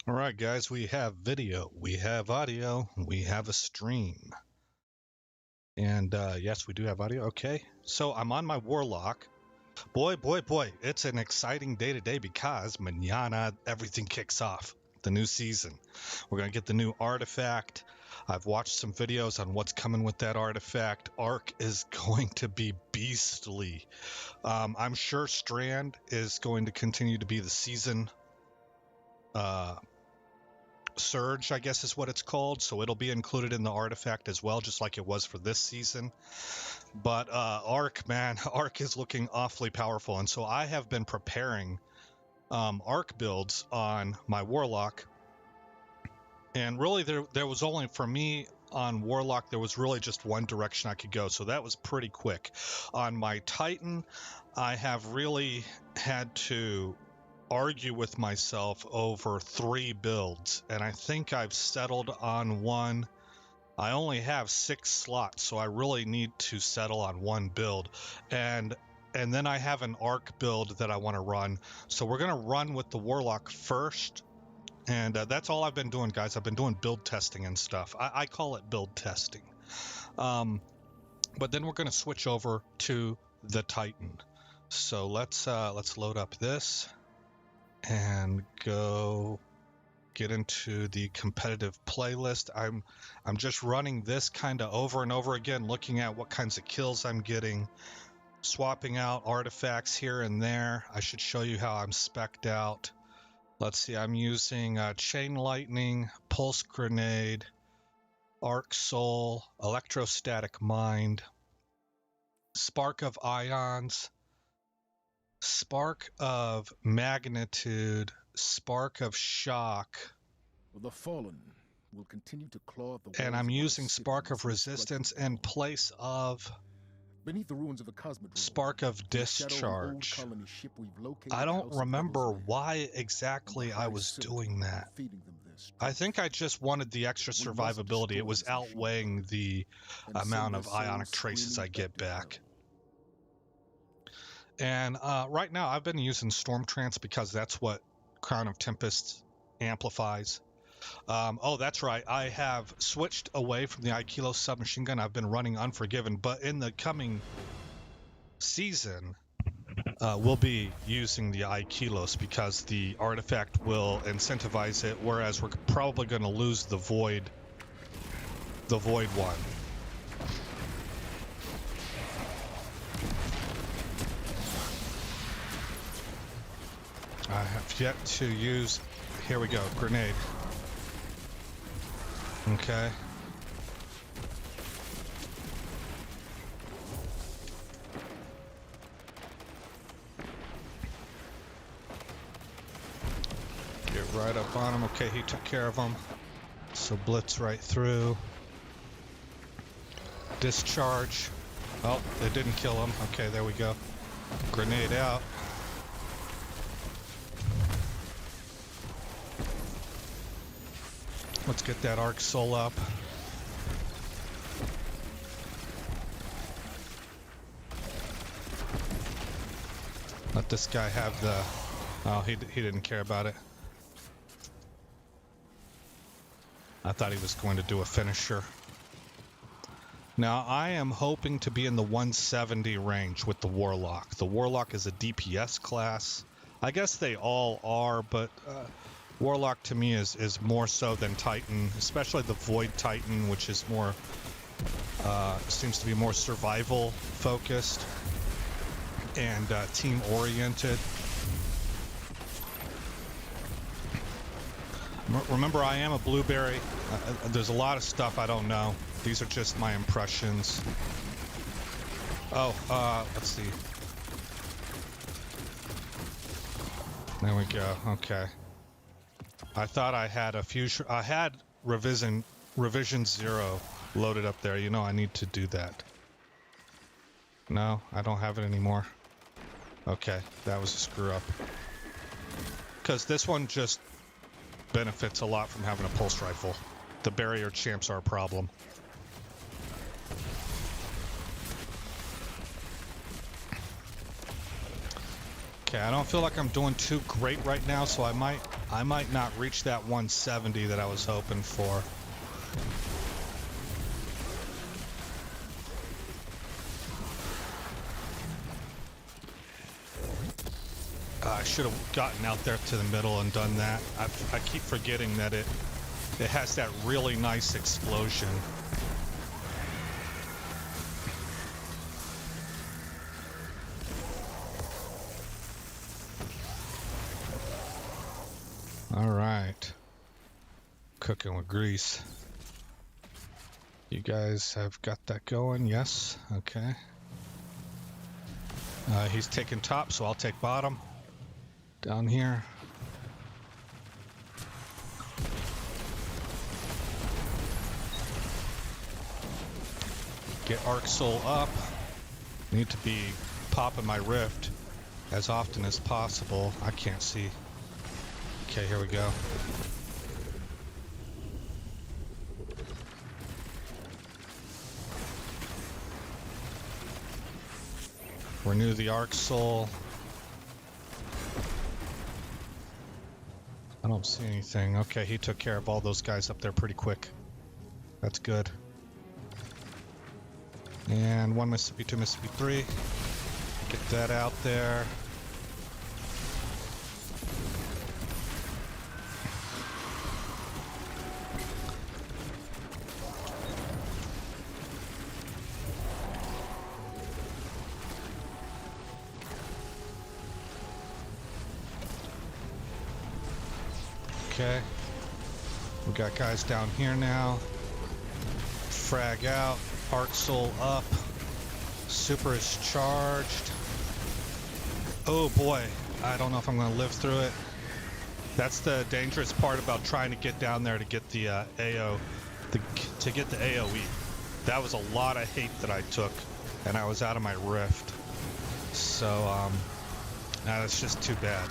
All right, guys, we have video, we have audio, we have a stream. And yes, we do have audio. Okay, so I'm on my Warlock. Boy, it's an exciting day today because mañana everything kicks off. The new season. We're going to get the new artifact. I've watched some videos on what's coming with that artifact. Arc is going to be beastly. I'm sure Strand is going to continue to be the season surge, I guess is what it's called, so it'll be included in the artifact as well, just like it was for this season. But Arc, man, Arc is looking awfully powerful, and so I have been preparing Arc builds on my Warlock, and really there was only, for me on Warlock, there was really just one direction I could go, so that was pretty quick. On my Titan, I have really had to argue with myself over 3 builds, and I think I've settled on one. I only have 6 slots, so I really need to settle on one build, and then I have an Arc build that I want to run. So we're gonna run with the Warlock first, and that's all I've been doing, guys. I've been doing build testing and stuff. I call it build testing. But then we're gonna switch over to the Titan. So let's load up this and go get into the competitive playlist. I'm just running this kind of over and over again, looking at what kinds of kills I'm getting, swapping out artifacts here and there. I should show you how I'm spec'd out. Let's see, I'm using Chain Lightning, Pulse Grenade, Arc Soul, Electrostatic Mind, Spark of Ions, Spark of Magnitude, Spark of Shock, The fallen will continue to claw the and I'm using Spark of Resistance in place of beneath the ruins of the Cosmodrome, Spark of Discharge. I don't remember why exactly I was doing that. I think I just wanted the extra survivability. It was outweighing the amount of ionic traces I get back. And right now I've been using Storm Trance because that's what Crown of Tempest amplifies. Oh, that's right. I have switched away from the Aikilos submachine gun. I've been running Unforgiven, but in the coming season, we'll be using the Aikilos because the artifact will incentivize it, whereas we're probably going to lose the Void one. I have yet to use, here we go, grenade. Okay. Get right up on him. Okay, he took care of him. So blitz right through. Discharge. Oh, it didn't kill him. Okay, there we go. Grenade out. Let's get that Arc Soul up. Let this guy have the... Oh, he didn't care about it. I thought he was going to do a finisher. Now, I am hoping to be in the 170 range with the Warlock. The Warlock is a DPS class. I guess they all are, but... Warlock to me is more so than Titan, especially the Void Titan, which is more, seems to be more survival focused and team oriented. Remember, I am a blueberry. There's a lot of stuff I don't know. These are just my impressions. Oh, let's see. There we go. Okay. I thought I had a fusion. I had revision 0 loaded up there. You know, I need to do that. No, I don't have it anymore. Okay, that was a screw up. Because this one just benefits a lot from having a pulse rifle. The barrier champs are a problem. Okay, I don't feel like I'm doing too great right now, so I might not reach that 170 that I was hoping for. I should have gotten out there to the middle and done that. I keep forgetting that it has that really nice explosion. All right. Cooking with grease. You guys have got that going? Yes? Okay. He's taking top, so I'll take bottom. Down here. Get Arc Soul up. Need to be popping my rift as often as possible. I can't see. Okay, here we go. Renew the Arc Soul. I don't see anything. Okay, he took care of all those guys up there pretty quick. That's good. And 1 Mississippi, 2 Mississippi, 3. Get that out there. Okay. We got guys down here now. Frag out. Arc Soul up. Super is charged. Oh boy. I don't know if I'm going to live through it. That's the dangerous part about trying to get down there to get the AO. To get the AoE. That was a lot of hate that I took. And I was out of my rift. So, that's just too bad.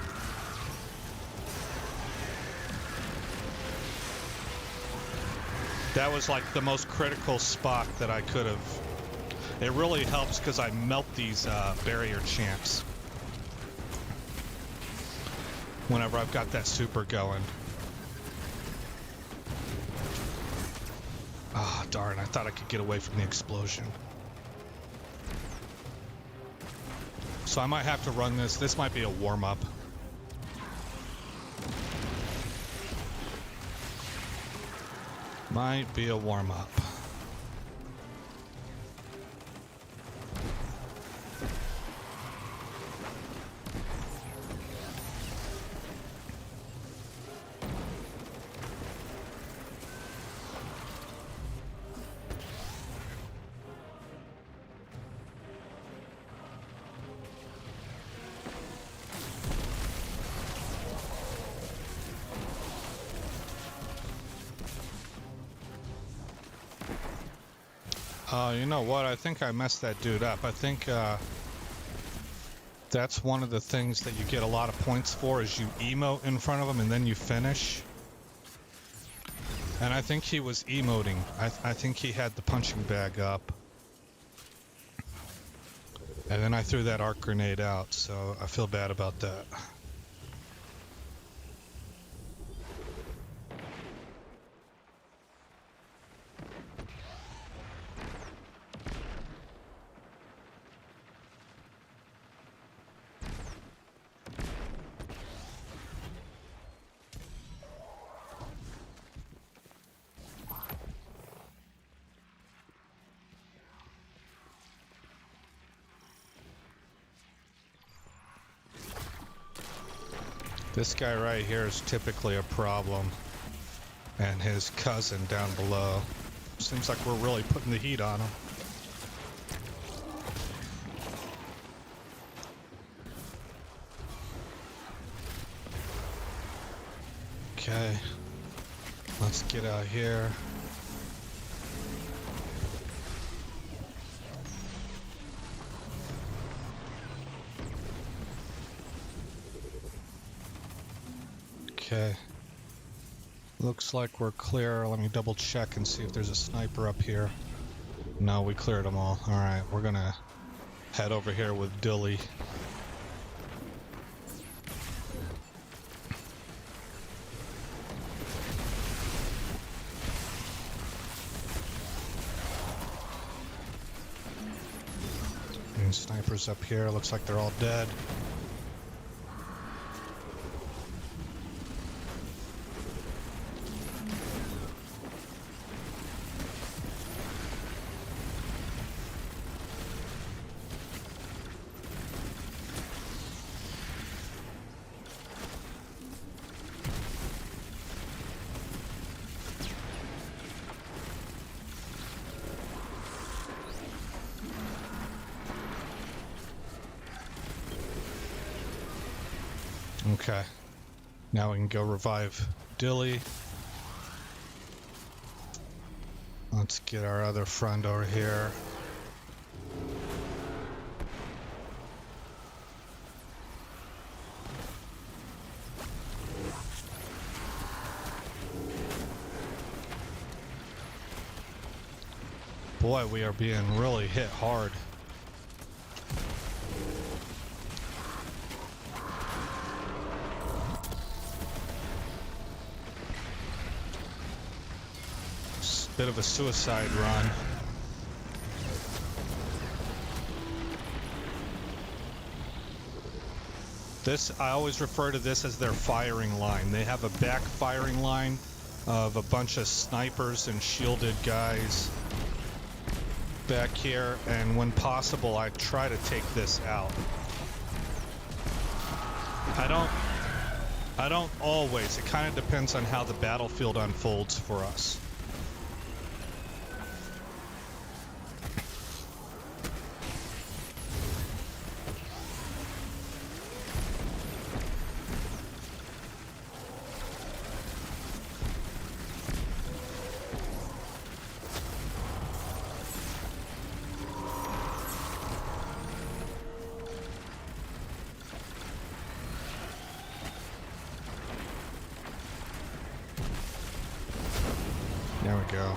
That was like the most critical spot that I could have. It really helps because I melt these barrier champs whenever I've got that super going. Ah, oh, darn, I thought I could get away from the explosion. So I might have to run this. This might be a warm-up. Might be a warm-up. You know what? I think I messed that dude up. I think that's one of the things that you get a lot of points for is you emote in front of him and then you finish. And I think he was emoting. I think he had the punching bag up. And then I threw that arc grenade out, so I feel bad about that. This guy right here is typically a problem, and his cousin down below. Seems like we're really putting the heat on him. Okay, let's get out here. Okay. Looks like we're clear. Let me double check and see if there's a sniper up here. No, we cleared them all. Alright, we're gonna head over here with Dilly. snipers up here. Looks like they're all dead. Okay, now we can go revive Dilly. Let's get our other friend over here. Boy, we are being really hit hard. Bit of a suicide run. This, I always refer to this as their firing line. They have a back firing line of a bunch of snipers and shielded guys back here, and when possible I try to take this out. I don't always. It kind of depends on how the battlefield unfolds for us. There we go.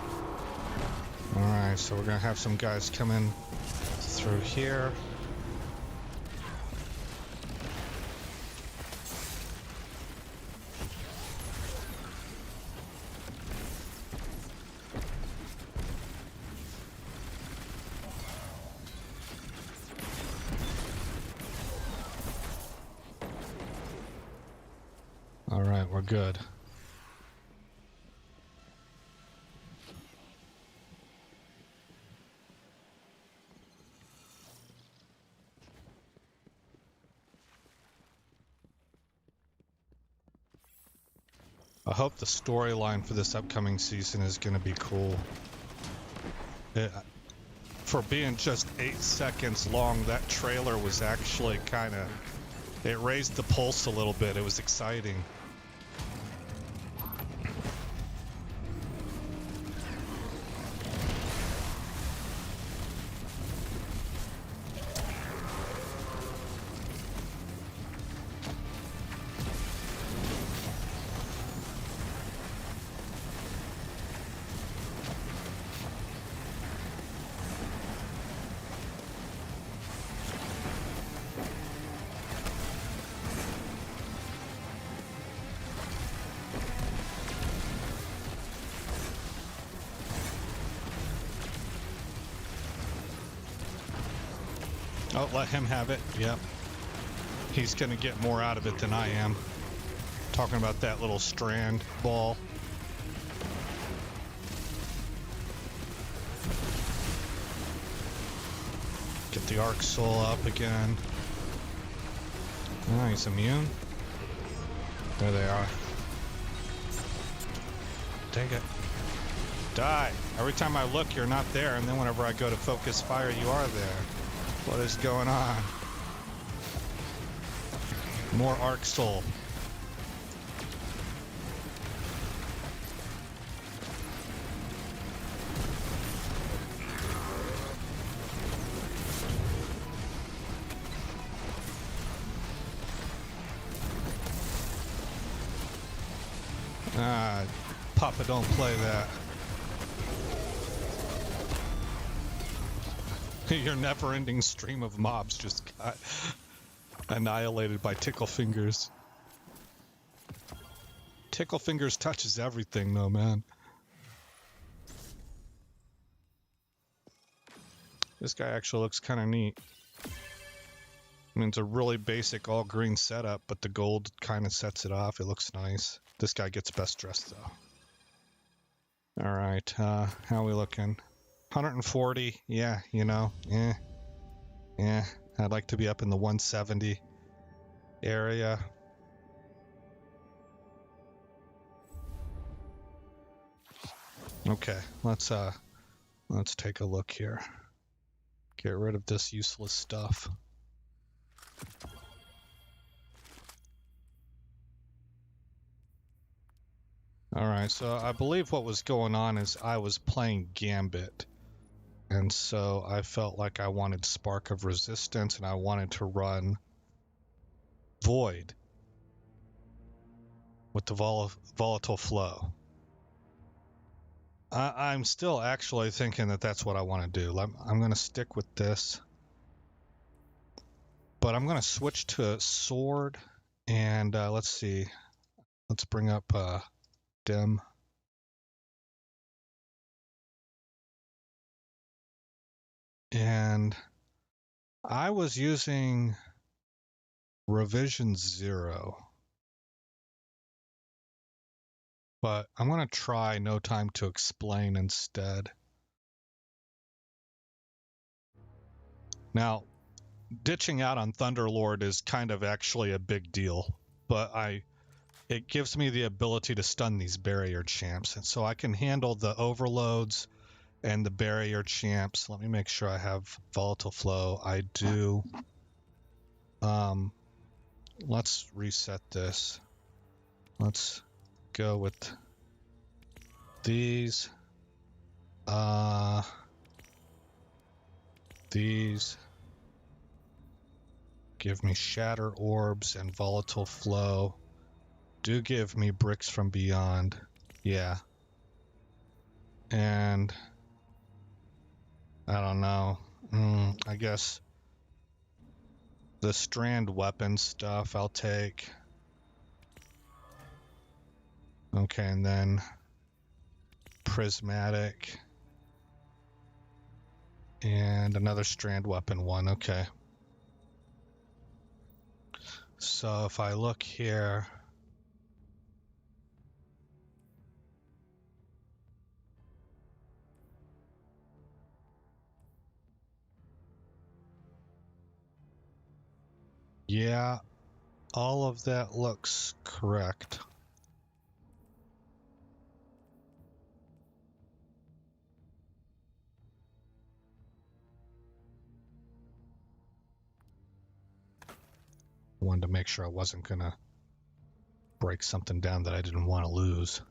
Alright, so we're gonna have some guys come in through here. Alright, we're good. I hope the storyline for this upcoming season is going to be cool. For being just 8 seconds long, that trailer was actually kind of... It raised the pulse a little bit. It was exciting. Oh, let him have it. Yep. He's going to get more out of it than I am. Talking about that little strand ball. Get the arc soul up again. Oh, he's immune. There they are. Dang it. Die. Every time I look, you're not there, and then whenever I go to focus fire, you are there. What is going on? More arc soul. Ah, Papa, don't play that. Your never-ending stream of mobs just got annihilated by Tickle Fingers. Tickle Fingers touches everything, though, man. This guy actually looks kind of neat. I mean, it's a really basic all green setup, but the gold kind of sets it off. It looks nice. This guy gets best dressed though. All right, how are we looking? 140, yeah, you know, yeah. I'd like to be up in the 170 area. Okay, let's take a look here. Get rid of this useless stuff. All right, so I believe what was going on is I was playing Gambit. And so I felt like I wanted Spark of Resistance and I wanted to run Void with the Volatile Flow. I'm still actually thinking that that's what I want to do. I'm going to stick with this. But I'm going to switch to Sword. And let's see. Let's bring up Dim. And I was using Revision 0. But I'm going to try No Time to Explain instead. Now, ditching out on Thunderlord is kind of actually a big deal, but it gives me the ability to stun these barrier champs, and so I can handle the overloads and the barrier champs. Let me make sure I have Volatile Flow. I do. Let's reset this. Let's go with these. These. Give me Shatter Orbs and Volatile Flow. Do give me Bricks from Beyond. Yeah. And I don't know. I guess the strand weapon stuff I'll take. Okay, and then prismatic. And another strand weapon one. Okay. So if I look here, yeah, all of that looks correct. I wanted to make sure I wasn't gonna break something down that I didn't want to lose.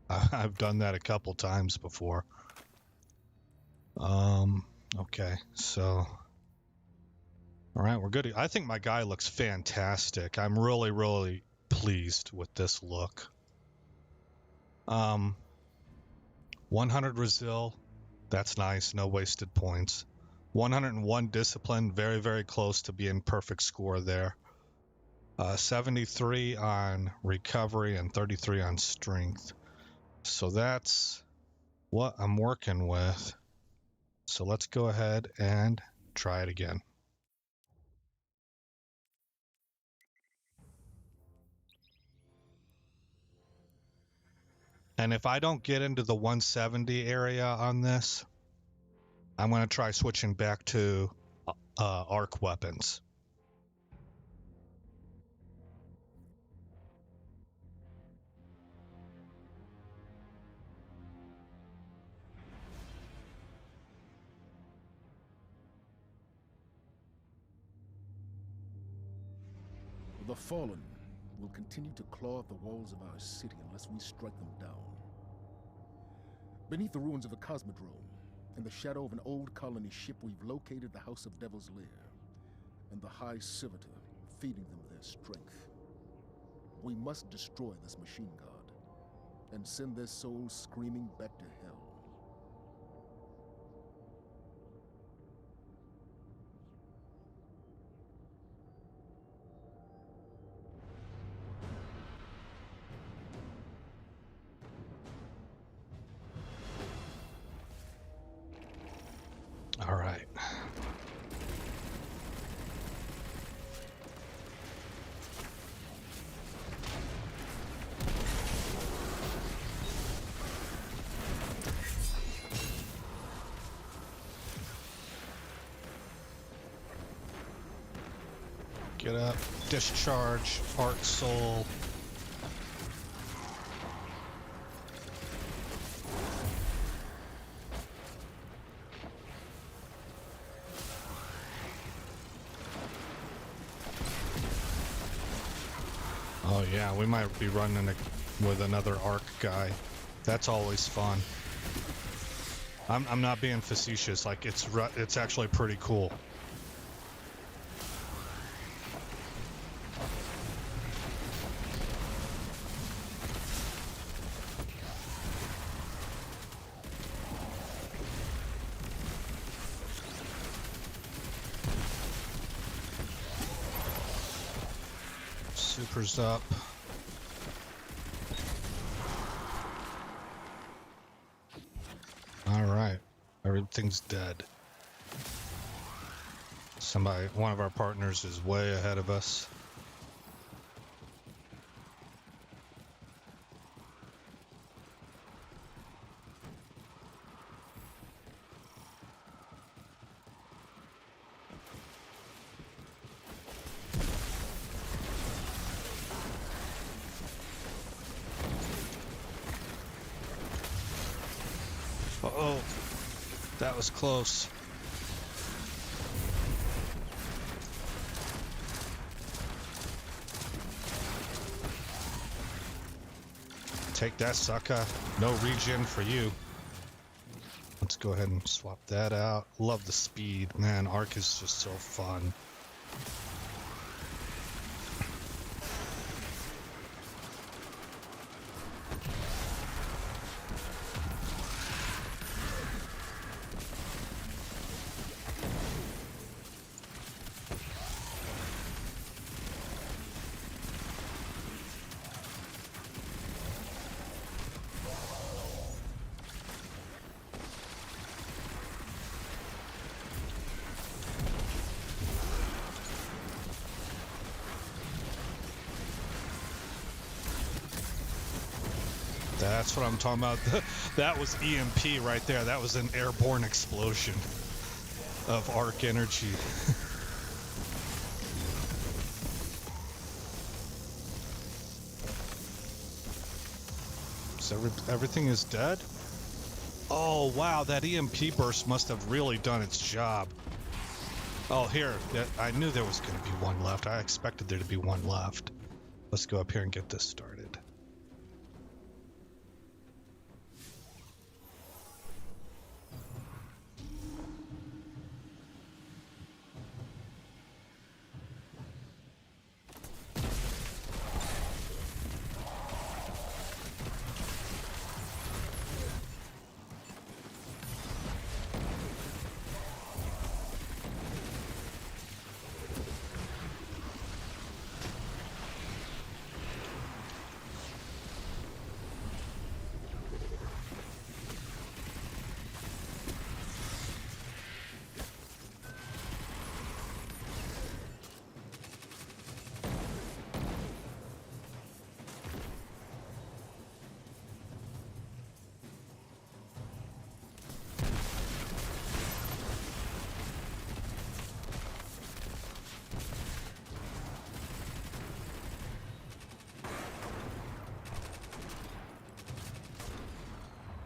I've done that a couple times before. Okay, so all right, we're good. I think my guy looks fantastic. I'm really, really pleased with this look. 100 Resil, that's nice. No wasted points. 101 Discipline, very, very close to being perfect score there. 73 on Recovery and 33 on Strength. So that's what I'm working with. So let's go ahead and try it again. And if I don't get into the 170 area on this, I'm going to try switching back to arc weapons. The Fallen will continue to claw at the walls of our city unless we strike them down. Beneath the ruins of the Cosmodrome, in the shadow of an old colony ship, we've located the House of Devil's Lair and the High Servitor, feeding them their strength. We must destroy this machine god and send their souls screaming back to hell. All right. Get up. Discharge. Arc Soul. Oh yeah, we might be running with another arc guy. That's always fun. I'm not being facetious. Like it's actually pretty cool. Super's up. All right, everything's dead. One of our partners is way ahead of us. Uh-oh, that was close. Take that, sucker. No regen for you. Let's go ahead and swap that out. Love the speed. Man, Arc is just so fun. That's what I'm talking about. That was EMP right there. That was an airborne explosion of arc energy. So everything is dead? Oh, wow. That EMP burst must have really done its job. Oh, here. I knew there was going to be one left. I expected there to be one left. Let's go up here and get this started.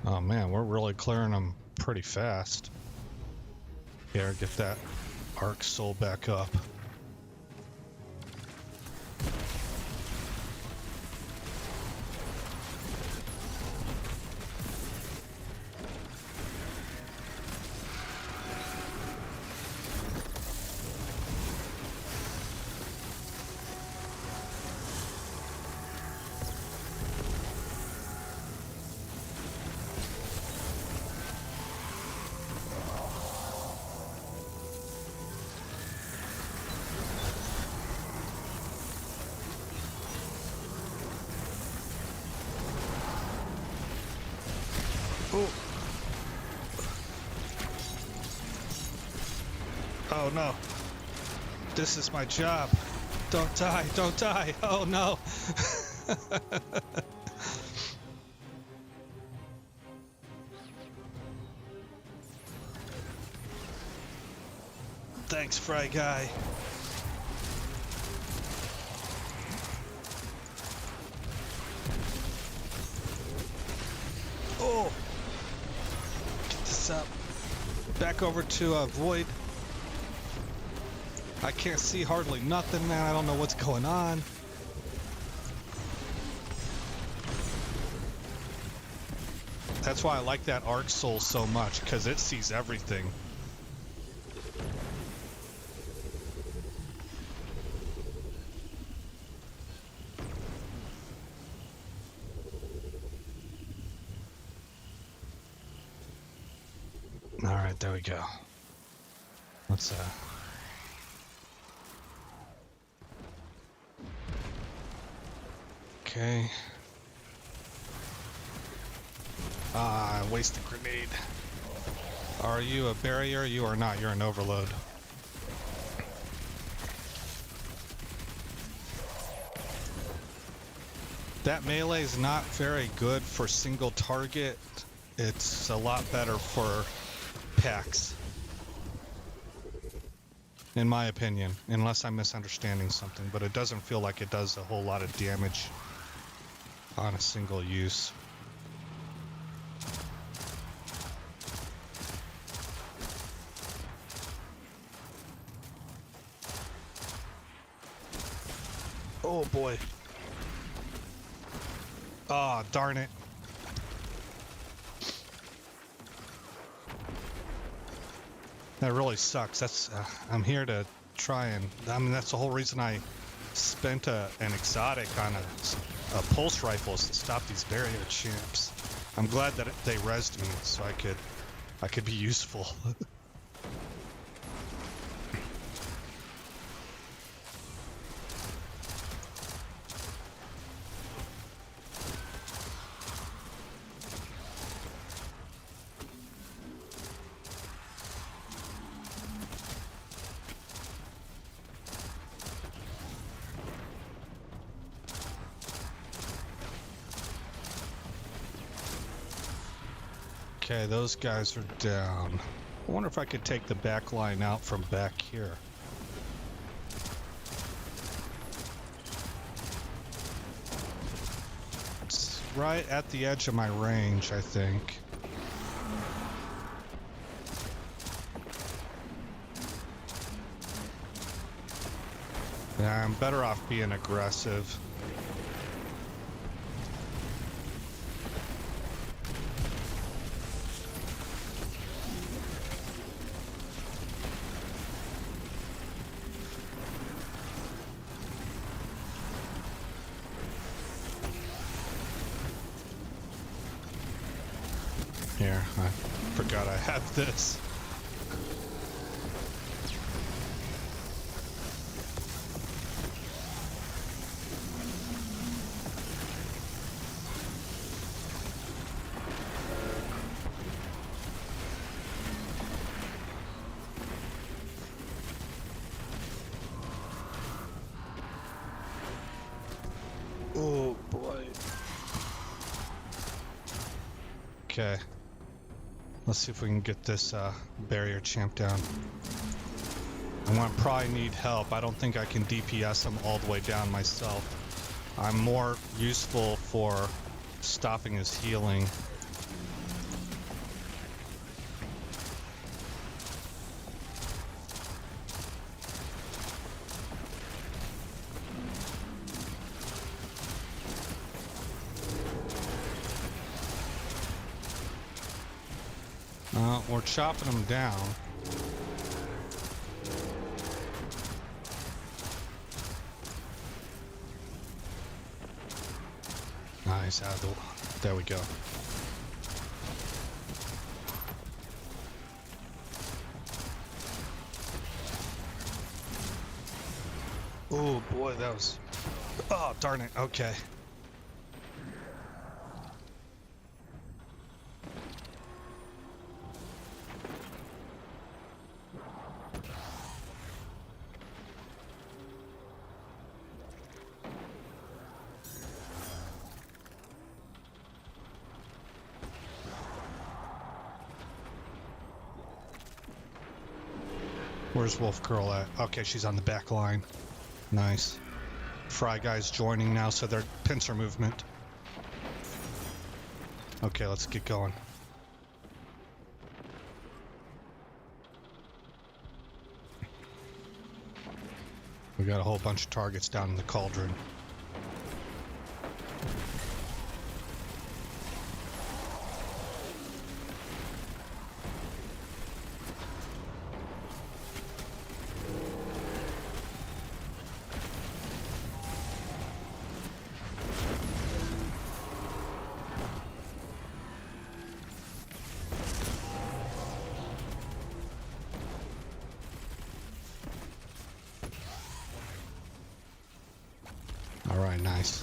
Oh man, we're really clearing them pretty fast. Here, get that arc soul back up. Oh no. This is my job. Don't die, don't die. Oh no. Thanks, Fry Guy. Oh! Get this up. Back over to Void. I can't see hardly nothing, man. I don't know what's going on. That's why I like that Arc Soul so much, because it sees everything. Alright, there we go. Let's okay. Ah, I wasted grenade. Are you a barrier? You are not. You're an overload. That melee is not very good for single target. It's a lot better for packs. In my opinion, unless I'm misunderstanding something, but it doesn't feel like it does a whole lot of damage on a single use. Oh boy. Oh, darn it. That really sucks. That's I'm here to try and, I mean, that's the whole reason I spent an exotic on a pulse rifle, is to stop these barrier champs. I'm glad that they rezzed me so I could be useful. Okay, those guys are down. I wonder if I could take the back line out from back here. It's right at the edge of my range, I think. Yeah, I'm better off being aggressive. Here, I forgot I have this. Oh boy. Okay. Let's see if we can get this barrier champ down. I'm gonna probably need help. I don't think I can DPS him all the way down myself. I'm more useful for stopping his healing. We're chopping him down. Nice, out of the, there we go. Oh boy, that was, oh darn it, okay. Where's Wolf Girl at? Okay, she's on the back line. Nice. Fry Guy's joining now, so they're pincer movement. Okay, let's get going. We got a whole bunch of targets down in the cauldron. All right, nice.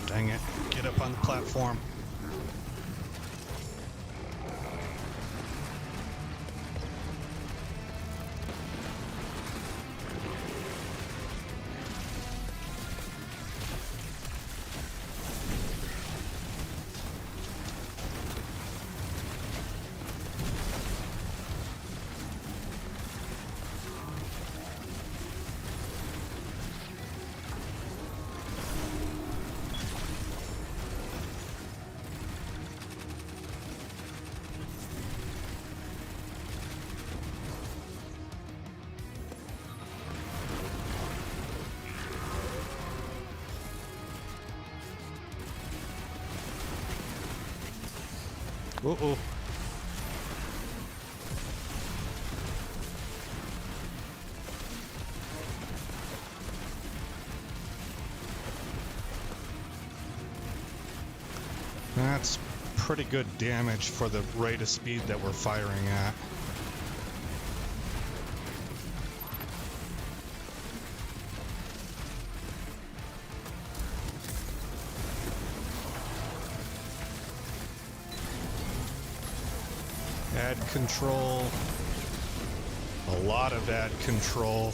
Dang it. Get up on the platform. Uh-oh. That's pretty good damage for the rate of speed that we're firing at. Ad control. A lot of ad control.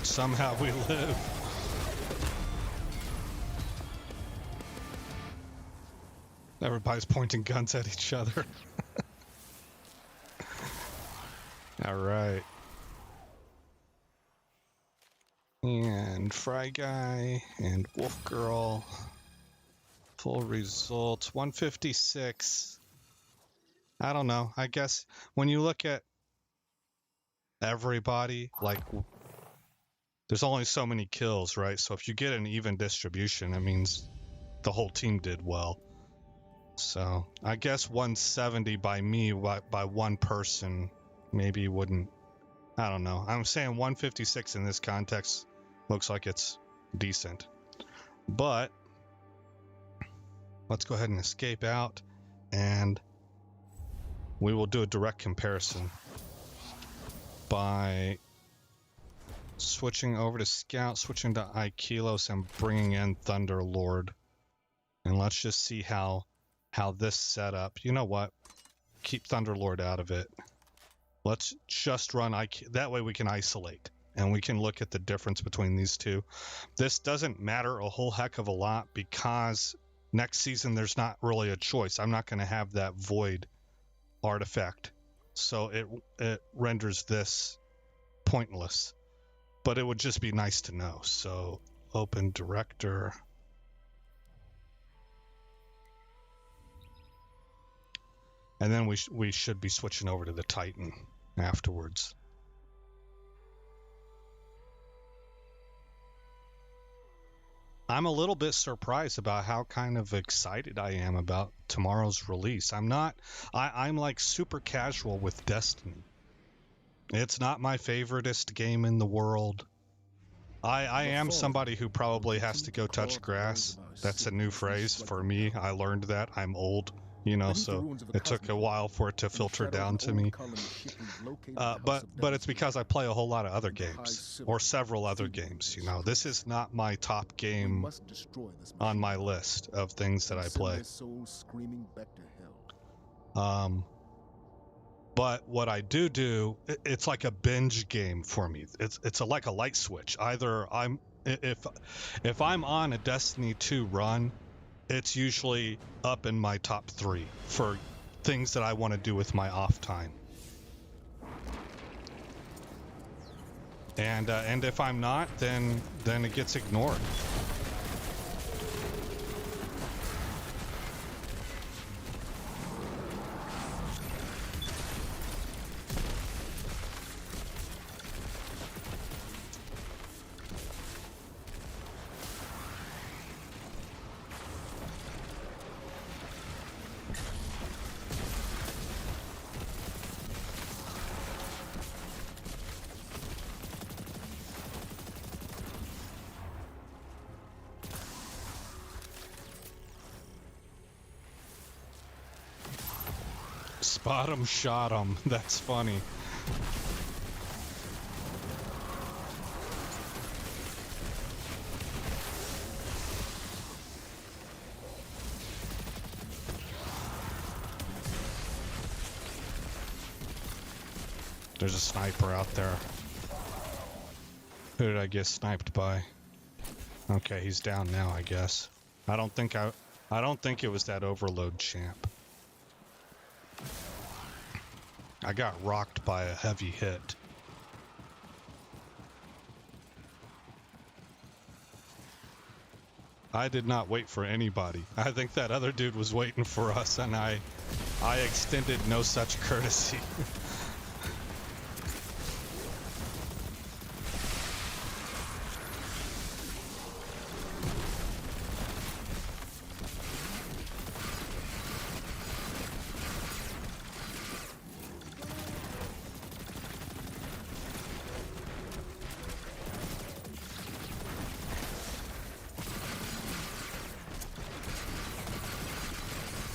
Somehow we live. Everybody's pointing guns at each other. All right. And Fry Guy and Wolf Girl. Full results 156. I don't know. I guess when you look at everybody, like, there's only so many kills, right? So if you get an even distribution, it means the whole team did well. So I guess 170 by me, by one person, maybe wouldn't. I don't know. I'm saying 156 in this context looks like it's decent. But let's go ahead and escape out, and we will do a direct comparison by switching over to Scout, switching to Ikilos, and bringing in Thunderlord. And let's just see how how this setup. You know what? Keep Thunderlord out of it. Let's just run that way we can isolate and we can look at the difference between these two. This doesn't matter a whole heck of a lot because next season there's not really a choice. I'm not going to have that void artifact, so it renders this pointless, but it would just be nice to know. So open director, and then we should be switching over to the Titan afterwards. I'm a little bit surprised about how kind of excited I am about tomorrow's release. I'm like super casual with Destiny. It's not my favoriteest game in the world. I am somebody who probably has to go touch grass. That's a new phrase for me. I learned that. I'm old, you know, so it took a while for it to filter down to me. But it's because I play a whole lot of other games, or several other games, you know. This is not my top game on my list of things that I play. But what I do, it's like a binge game for me. It's like a light switch. Either if I'm on a Destiny 2 run, it's usually up in my top 3 for things that I want to do with my off time. And if I'm not, then it gets ignored. Spot 'em, shot 'em. That's funny. There's a sniper out there. Who did I get sniped by? Okay, he's down now, I guess. I don't think it was that overload champ. I got rocked by a heavy hit. I did not wait for anybody. I think that other dude was waiting for us, and I extended no such courtesy.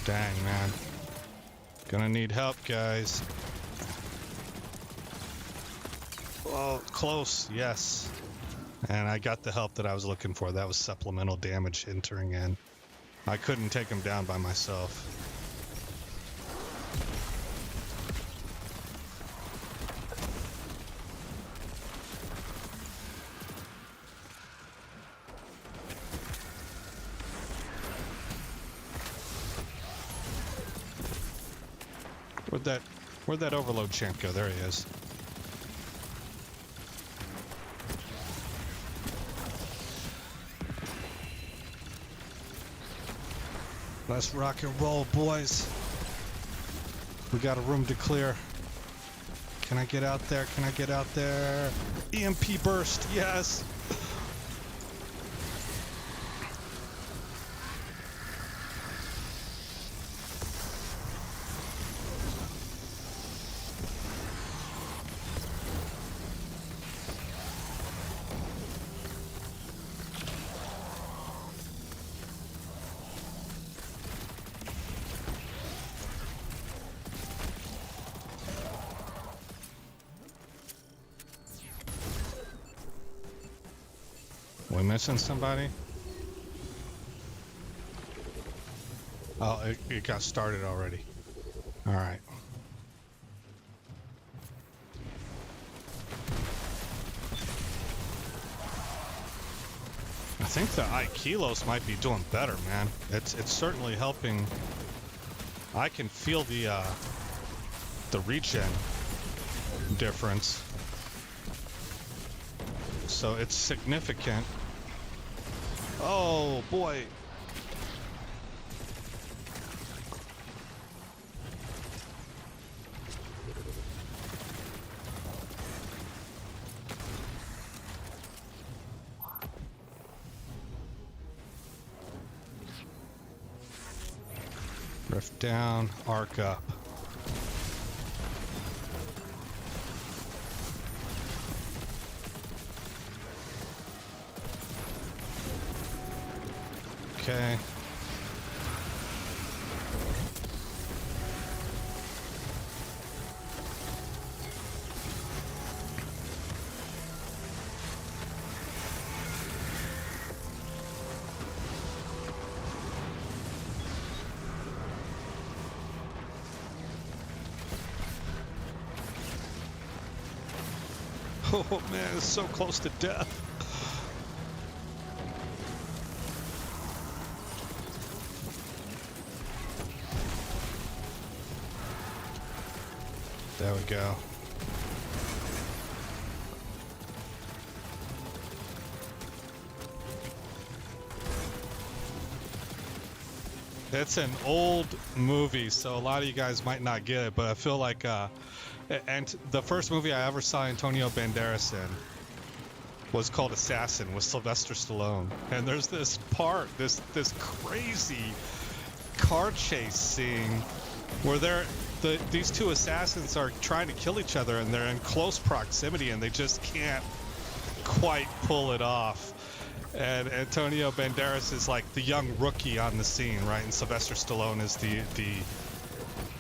Dang, man. Gonna need help, guys. Oh, close. Yes. And I got the help that I was looking for. That was supplemental damage entering in. I couldn't take him down by myself. Where'd that overload champ go? There he is. Let's rock and roll, boys. We got a room to clear. Can I get out there? Can I get out there? EMP burst, yes! We missing somebody? Oh, it got started already. All right. I think the Aikilos might be doing better, man. It's certainly helping. I can feel the regen difference. So it's significant. Oh boy. Rift down, arc up. Okay. Oh man, it's so close to death. There we go. It's an old movie, so a lot of you guys might not get it, but I feel like and the first movie I ever saw Antonio Banderas in was called Assassin with Sylvester Stallone. And there's this part, this crazy car chase scene where these two assassins are trying to kill each other and they're in close proximity and they just can't quite pull it off. And Antonio Banderas is like the young rookie on the scene, right? And Sylvester Stallone is the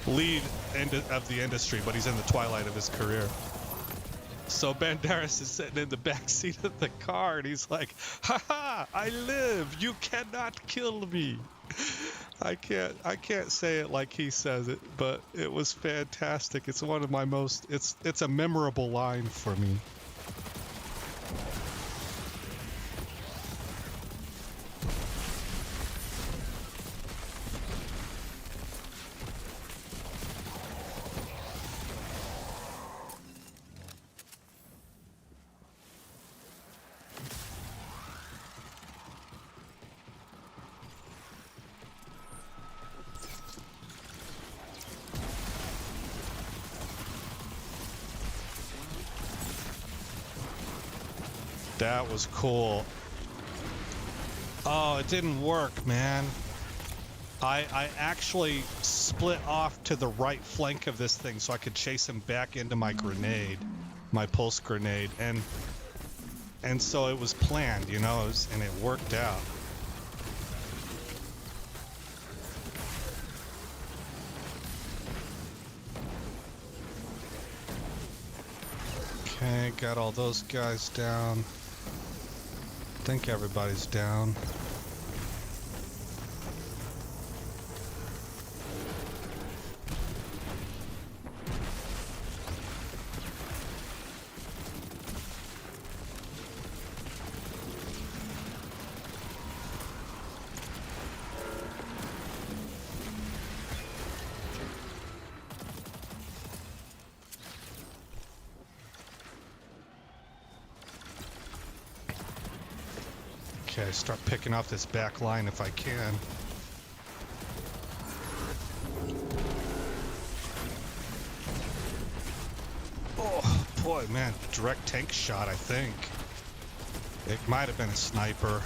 lead of the industry, but he's in the twilight of his career. So Banderas is sitting in the back seat of the car and he's like, "Ha, I live, you cannot kill me." I can't say it like he says it, but it was fantastic. It's one of my it's a memorable line for me. That was cool. Oh, it didn't work, man. I actually split off to the right flank of this thing so I could chase him back into my grenade, my pulse grenade, and so it was planned, you know, and it worked out. Okay, got all those guys down. I think everybody's down. Okay, start picking off this back line if I can. Oh boy, man, direct tank shot, I think. It might have been a sniper.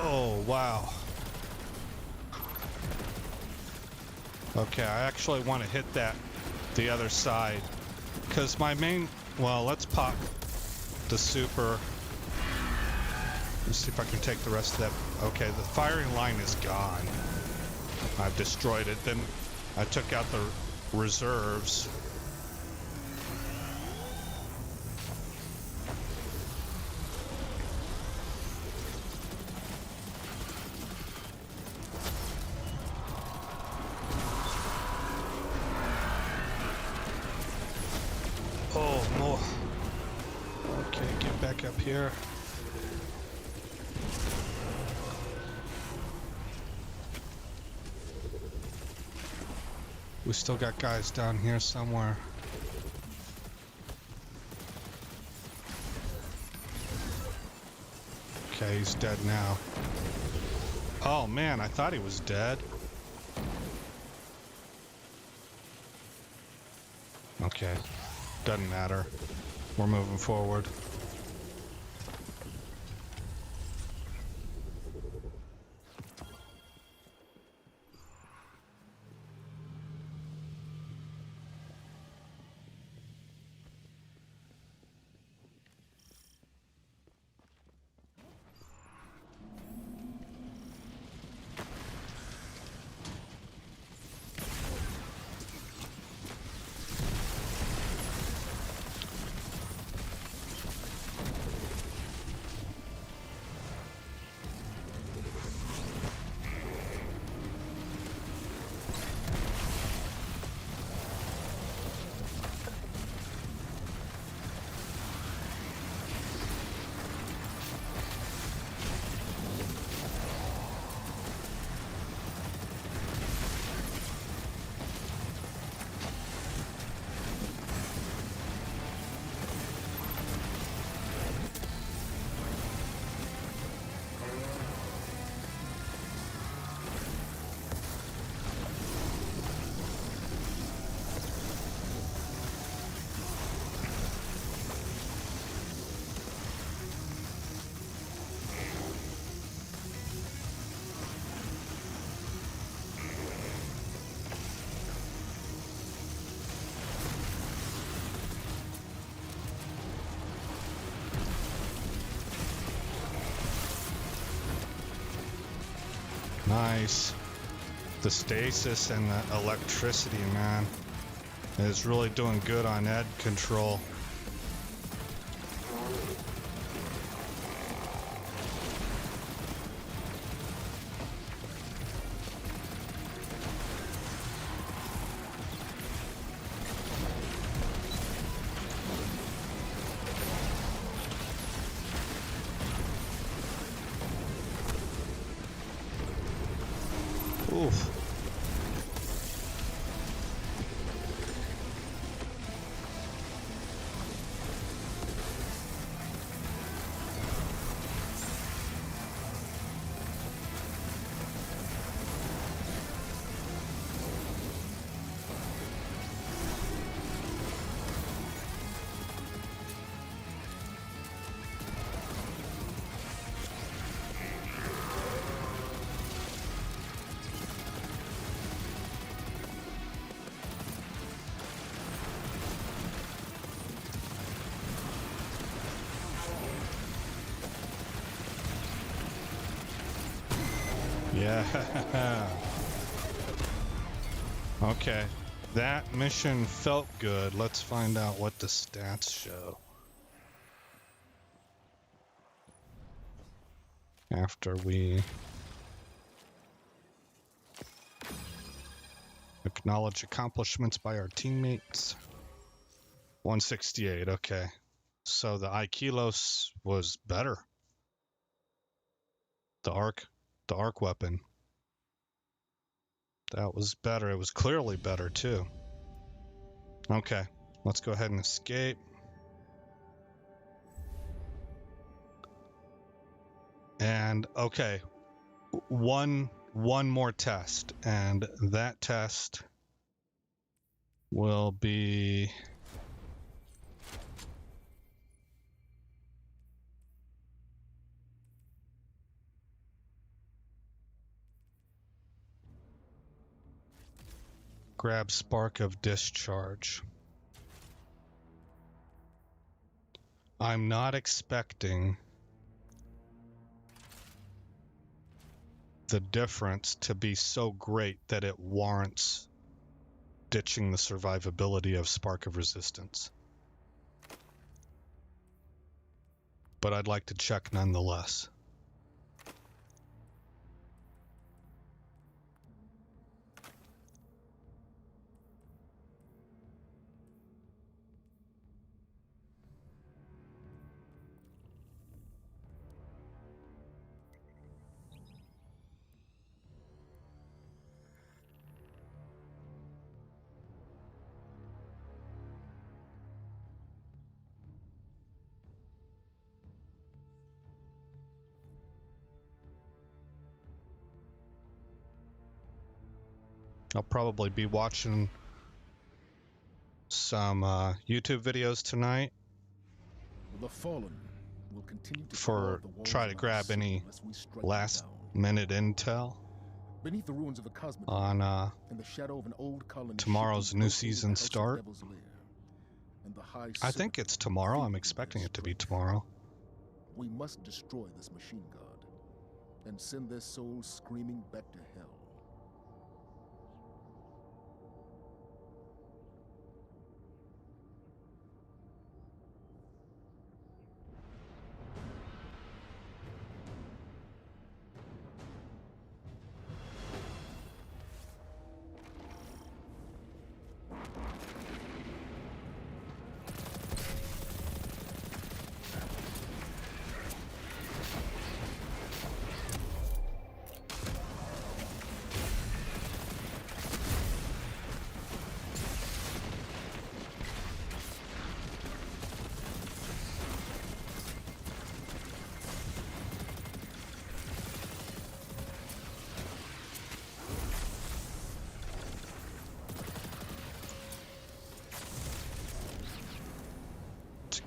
Oh, wow. Okay, I actually want to hit that the other side. Because my main... Well, let's pop the super. Let's see if I can take the rest of that. Okay, the firing line is gone. I've destroyed it. Then I took out the reserves. Oh, more. Okay, get back up here. We still got guys down here somewhere. Okay, he's dead now. Oh man, I thought he was dead. Okay, doesn't matter. We're moving forward. Nice. The stasis and the electricity, man, is really doing good on Ed control. Oof. Yeah. Okay. That mission felt good. Let's find out what the stats show. After we acknowledge accomplishments by our teammates. 168, okay. So the Aikilos was better. The arc weapon. That was better. It was clearly better too. Okay, let's go ahead and escape. And okay, one more test, and that test will be Grab Spark of Discharge. I'm not expecting the difference to be so great that it warrants ditching the survivability of Spark of Resistance. But I'd like to check nonetheless. I'll probably be watching some YouTube videos tonight The fallen will continue to for try to grab any last minute intel beneath the ruins of the cosmic on in the shadow of an old colony tomorrow's new season start. I think it's tomorrow. I'm expecting it to be tomorrow. We must destroy this machine god and send their souls screaming back to hell.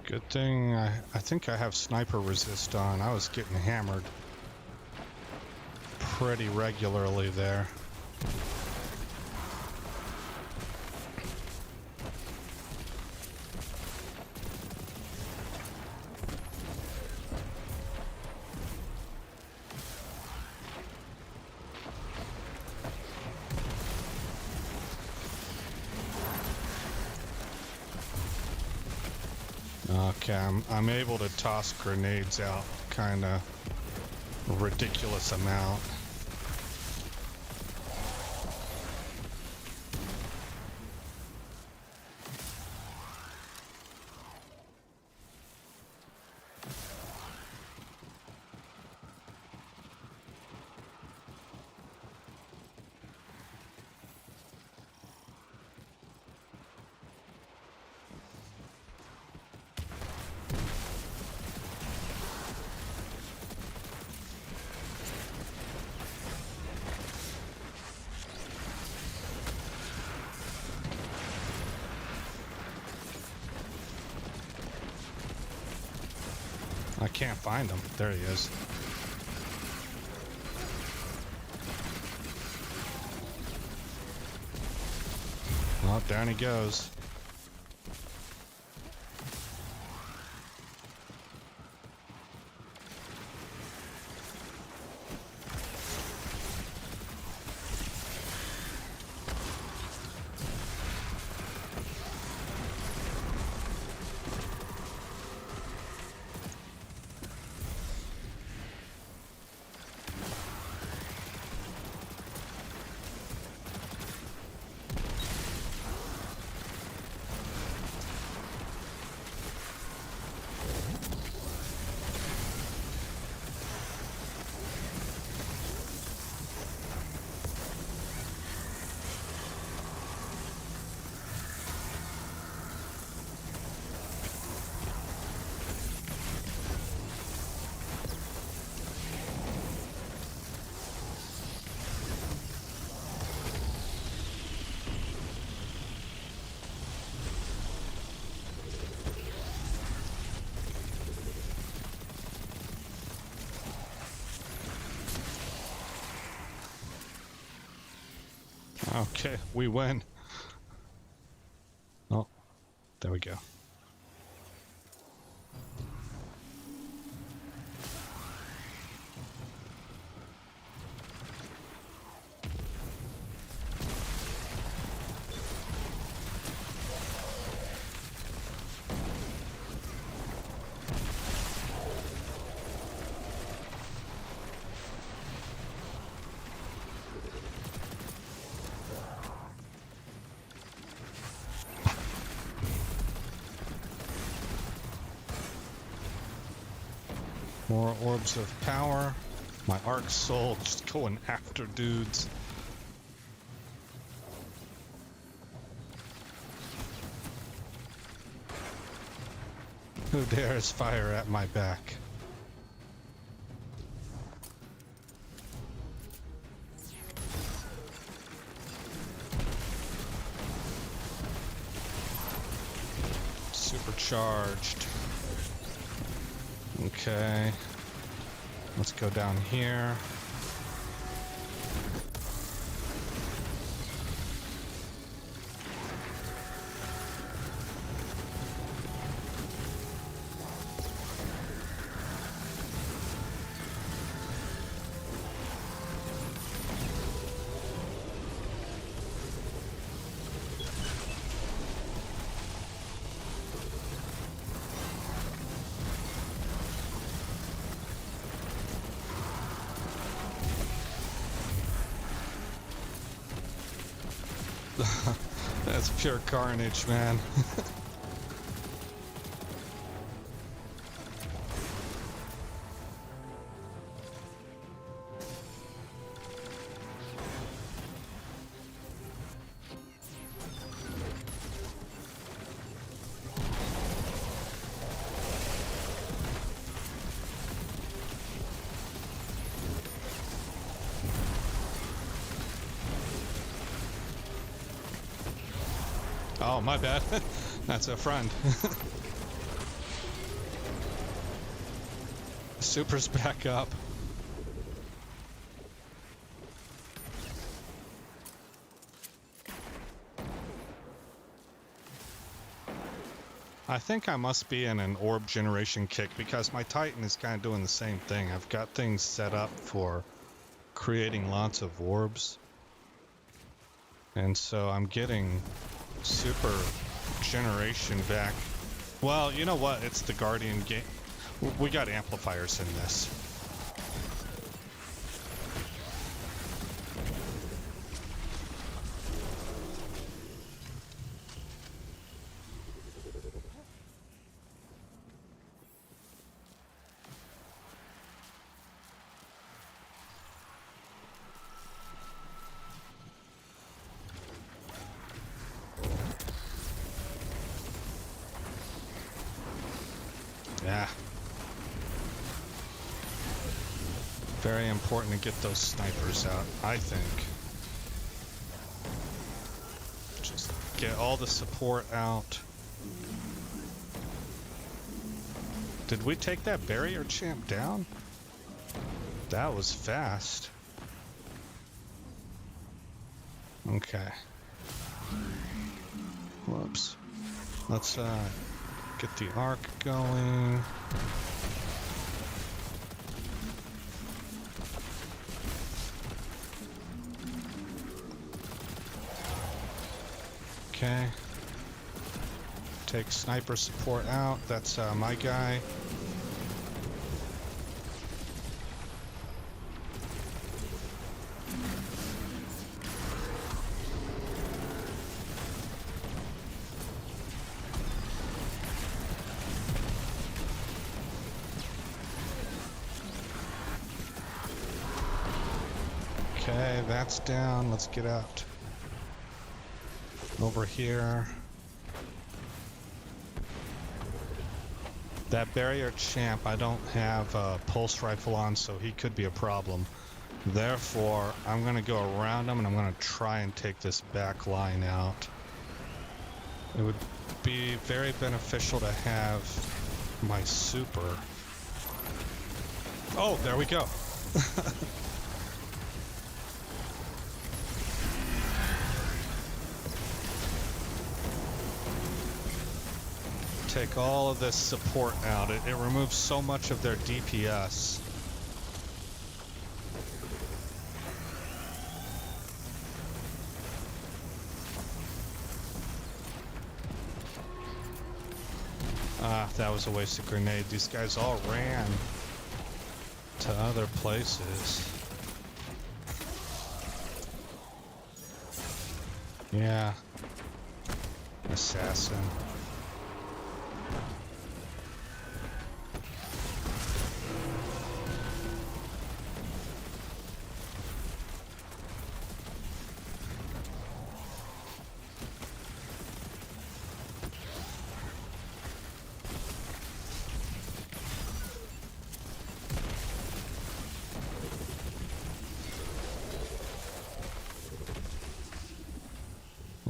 Good thing I think I have sniper resist on. I was getting hammered pretty regularly there. Okay, I'm able to toss grenades out kind of ridiculous amount. I can't find him. There he is. Well, down he goes. Okay, we win. There we go. More orbs of power. My arc soul just going after dudes. Who dares fire at my back? Supercharged. Okay. Let's go down here. That's pure carnage, man. Oh, my bad. That's a friend. Super's back up. I think I must be in an orb generation kick because my Titan is kind of doing the same thing. I've got things set up for creating lots of orbs. And so I'm getting super generation back. Well, you know what? It's the Guardian game. We got amplifiers in this. Yeah. Very important to get those snipers out, I think. Just get all the support out. Did we take that barrier champ down? That was fast. Okay. Whoops. Let's get the arc going. Okay. Take sniper support out. That's my guy. Okay, that's down. Let's get out. Over here. That barrier champ, I don't have a pulse rifle on, so he could be a problem. Therefore, I'm going to go around him and I'm going to try and take this back line out. It would be very beneficial to have my super. Oh, there we go. take all of this support out. It removes so much of their DPS. Ah, that was a wasted grenade. These guys all ran to other places. Yeah. Assassin.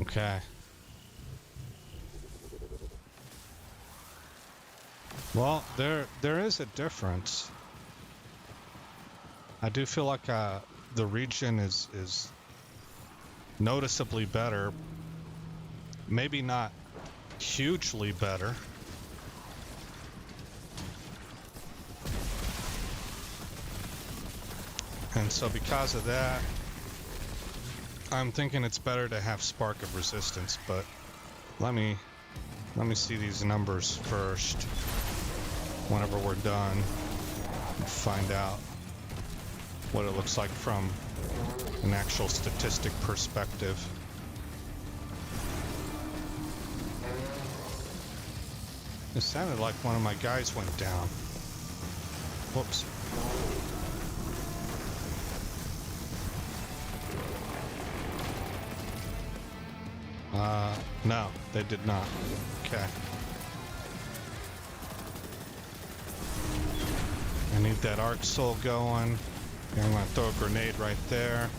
Okay. Well, there is a difference. I do feel like the region is noticeably better. Maybe not hugely better. And so because of that, I'm thinking it's better to have Spark of Resistance, but let me see these numbers first. Whenever we're done, find out what it looks like from an actual statistic perspective. It sounded like one of my guys went down. Whoops. No, they did not. Okay. I need that arc soul going. I'm gonna throw a grenade right there.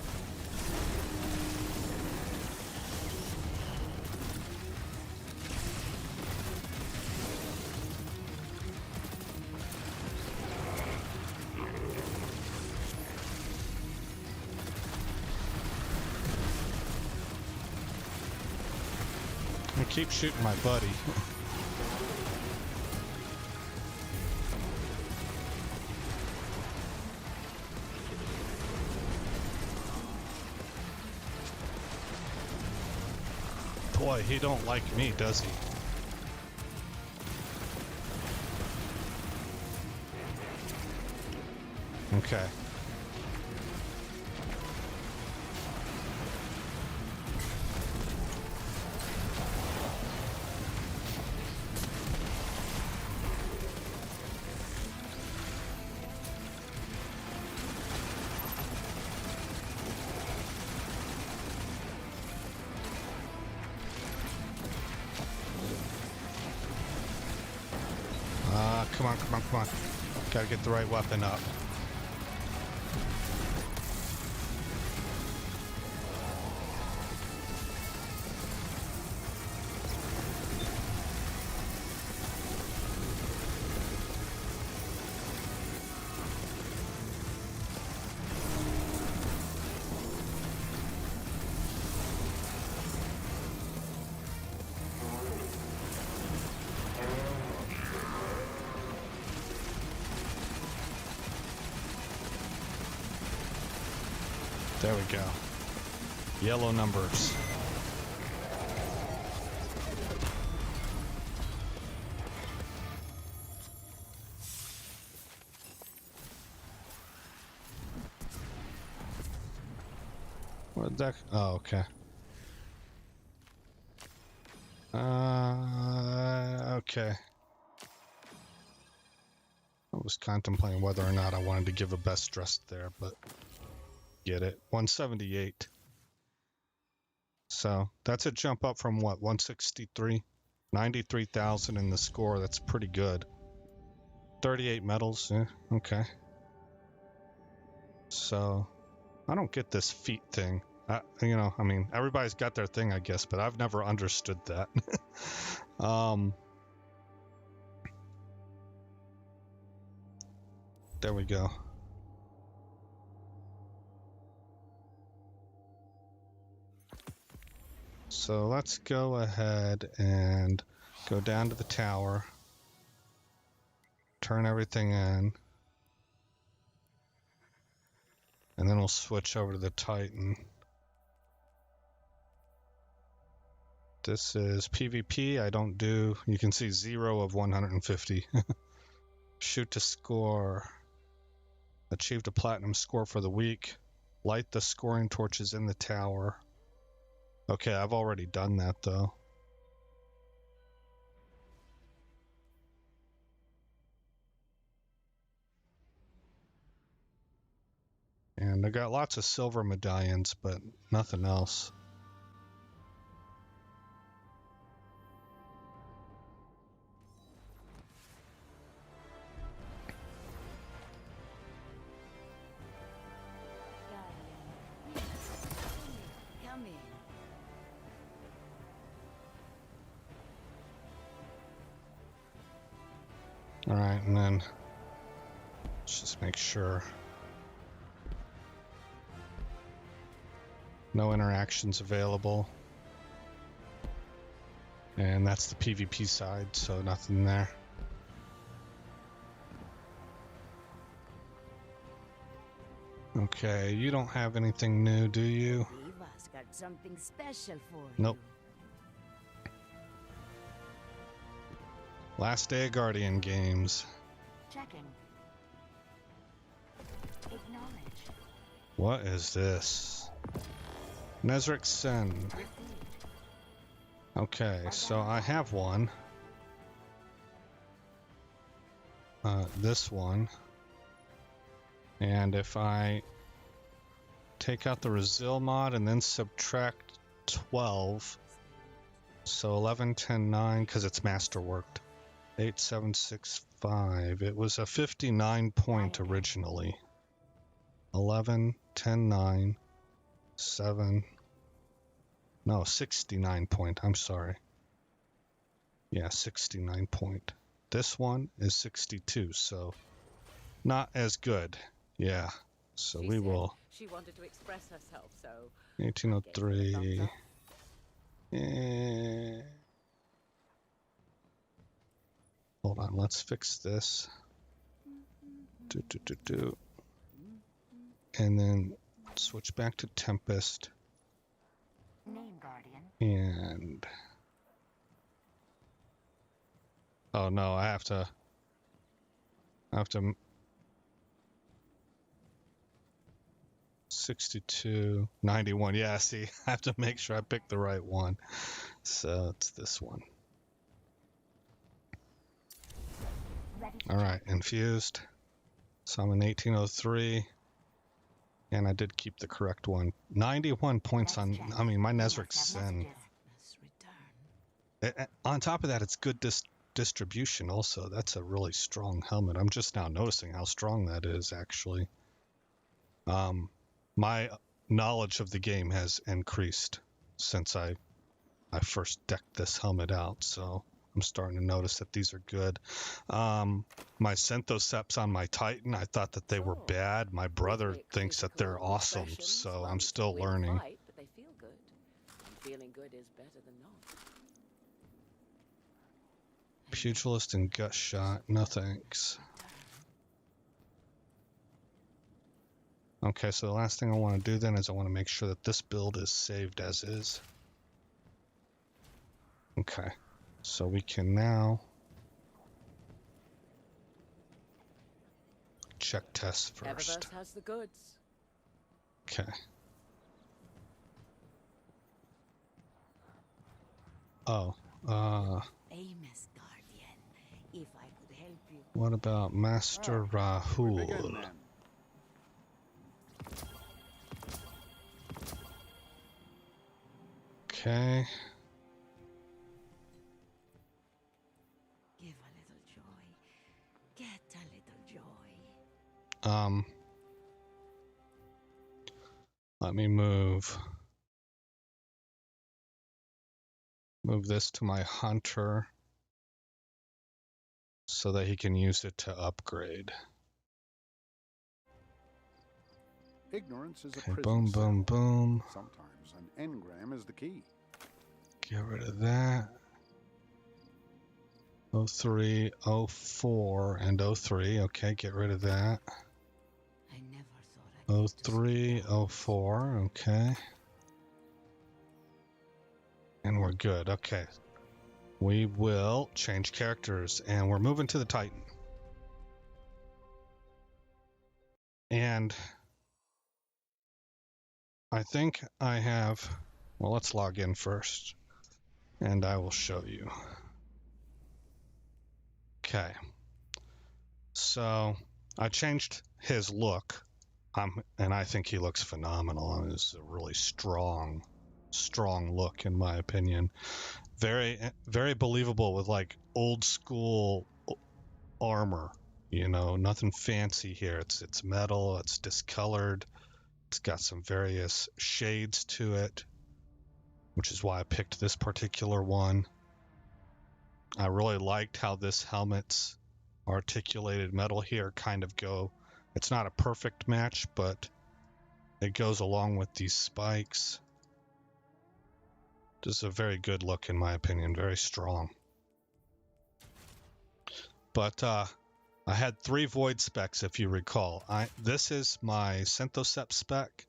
I keep shooting my buddy. Boy, he don't like me, does he? Okay. Come on. Gotta get the right weapon up. There we go. Yellow numbers. What the? Oh, okay. Okay. I was contemplating whether or not I wanted to give a best dressed there, but get it. 178. So that's a jump up from what? 163? 93,000 in the score. That's pretty good. 38 medals. Yeah, okay. So I don't get this feat thing. I mean, everybody's got their thing, I guess, but I've never understood that. There we go. So let's go ahead and Go down to the tower. Turn everything in. And then we'll switch over to the Titan. This is PvP. I don't do... You can see 0 of 150. Shoot to score. Achieved a platinum score for the week. Light the scoring torches in the tower. Okay, I've already done that though. And I got lots of silver medallions, but nothing else. Come in. All right, and then let's just make sure. No interactions available. And that's the PvP side, so nothing there. Okay, you don't have anything new, do you? Eva's got something special for you. Nope. Last day of Guardian games. Checking. Acknowledge. What is this? Nezric Sen. Received. Okay, so I have one. This one. And if I take out the Resil mod and then subtract 12, so 11, 10, 9, because it's masterworked. 8, 7, 6, 5. It was a 59 point originally. 11, 10, 9, 7. No, 69 point. I'm sorry. Yeah, 69 point. This one is 62, so not as good. Yeah, so we will. She wanted to express herself, so 1803. Eh. Hold on, let's fix this. And then switch back to Tempest. Name Guardian. And oh no, I have to 62, 91. Yeah, see, I have to make sure I pick the right one. So it's this one. All right, infused. So I'm in 1803. And I did keep the correct one. 91 points on, I mean, my Nezric Sen. On top of that, it's good distribution also. That's a really strong helmet. I'm just now noticing how strong that is, actually. My knowledge of the game has increased since I first decked this helmet out, so I'm starting to notice that these are good. My Synthoceps on my Titan, I thought that they were bad. My brother thinks that they're awesome, so I'm still learning. Fight, but they feel good. And feeling good is better than not. Pugilist and Gut Shot, no thanks. Okay, so the last thing I want to do then is I want to make sure that this build is saved as is. Okay, so we can now check tests first. Eververse has the goods. Okay. Oh, Famous Guardian. If I could help you. what about Master Rahul? Okay. Give a little joy. Get a little joy. Let me move this to my hunter so that he can use it to upgrade. Ignorance is a Okay, prison boom, cell. boom, boom. Sometimes an engram is the key. Get rid of that. 03, 04, and 03. Okay, get rid of that. I never thought I'd get to 03, slow down. 04. Okay. And we're good. Okay. We will change characters, and we're moving to the Titan. And I think I have... Well, let's log in first, and I will show you. Okay. So I changed his look, and I think he looks phenomenal. I mean, it's a really strong look, in my opinion. Very, very believable with like old school armor. You know, nothing fancy here. It's metal. It's discolored. It's got some various shades to it, which is why I picked this particular one. I really liked how this helmet's articulated metal here kind of go. It's not a perfect match, but it goes along with these spikes. This is a very good look, in my opinion. Very strong. But I had 3 void specs, if you recall. This is my Synthocept spec,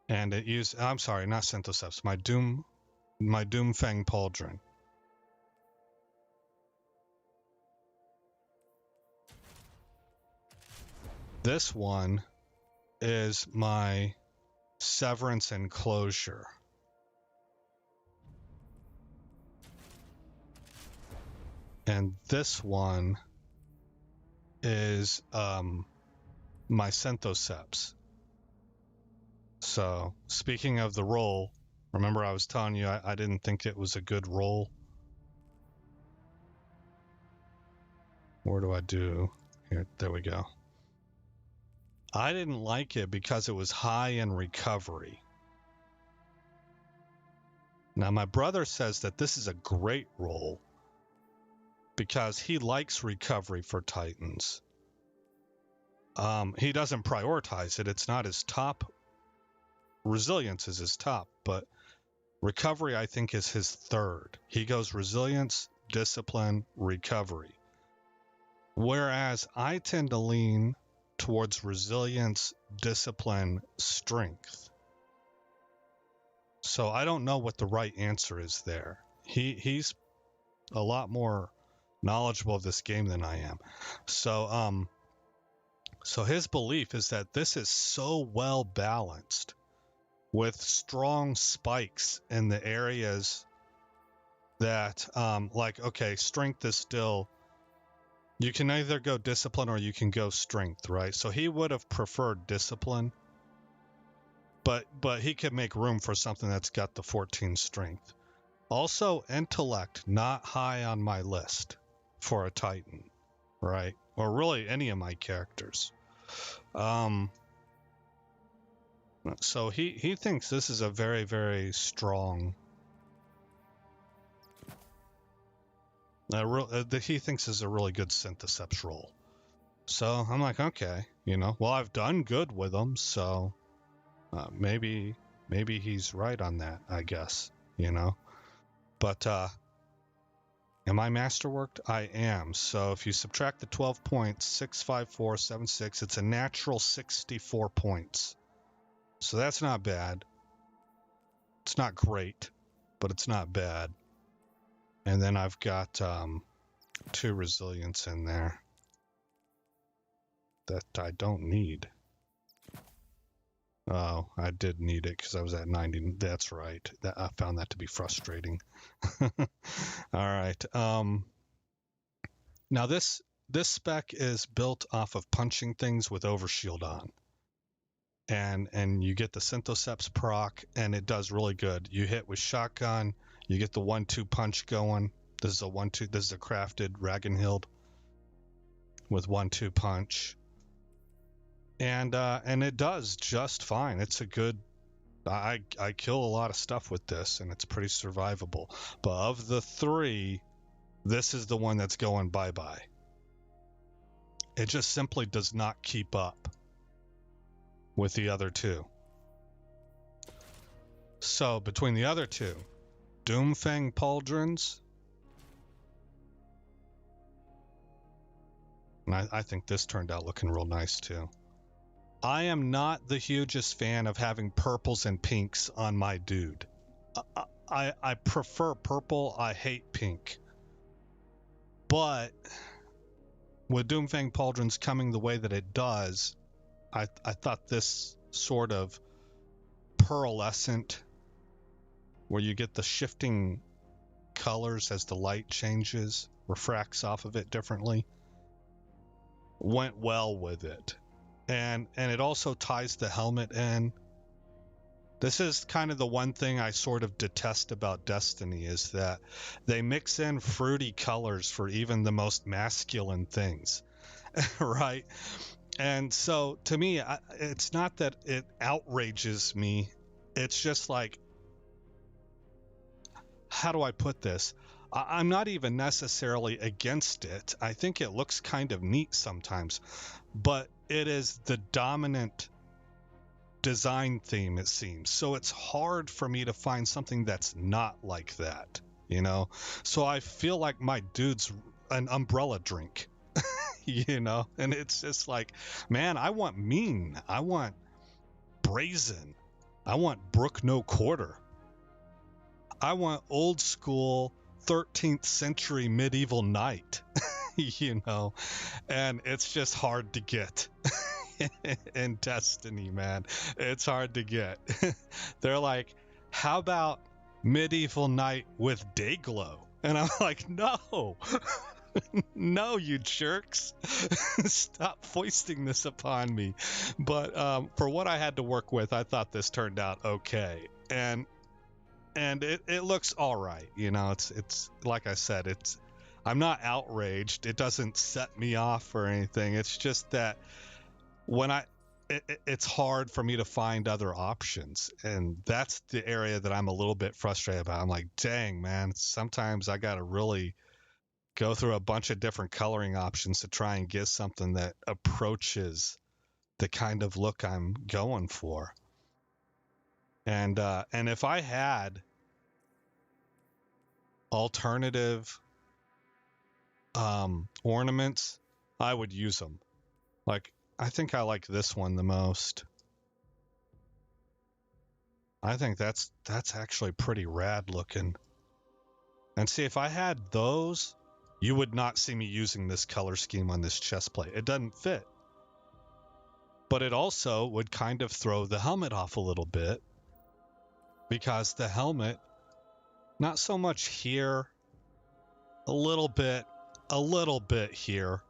and it used... I'm sorry, not Synthocept. My Doomfang Pauldron. This one is my Severance Enclosure. And this one is my Synthoceps. So, speaking of the roll, remember I was telling you I didn't think it was a good roll? Where do I do? Here, there we go. I didn't like it because it was high in recovery. Now, my brother says that this is a great roll because he likes recovery for Titans. He doesn't prioritize it. It's not his top. Resilience is his top, but recovery, I think, is his third. He goes resilience, discipline, recovery. Whereas I tend to lean towards resilience, discipline, strength. So I don't know what the right answer is there. He's a lot more knowledgeable of this game than I am. So his belief is that this is so well balanced with strong spikes in the areas that like, okay, strength is still... You can either go discipline or you can go strength, right? So he would have preferred discipline, but he could make room for something that's got the 14 strength. Also, intellect, not high on my list for a Titan, right? Or really any of my characters. So he thinks this is a very, very strong... he thinks this is a really good Synthoceps roll. So I'm like, okay, you know, well, I've done good with them, so maybe he's right on that, I guess, you know. But am I masterworked? I am. So if you subtract the 12 points, 65476, it's a natural 64 points. So that's not bad. It's not great, but it's not bad. And then I've got 2 resilience in there that I don't need. Oh, I did need it because I was at 90. That's right. I found that to be frustrating. All right. Now this spec is built off of punching things with overshield on. And you get the Synthoceps proc, and it does really good. You hit with shotgun, you get the 1-2 punch going. This is a 1-2. This is a crafted Ragnhild with 1-2 punch, and it does just fine. It's a good. I kill a lot of stuff with this, and it's pretty survivable. But of the 3, this is the one that's going bye-bye. It just simply does not keep up with the other 2. So between the other 2, Doomfang Pauldrons And I think this turned out looking real nice too. I am not the hugest fan of having purples and pinks on my dude. I prefer purple. I hate pink. But with Doomfang Pauldrons coming the way that it does, I thought this sort of pearlescent, where you get the shifting colors as the light changes, refracts off of it differently, went well with it. And it also ties the helmet in. This is kind of the one thing I sort of detest about Destiny, is that they mix in fruity colors for even the most masculine things, right? And so to me, it's not that it outrages me. It's just like, how do I put this? I'm not even necessarily against it. I think it looks kind of neat sometimes, but it is the dominant design theme, it seems. So it's hard for me to find something that's not like that, you know? So I feel like my dude's an umbrella drink, you know? And it's just like, man, I want mean. I want brazen. I want Brook No Quarter. I want old school 13th century medieval knight, you know? And it's just hard to get. In Destiny, man. It's hard to get. They're like, how about medieval knight with day glow? And I'm like, no. No, you jerks. Stop foisting this upon me. But for what I had to work with, I thought this turned out okay. And it looks all right. You know, it's like I said, I'm not outraged. It doesn't set me off or anything. It's just that when it's hard for me to find other options, and that's the area that I'm a little bit frustrated about. I'm like, dang, man, sometimes I got to really go through a bunch of different coloring options to try and get something that approaches the kind of look I'm going for. And if I had alternative ornaments, I would use them. Like, I think I like this one the most. I think that's actually pretty rad looking. And see, if I had those, you would not see me using this color scheme on this chest plate. It doesn't fit. But it also would kind of throw the helmet off a little bit, because the helmet, not so much here, a little bit here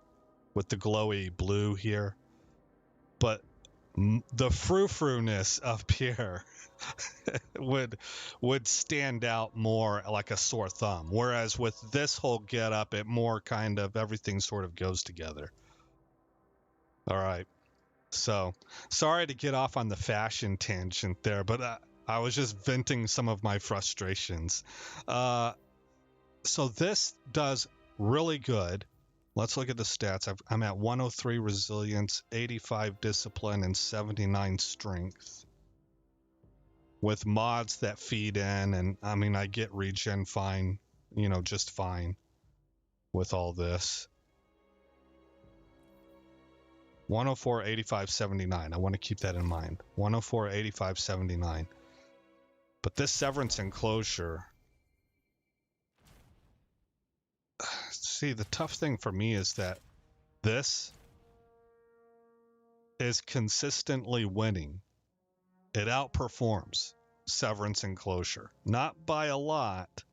with the glowy blue here, but the frou-frou-ness up here would stand out more like a sore thumb. Whereas with this whole getup, it more kind of everything sort of goes together. All right. So sorry to get off on the fashion tangent there, but I was just venting some of my frustrations. So this does really good. Let's look at the stats. I'm at 103 resilience, 85 discipline, and 79 strength, with mods that feed in. And I mean, I get regen fine, you know, just fine with all this. 104, 85, 79. I want to keep that in mind. 104, 85, 79. But this severance enclosure, see, the tough thing for me is that this is consistently winning. It outperforms severance enclosure. Not by a lot,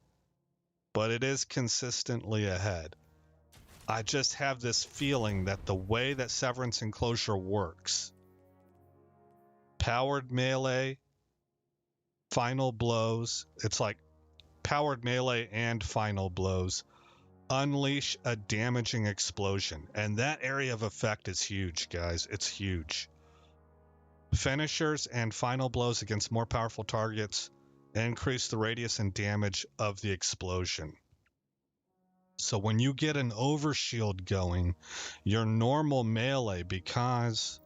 but it is consistently ahead. I just have this feeling that the way that severance enclosure works, powered melee, final blows, it's like powered melee and final blows unleash a damaging explosion. And that area of effect is huge, guys. It's huge. Finishers and final blows against more powerful targets increase the radius and damage of the explosion. So when you get an overshield going, your normal melee, because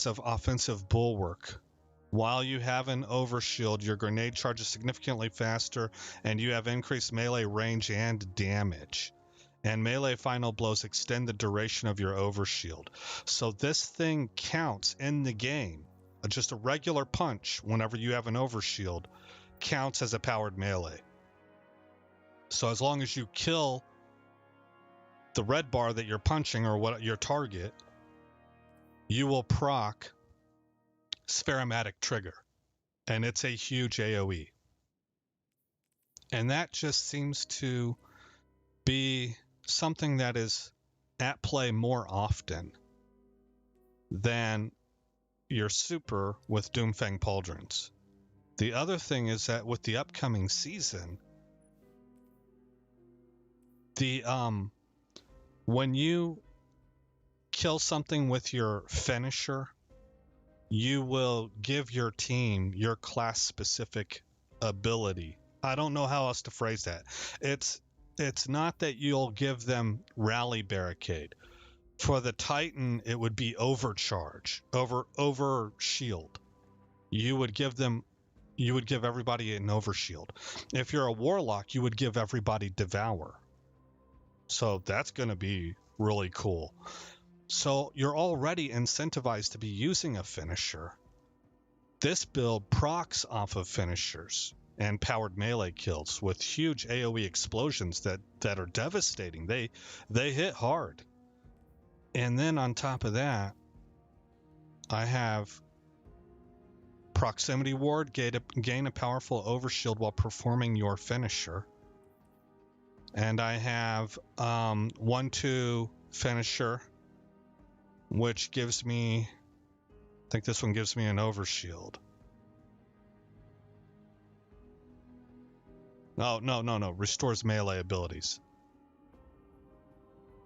of offensive bulwark, while you have an overshield, your grenade charges significantly faster, and you have increased melee range and damage. And melee final blows extend the duration of your overshield. So this thing counts in the game. Just a regular punch whenever you have an overshield counts as a powered melee. So as long as you kill the red bar that you're punching or what your target, you will proc Spheromatic Trigger. And it's a huge AoE. And that just seems to be something that is at play more often than your super with Doomfang Pauldrons. The other thing is that with the upcoming season, the when you kill something with your finisher, you will give your team your class specific ability. I don't know how else to phrase that. It's not that you'll give them Rally Barricade. For the Titan, it would be Overcharge, over shield. You would give everybody an Overshield. If you're a Warlock, you would give everybody Devour. So that's going to be really cool. So you're already incentivized to be using a finisher. This build procs off of finishers and powered melee kills with huge AoE explosions that are devastating. They hit hard. And then on top of that, I have Proximity Ward, gain a powerful overshield while performing your finisher. And I have 1-2 finisher, which gives me, I think this one gives me an overshield. No, restores melee abilities.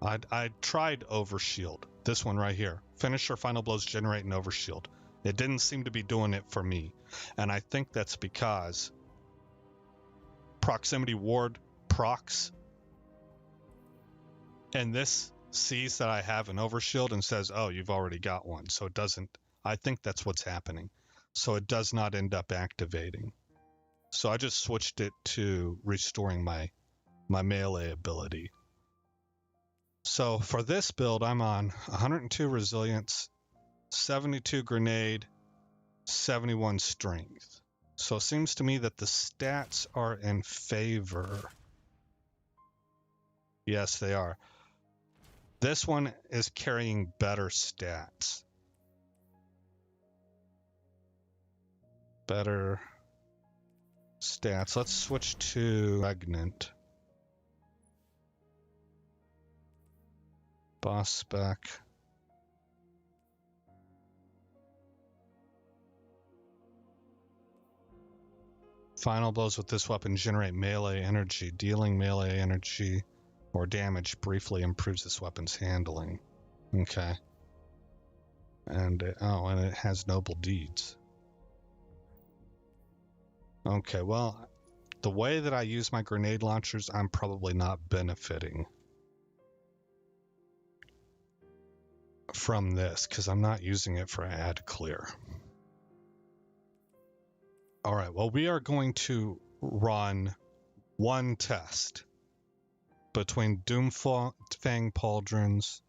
I tried overshield. This one right here. Finisher final blows generate an overshield. It didn't seem to be doing it for me. And I think that's because Proximity Ward procs. And this sees that I have an overshield and says, oh, you've already got one. So it doesn't, I think that's what's happening. So it does not end up activating. So I just switched it to restoring my melee ability. So for this build, I'm on 102 resilience, 72 grenade, 71 strength. So it seems to me that the stats are in favor. Yes, they are. This one is carrying better stats. Better stats. Let's switch to Regnant. Boss spec. Final blows with this weapon generate melee energy. Dealing melee energy or damage briefly improves this weapon's handling. Okay. And and it has noble deeds. Okay, well, the way that I use my grenade launchers, I'm probably not benefiting from this because I'm not using it for ad clear. All right, well, we are going to run one test between Doomfang Pauldrons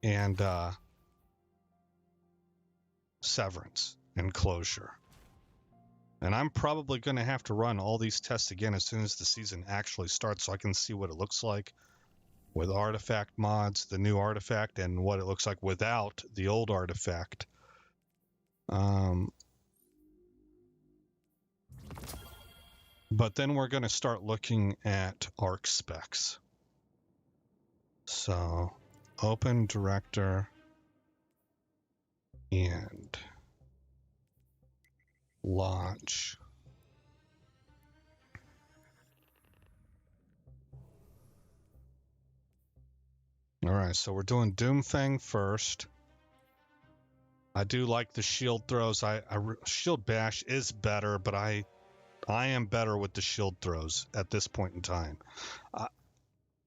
and Severance and Closure. And I'm probably going to have to run all these tests again as soon as the season actually starts so I can see what it looks like with artifact mods, the new artifact, and what it looks like without the old artifact. But then we're going to start looking at ARC specs. So, open director and launch. All right, so we're doing Doomfang first. I do like the shield throws. Shield bash is better, but I am better with the shield throws at this point in time.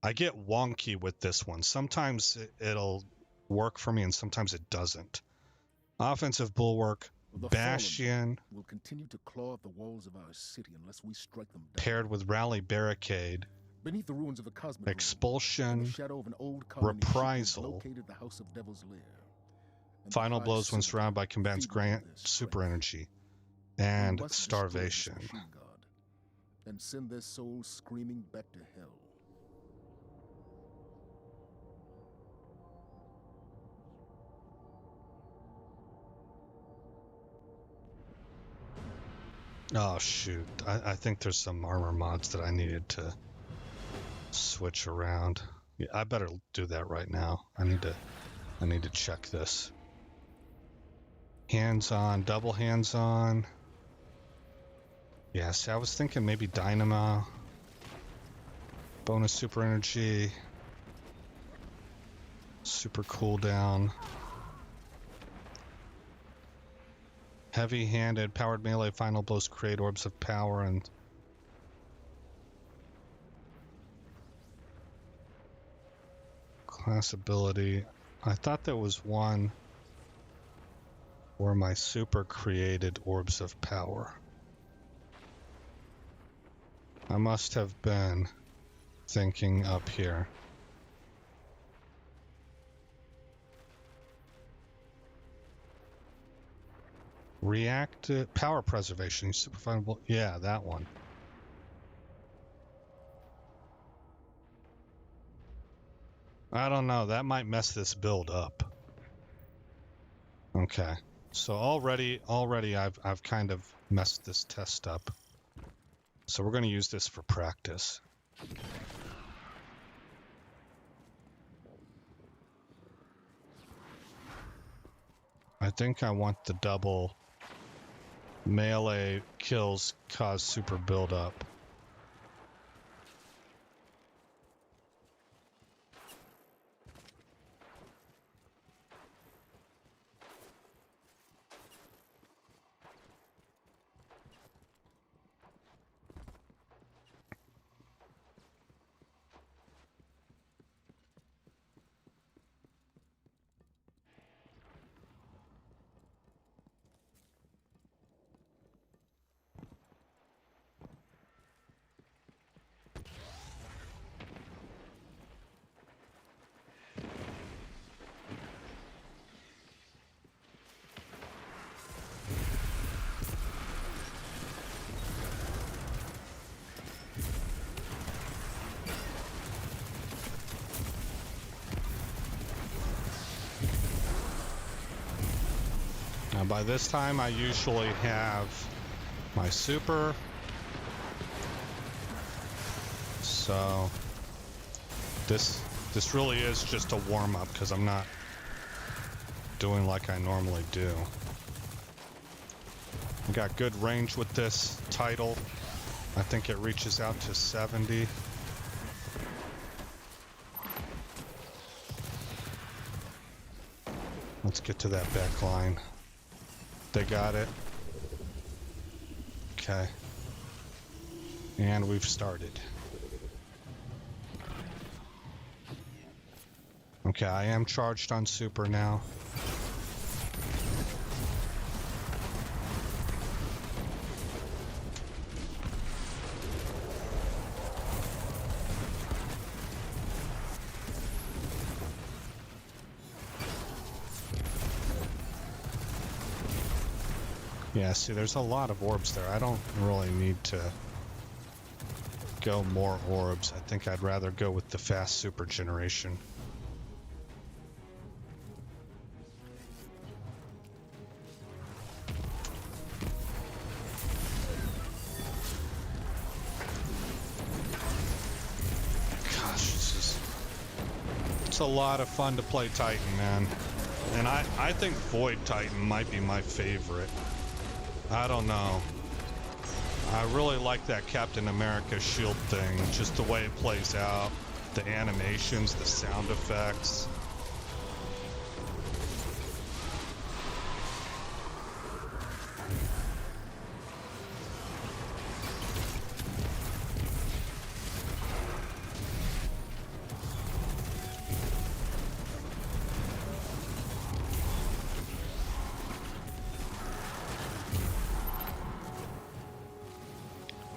I get wonky with this one. Sometimes it'll work for me, and sometimes it doesn't. Offensive bulwark, Bastion will continue to claw at the walls of our city unless we strike them down. Paired with Rally Barricade Beneath the ruins of the cosmic room, in Expulsion, the shadow of an old colony ship, we've reprisal, located the House of Devil's Lair. And the final high blows when scimitar surrounded by combatants feeding them grant their super strength. energy, We and must destroy this starvation. machine god and send their souls screaming back to hell. Oh shoot, I think there's some armor mods that I needed to switch around. Yeah, I better do that right now. I need to check this. Hands on, double hands on. Yeah, see, I was thinking maybe Dynamo. Bonus super energy. Super cooldown. Heavy-handed, powered melee, final blows create orbs of power and... Class ability. I thought there was one where my super created orbs of power. I must have been thinking up here. Reactive power preservation, super final. Yeah, that one. I don't know. That might mess this build up. Okay, so already I've kind of messed this test up. So we're going to use this for practice. I think I want the double melee kills cause super build-up. Now by this time I usually have my super, so this really is just a warm-up because I'm not doing like I normally do. I got good range with this title. I think it reaches out to 70. Let's get to that back line. They got it. Okay. And we've started. Okay, I am charged on super now. Yeah, see, there's a lot of orbs there. I don't really need to go more orbs. I think I'd rather go with the fast super generation. Gosh, it's a lot of fun to play Titan, man. And I think Void Titan might be my favorite. I don't know. I really like that Captain America shield thing, just the way it plays out, the animations, the sound effects.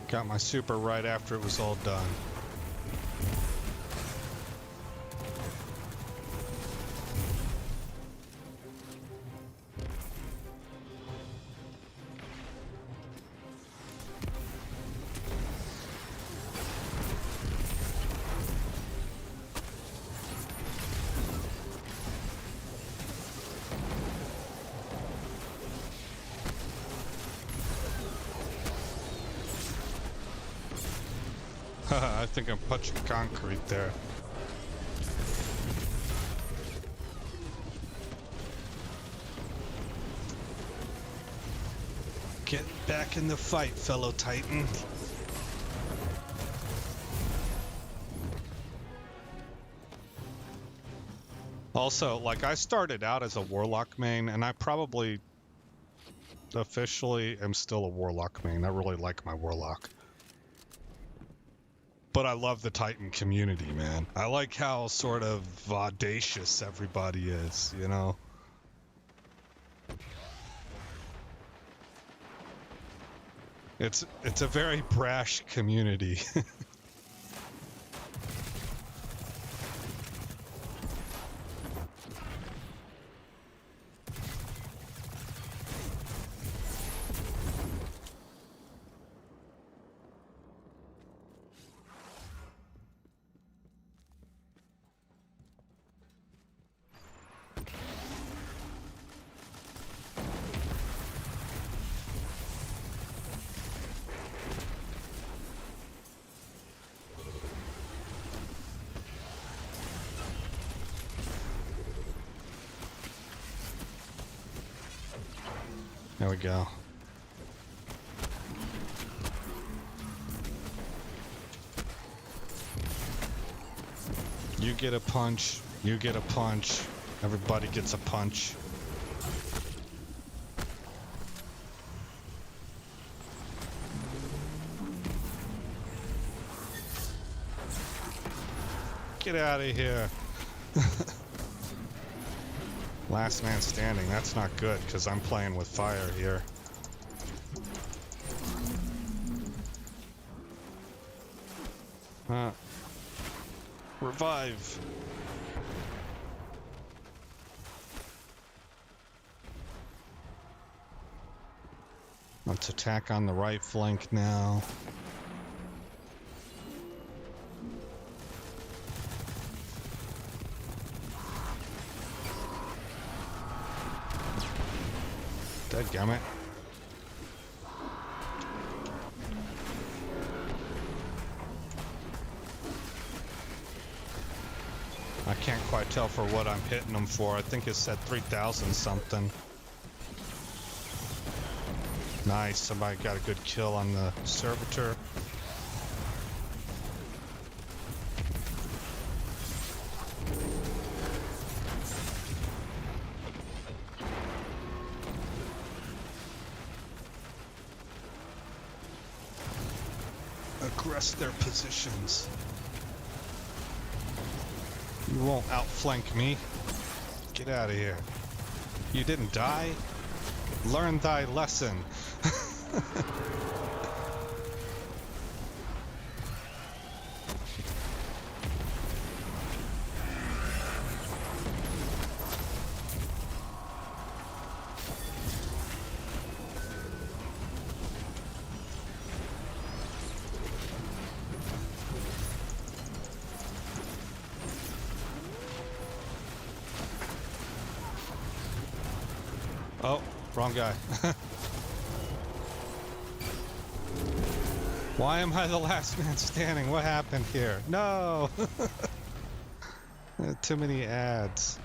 Got my super right after it was all done. I think I'm punching concrete there. Get back in the fight, fellow Titan. Also, like, I started out as a Warlock main, and I probably officially am still a Warlock main. I really like my Warlock. But I love the Titan community, man. I like how sort of audacious everybody is, you know? It's a very brash community. There we go. You get a punch, you get a punch, everybody gets a punch. Get out of here. Last man standing, that's not good, because I'm playing with fire here. Revive. Let's attack on the right flank now. Dadgummit. I can't quite tell for what I'm hitting them for. I think it said 3,000 something. Nice, somebody got a good kill on the servitor. Aggress their positions. You won't outflank me. Get out of here. You didn't die? Learn thy lesson. Oh, wrong guy. Why am I the last man standing? What happened here? No! Too many ads.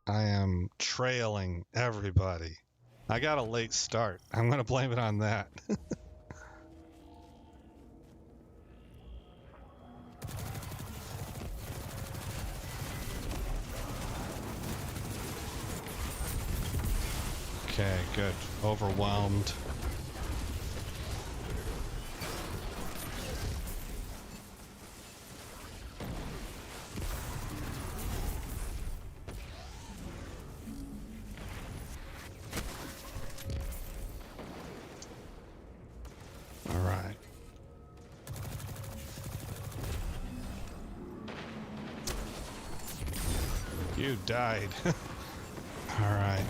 I am trailing everybody. I got a late start. I'm gonna blame it on that. Okay, good. Overwhelmed. All right. You died. All right.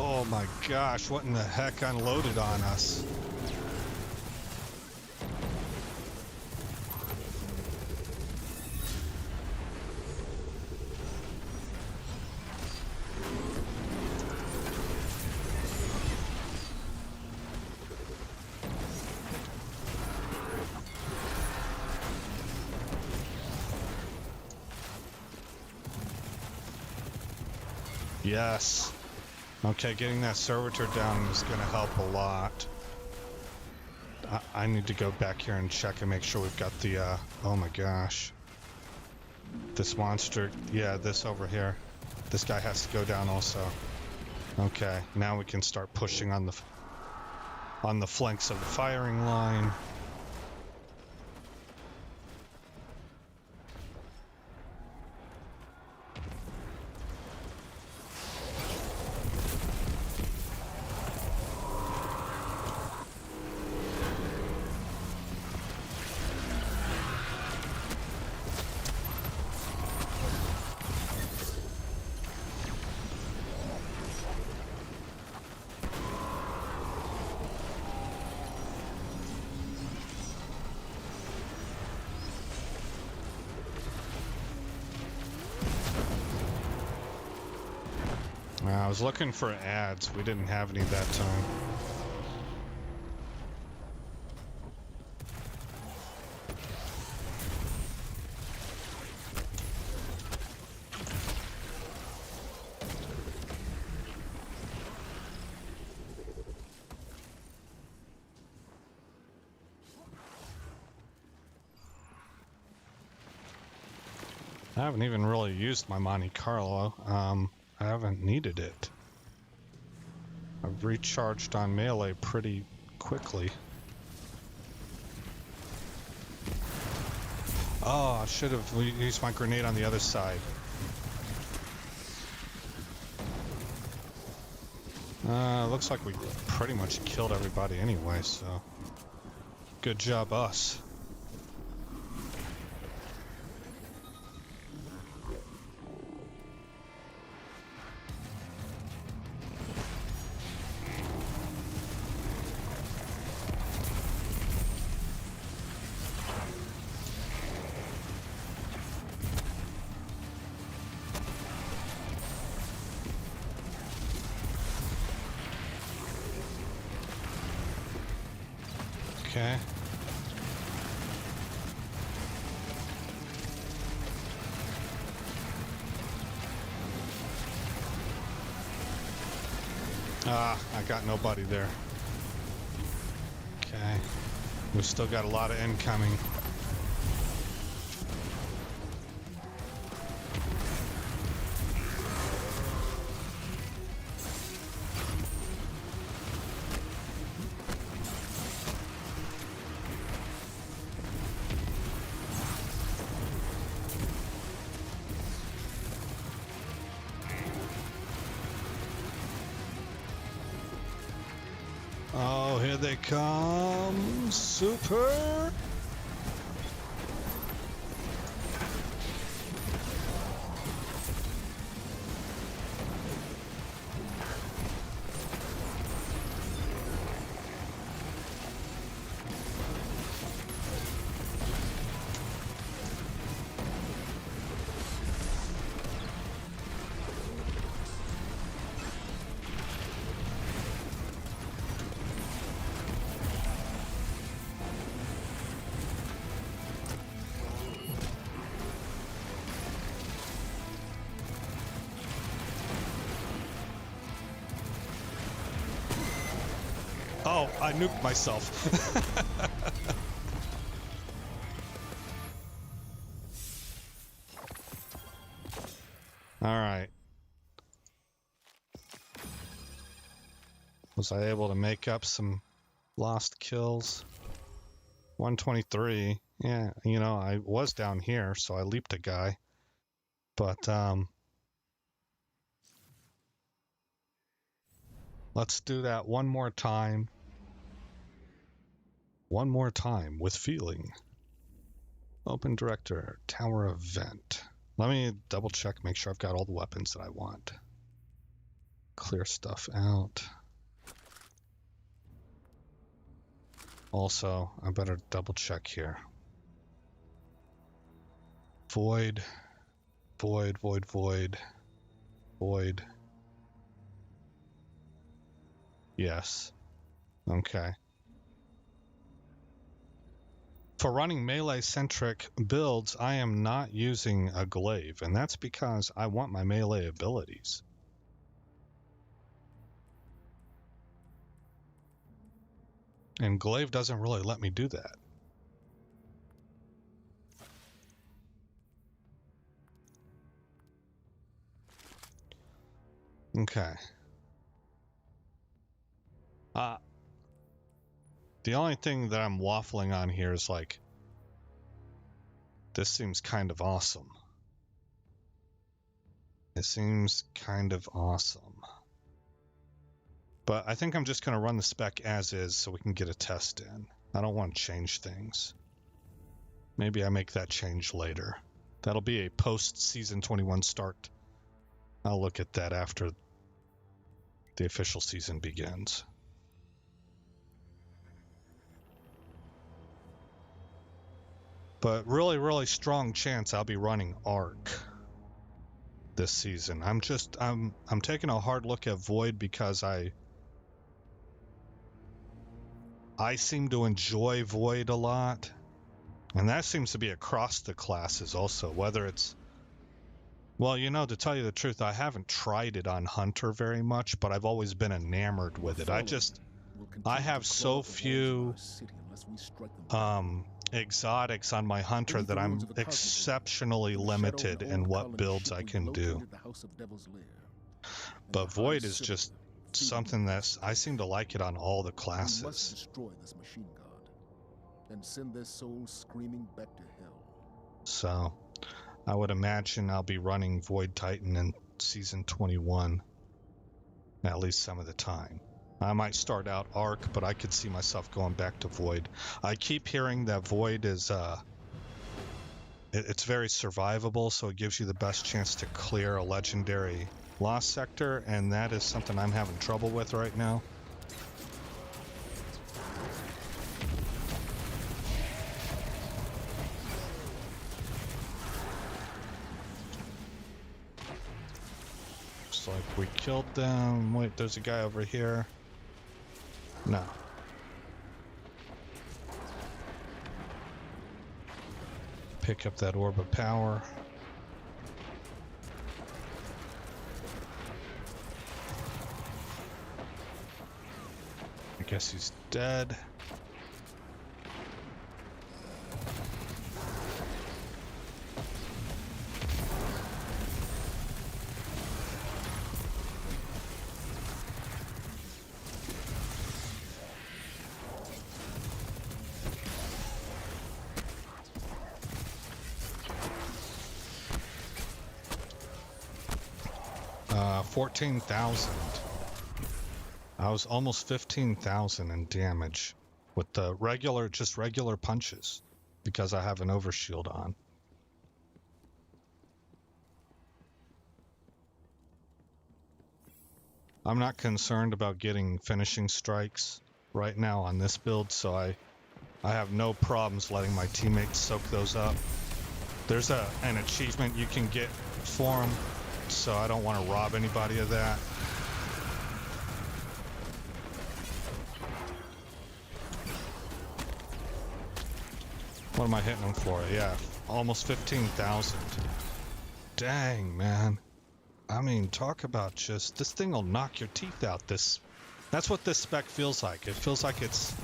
Oh my gosh, what in the heck unloaded on us? Yes. Okay, getting that servitor down is going to help a lot. I need to go back here and check and make sure we've got the, oh my gosh. This monster, yeah, this over here. This guy has to go down also. Okay, now we can start pushing on the flanks of the firing line. I was looking for ads. We didn't have any that time. I haven't even really used my Monte Carlo. I haven't needed it. I've recharged on melee pretty quickly. Oh, I should have used my grenade on the other side. Looks like we pretty much killed everybody anyway, so good job us. Okay. Ah, I got nobody there. Okay. We've still got a lot of incoming. Oh, here they come. Super. Oh, I nuked myself. All right. Was I able to make up some lost kills? 123. Yeah, you know, I was down here, so I leaped a guy. But, let's do that one more time. One more time with feeling. Open director, tower event. Let me double check, make sure I've got all the weapons that I want. clear stuff out. Also, I better double check here. Void, void, void, void, void. Yes. Okay. For running melee-centric builds, I am not using a glaive, and that's because I want my melee abilities. And glaive doesn't really let me do that. Okay. The only thing that I'm waffling on here is like, this seems kind of awesome. It seems kind of awesome. But I think I'm just going to run the spec as is so we can get a test in. I don't want to change things. Maybe I make that change later. That'll be a post-season 21 start. I'll look at that after the official season begins. But really, really strong chance I'll be running Arc this season. I'm taking a hard look at Void because I seem to enjoy Void a lot. And that seems to be across the classes also, whether it's... Well, you know, to tell you the truth, I haven't tried it on Hunter very much, but I've always been enamored with it. I have so few exotics on my Hunter that I'm exceptionally limited in what builds I can do. But Void is just something I seem to like it on all the classes. We must destroy this machine god and send their souls screaming back to hell. So, I would imagine I'll be running Void Titan in Season 21, at least some of the time. I might start out Arc, but I could see myself going back to Void. I keep hearing that Void is, it's very survivable, so it gives you the best chance to clear a legendary Lost Sector, and that is something I'm having trouble with right now. Looks like we killed them. Wait, there's a guy over here. No. Pick up that orb of power. I guess he's dead. Uh, 14,000. I was almost 15,000 in damage with the regular punches because I have an overshield on. I'm not concerned about getting finishing strikes right now on this build, so I have no problems letting my teammates soak those up. There's an achievement you can get for them, so I don't want to rob anybody of that. What am I hitting them for? Yeah, almost 15,000. Dang, man. I mean, talk about just... This thing will knock your teeth out. That's what this spec feels like. It feels like it's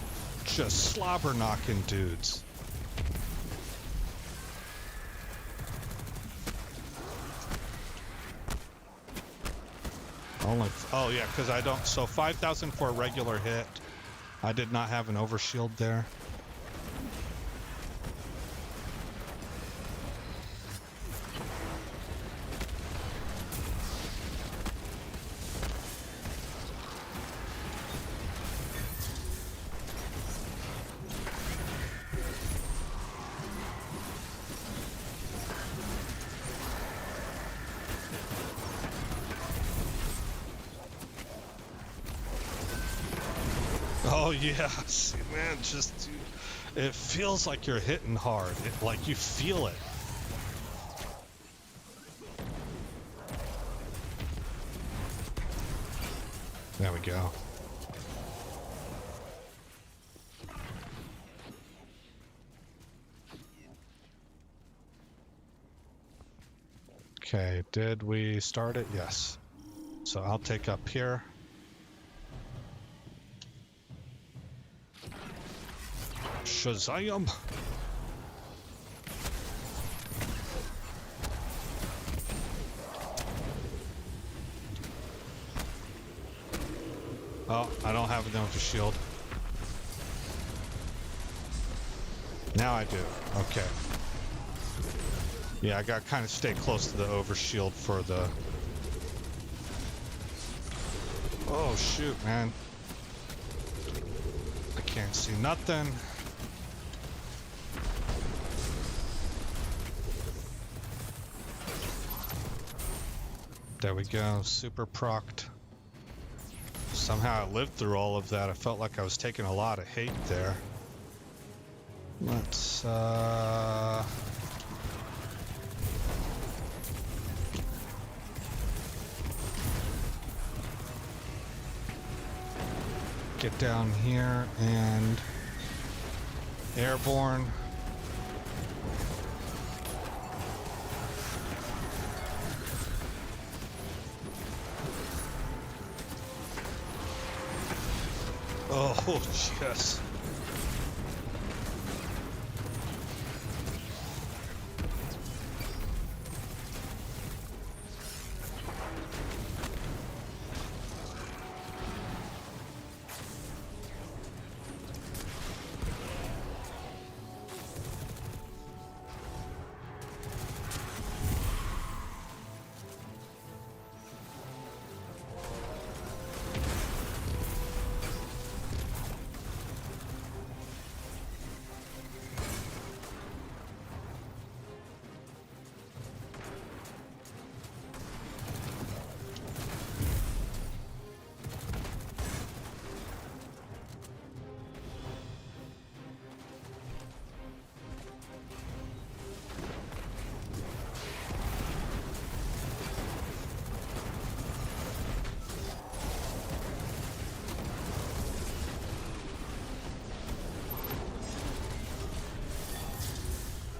just slobber knocking dudes. Oh yeah, because I don't... So 5,000 for a regular hit. I did not have an overshield there. Oh yeah, see, man, just it feels like you're hitting hard. Like you feel it. There we go. Okay, did we start it? Yes. So I'll take up here. Shazam! Oh, I don't have enough shield. Now I do. Okay. Yeah, I gotta kind of stay close to the overshield for the... Oh, shoot, man. I can't see nothing. There we go, super procced. Somehow I lived through all of that. I felt like I was taking a lot of hate there. Let's, get down here and airborne. Oh, yes.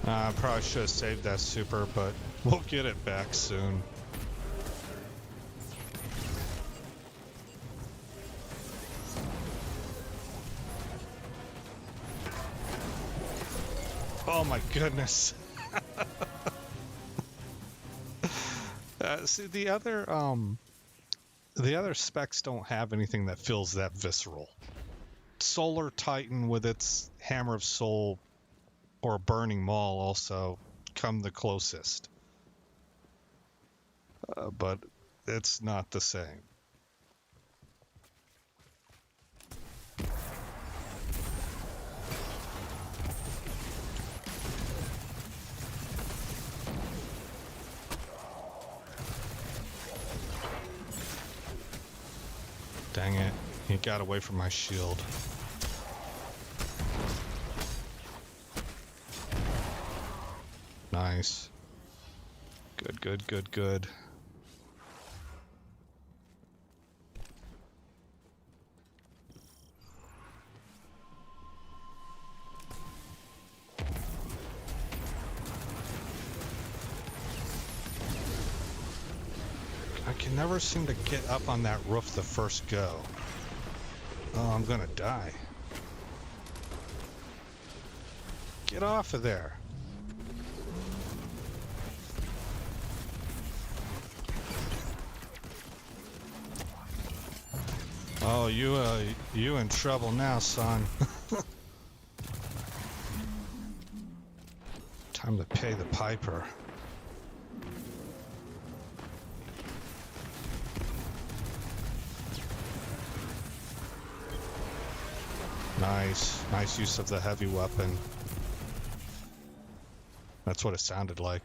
I probably should have saved that super, but we'll get it back soon. Oh my goodness. See, the other specs don't have anything that feels that visceral. Solar Titan with its Hammer of Soul or Burning Maul also come the closest. But it's not the same. Dang it, he got away from my shield. Nice. Good, good, good, good. I can never seem to get up on that roof the first go. Oh, I'm gonna die. Get off of there. Oh, you in trouble now, son. Time to pay the piper. Nice use of the heavy weapon. That's what it sounded like.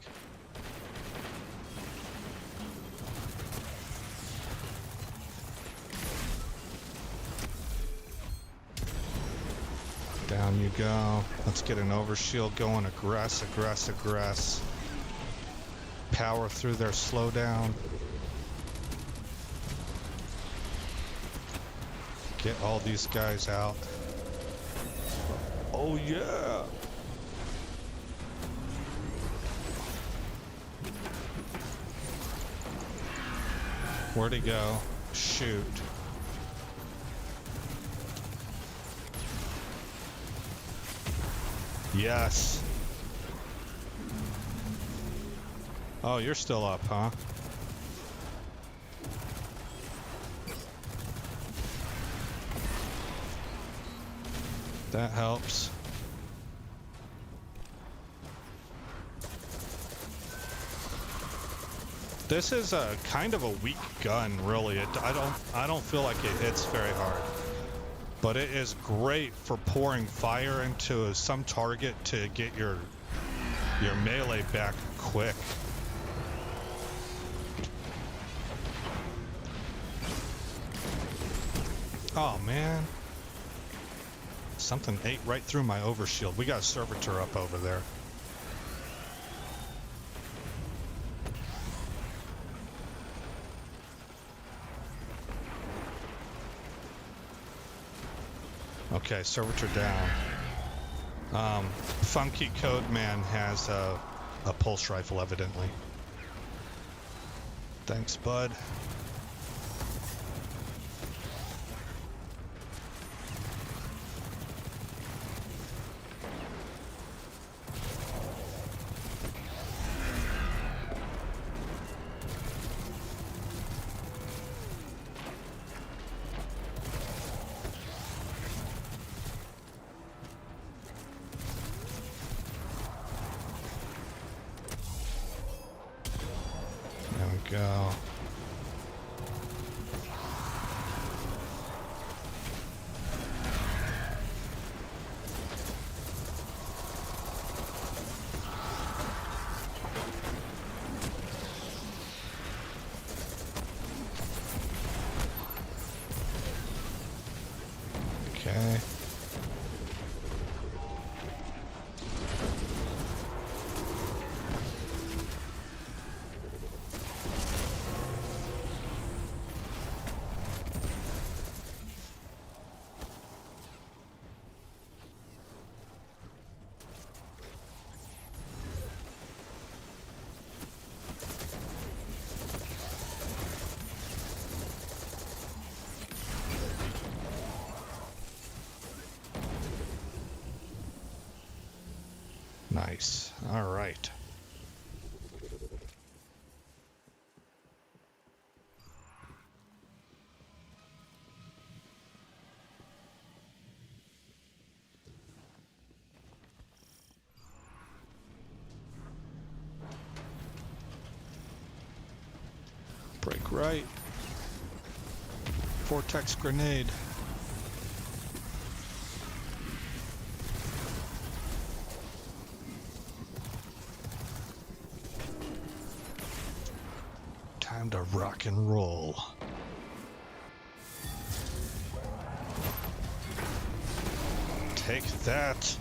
Down you go. Let's get an overshield going. Aggress, aggress, aggress. Power through their slowdown. Get all these guys out. Oh yeah! Where'd he go? Shoot. Yes. Oh, you're still up, huh? That helps. This is a kind of a weak gun, really. I don't feel like it hits very hard. But it is great for pouring fire into some target to get your melee back quick. Oh man. Something ate right through my overshield. We got a servitor up over there. Okay, servitor down. Funky Code Man has a pulse rifle, evidently. Thanks, bud. Go. Okay. Nice. All right. Break right. Vortex grenade. Time to rock and roll. Take that.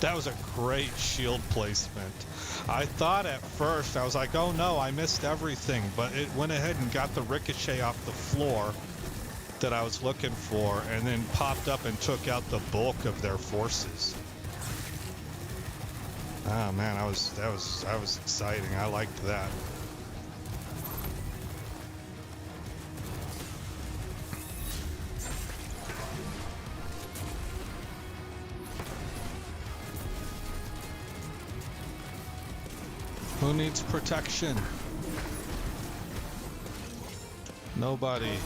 That was a great shield placement. I thought at first, I was like, oh no, I missed everything, but it went ahead and got the ricochet off the floor that I was looking for, and then popped up and took out the bulk of their forces. Oh man, that was exciting. I liked that. Who needs protection? Nobody.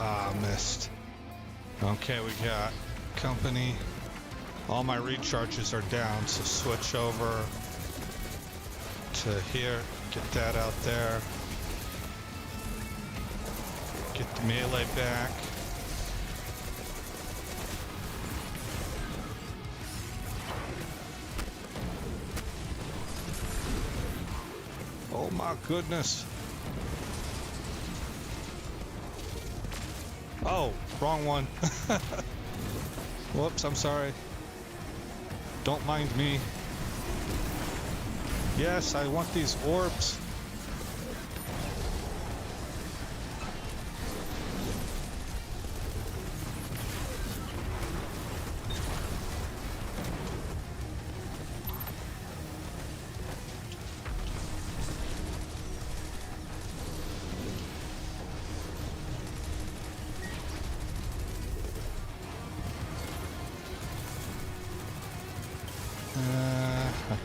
Ah, missed. Okay, we got company. All my recharges are down, so switch over to here. Get that out there. Get the melee back. Oh my goodness. Oh, wrong one. Whoops, I'm sorry. Don't mind me. Yes, I want these orbs.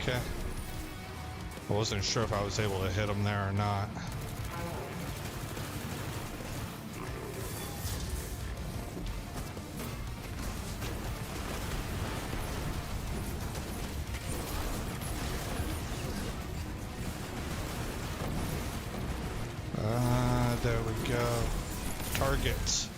Okay. I wasn't sure if I was able to hit him there or not. There we go. Targets.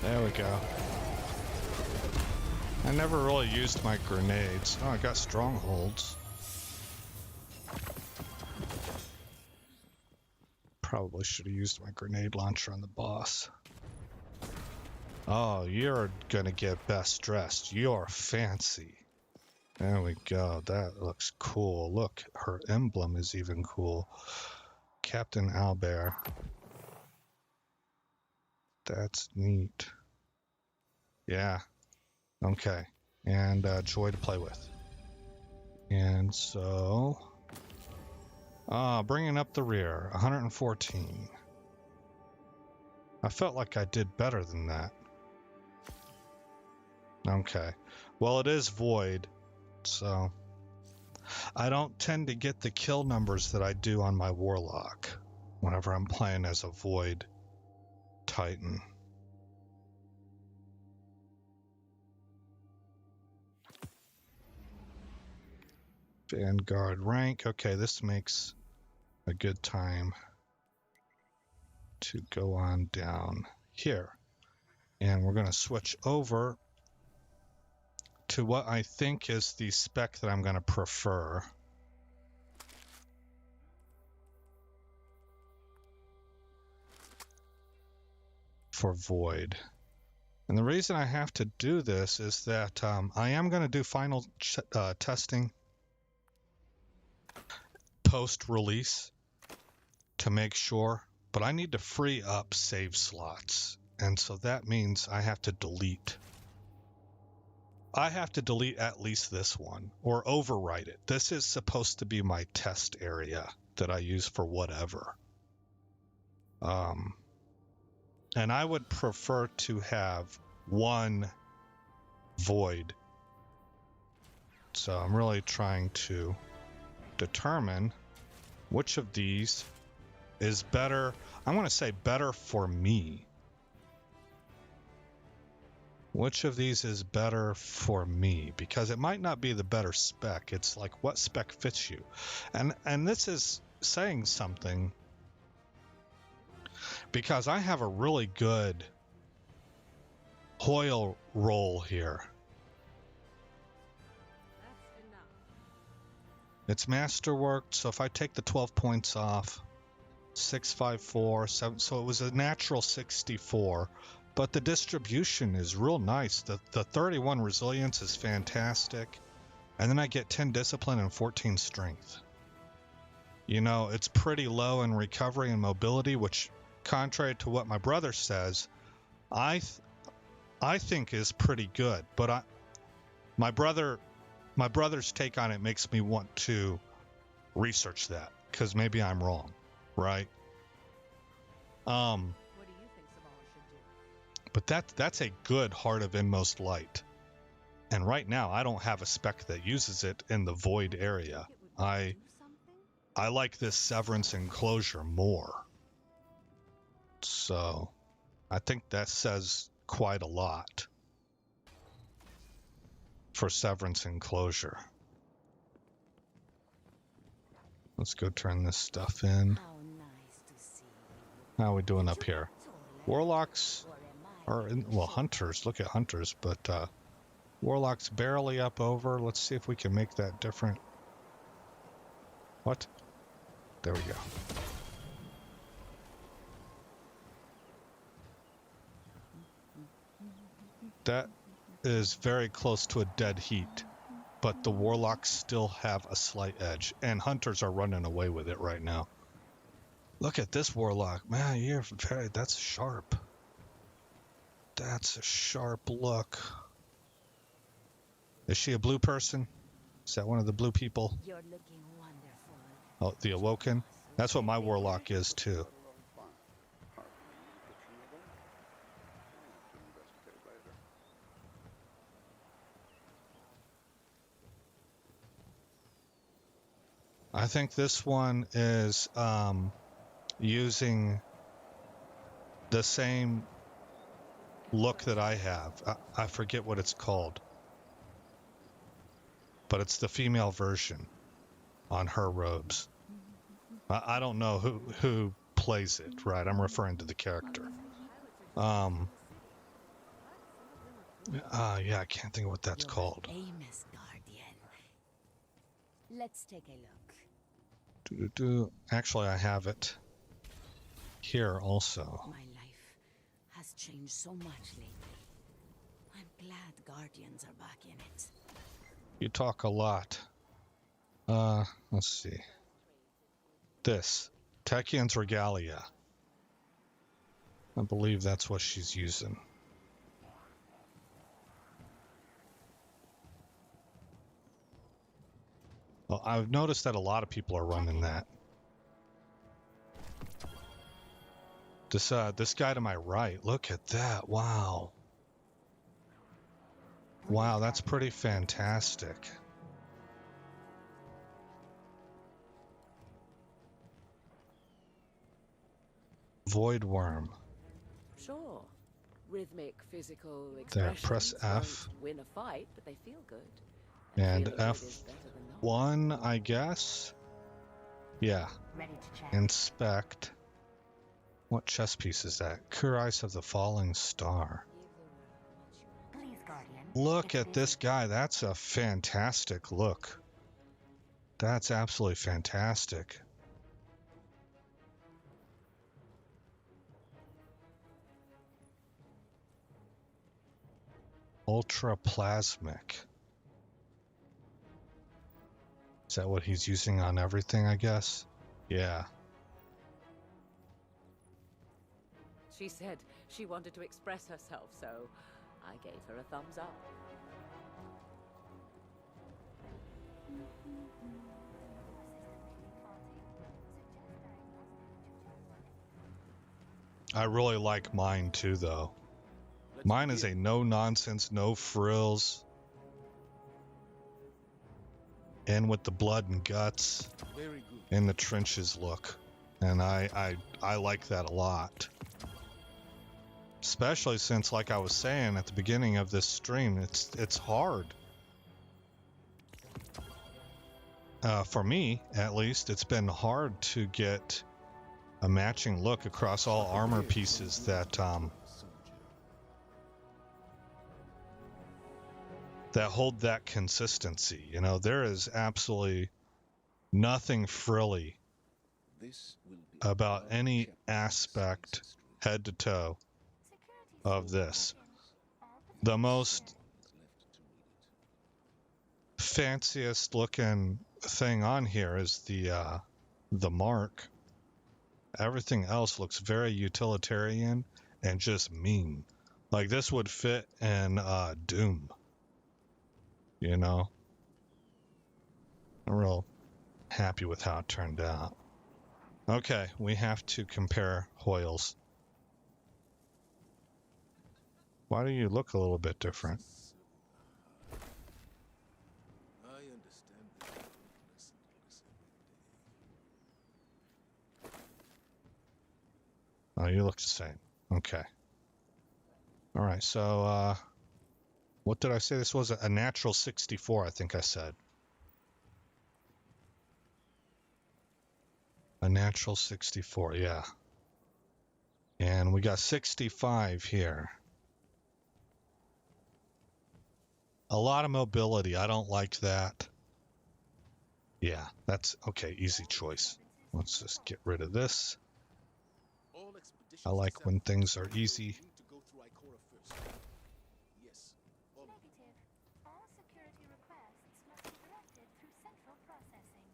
There we go. I never really used my grenades. Oh, I got strongholds. Probably should have used my grenade launcher on the boss. Oh, you're gonna get best dressed. You're fancy. There we go. That looks cool. Look, her emblem is even cool. Captain Albert. That's neat. Yeah. Okay. And joy to play with. And so... bringing up the rear. 114. I felt like I did better than that. Okay. Well, it is void, so... I don't tend to get the kill numbers that I do on my Warlock whenever I'm playing as a void Titan. Vanguard rank. Okay, this makes a good time to go on down here. And we're going to switch over to what I think is the spec that I'm going to prefer. For Void. And the reason I have to do this is that I am going to do final testing post-release to make sure, but I need to free up save slots. And so that means I have to delete. I have to delete at least this one or overwrite it. This is supposed to be my test area that I use for whatever. And I would prefer to have one void. So I'm really trying to determine which of these is better. I want to say better for me. Which of these is better for me? Because it might not be the better spec. It's like what spec fits you. And this is saying something because I have a really good Hoyle roll here. That's enough. It's masterworked, so if I take the 12 points off, 654, 7, so it was a natural 64, but the distribution is real nice. The 31 resilience is fantastic, and then I get 10 discipline and 14 strength. You know, it's pretty low in recovery and mobility, which, contrary to what my brother says, I think is pretty good. But my brother's take on it makes me want to research that, because maybe I'm wrong, right? What do you think Simone should do? But that's a good Heart of Inmost Light, and right now I don't have a spec that uses it in the void area. I like this Severance Enclosure more, so I think that says quite a lot for Severance Enclosure. Let's go turn this stuff in. How nice to see you. How are we doing up here? Warlocks are in, well, hunters. Look at hunters, but Warlock's barely up over. Let's see if we can make that different. What? There we go. That is very close to a dead heat, but the Warlocks still have a slight edge, and hunters are running away with it right now. Look at this Warlock. Man, that's sharp. That's a sharp look. Is she a blue person? Is that one of the blue people? You're looking wonderful. Oh, the Awoken? That's what my Warlock is, too. I think this one is using the same look that I have. I forget what it's called, but it's the female version on her robes. I don't know who plays it, right? I'm referring to the character. Yeah, I can't think of what that's called. Amos, Guardian. Let's take a look. Actually, I have it here also. My life has changed so much lately. I'm glad Guardians are back in it. You talk a lot. Let's see. This. Techian's Regalia. I believe that's what she's using. Well, I've noticed that a lot of people are running that. This guy to my right, look at that. Wow. Wow, that's pretty fantastic. Void Worm. Sure. Rhythmic, physical There, expressions press F. won't win a fight, but they feel good. And Feeling good is better than not. F1, I guess. Yeah. Ready to check. Inspect. What chess piece is that? Curais of the Falling Star. Please, Guardian. Look at this guy. That's a fantastic look. That's absolutely fantastic. Ultra plasmic. Is that what he's using on everything, I guess? Yeah. She said she wanted to express herself, so I gave her a thumbs up. I really like mine too, though. Mine is a no-nonsense, no frills. In with the blood and guts. Very good. In the trenches look. And I like that a lot. Especially since, like I was saying at the beginning of this stream, it's hard. For me, at least, it's been hard to get a matching look across all armor pieces that hold that consistency. You know, there is absolutely nothing frilly about any aspect, head to toe, of this. The most fanciest looking thing on here is the mark. Everything else looks very utilitarian and just mean. Like this would fit in Doom. You know? I'm real happy with how it turned out. Okay, we have to compare Hoyles. Why do you look a little bit different? I understand the lesson every day. Oh, you look the same. Okay. All right, so what did I say? This was a natural 64, I think I said. A natural 64, yeah. And we got 65 here. A lot of mobility. I don't like that. Yeah, that's okay. Easy choice. Let's just get rid of this. I like when things are easy. Negative. All security requests must be directed through central processing.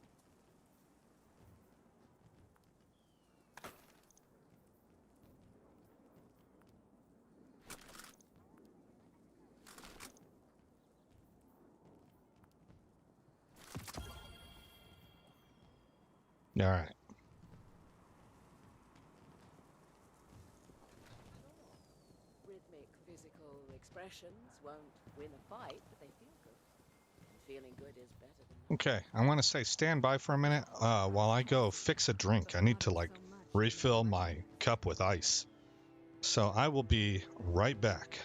All right. Rhythmic physical expressions won't win a fight, but they feel good. And feeling good is better than Okay, I want to say stand by for a minute while I go fix a drink. I need to like refill my cup with ice. So I will be right back.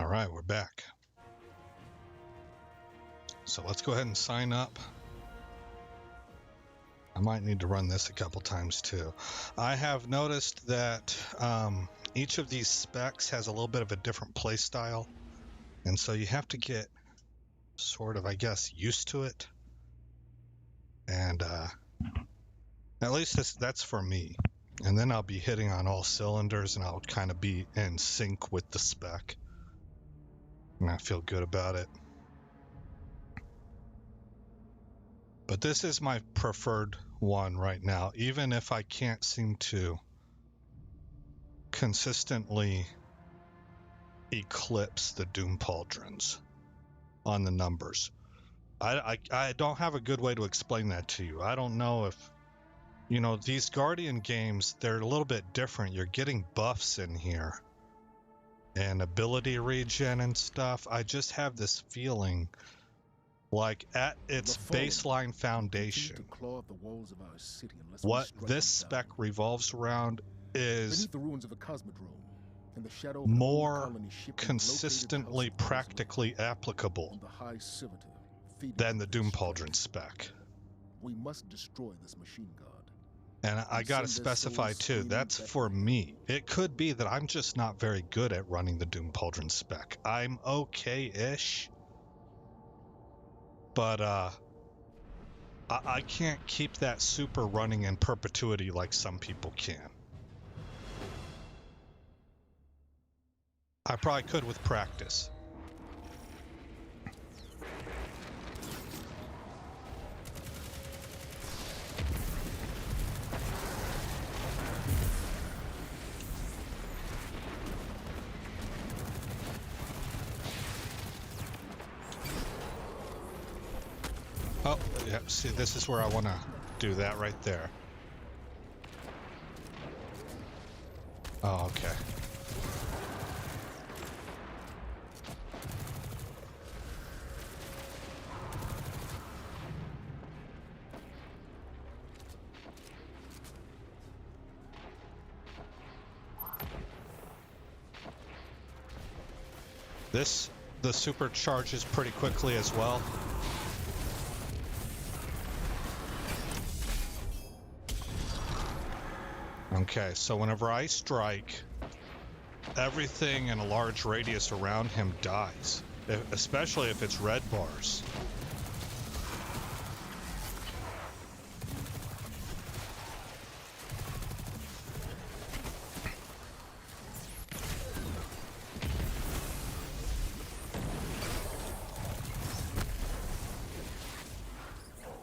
All right, we're back. So let's go ahead and sign up. I might need to run this a couple times too. I have noticed that each of these specs has a little bit of a different play style, and so you have to get sort of, I guess, used to it. And at least that's for me. And then I'll be hitting on all cylinders, and I'll kind of be in sync with the spec. And I feel good about it. But this is my preferred one right now, even if I can't seem to consistently eclipse the Doom Pauldrons on the numbers. I don't have a good way to explain that to you. I don't know if, you know, these Guardian games, they're a little bit different. You're getting buffs in here and ability regen and stuff. I just have this feeling like at its baseline foundation, what this spec revolves around is more consistently practically applicable than the Doom Pauldron spec. We must destroy this machine god. And I gotta specify too, that's for me. It could be that I'm just not very good at running the Doom Pauldron spec. I'm okay-ish, but I can't keep that super running in perpetuity like some people can. I probably could with practice. Oh, yeah, see, this is where I want to do that right there. Oh, okay. The supercharges pretty quickly as well. Okay, so whenever I strike, everything in a large radius around him dies, especially if it's red bars.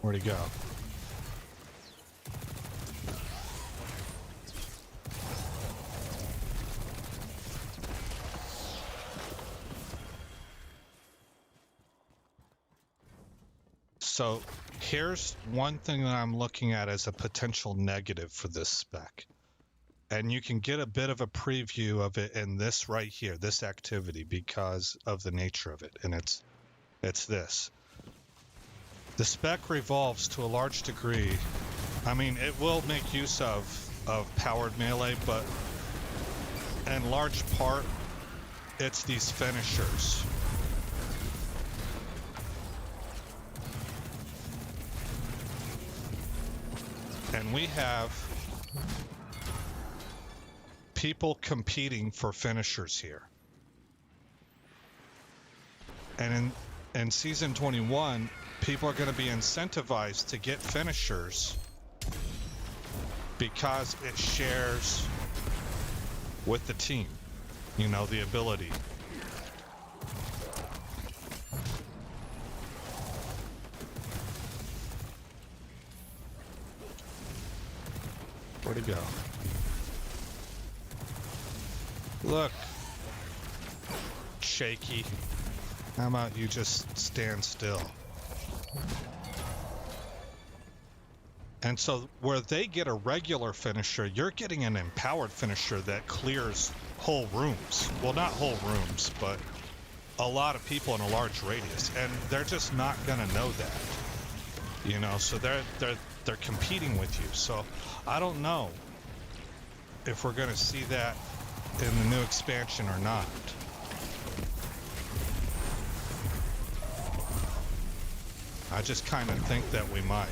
Where'd he go? So here's one thing that I'm looking at as a potential negative for this spec. And you can get a bit of a preview of it in this right here, this activity, because of the nature of it. And it's this. The spec revolves to a large degree. I mean, it will make use of powered melee, but in large part, it's these finishers. And we have people competing for finishers here. And in Season 21, people are going to be incentivized to get finishers because it shares with the team, you know, the ability. Where'd he go? Look. Shaky. How about you just stand still? And so where they get a regular finisher, you're getting an empowered finisher that clears whole rooms. Well, not whole rooms, but a lot of people in a large radius. And they're just not going to know that. You know, so they're competing with you. So I don't know if we're going to see that in the new expansion or not. I just kind of think that we might.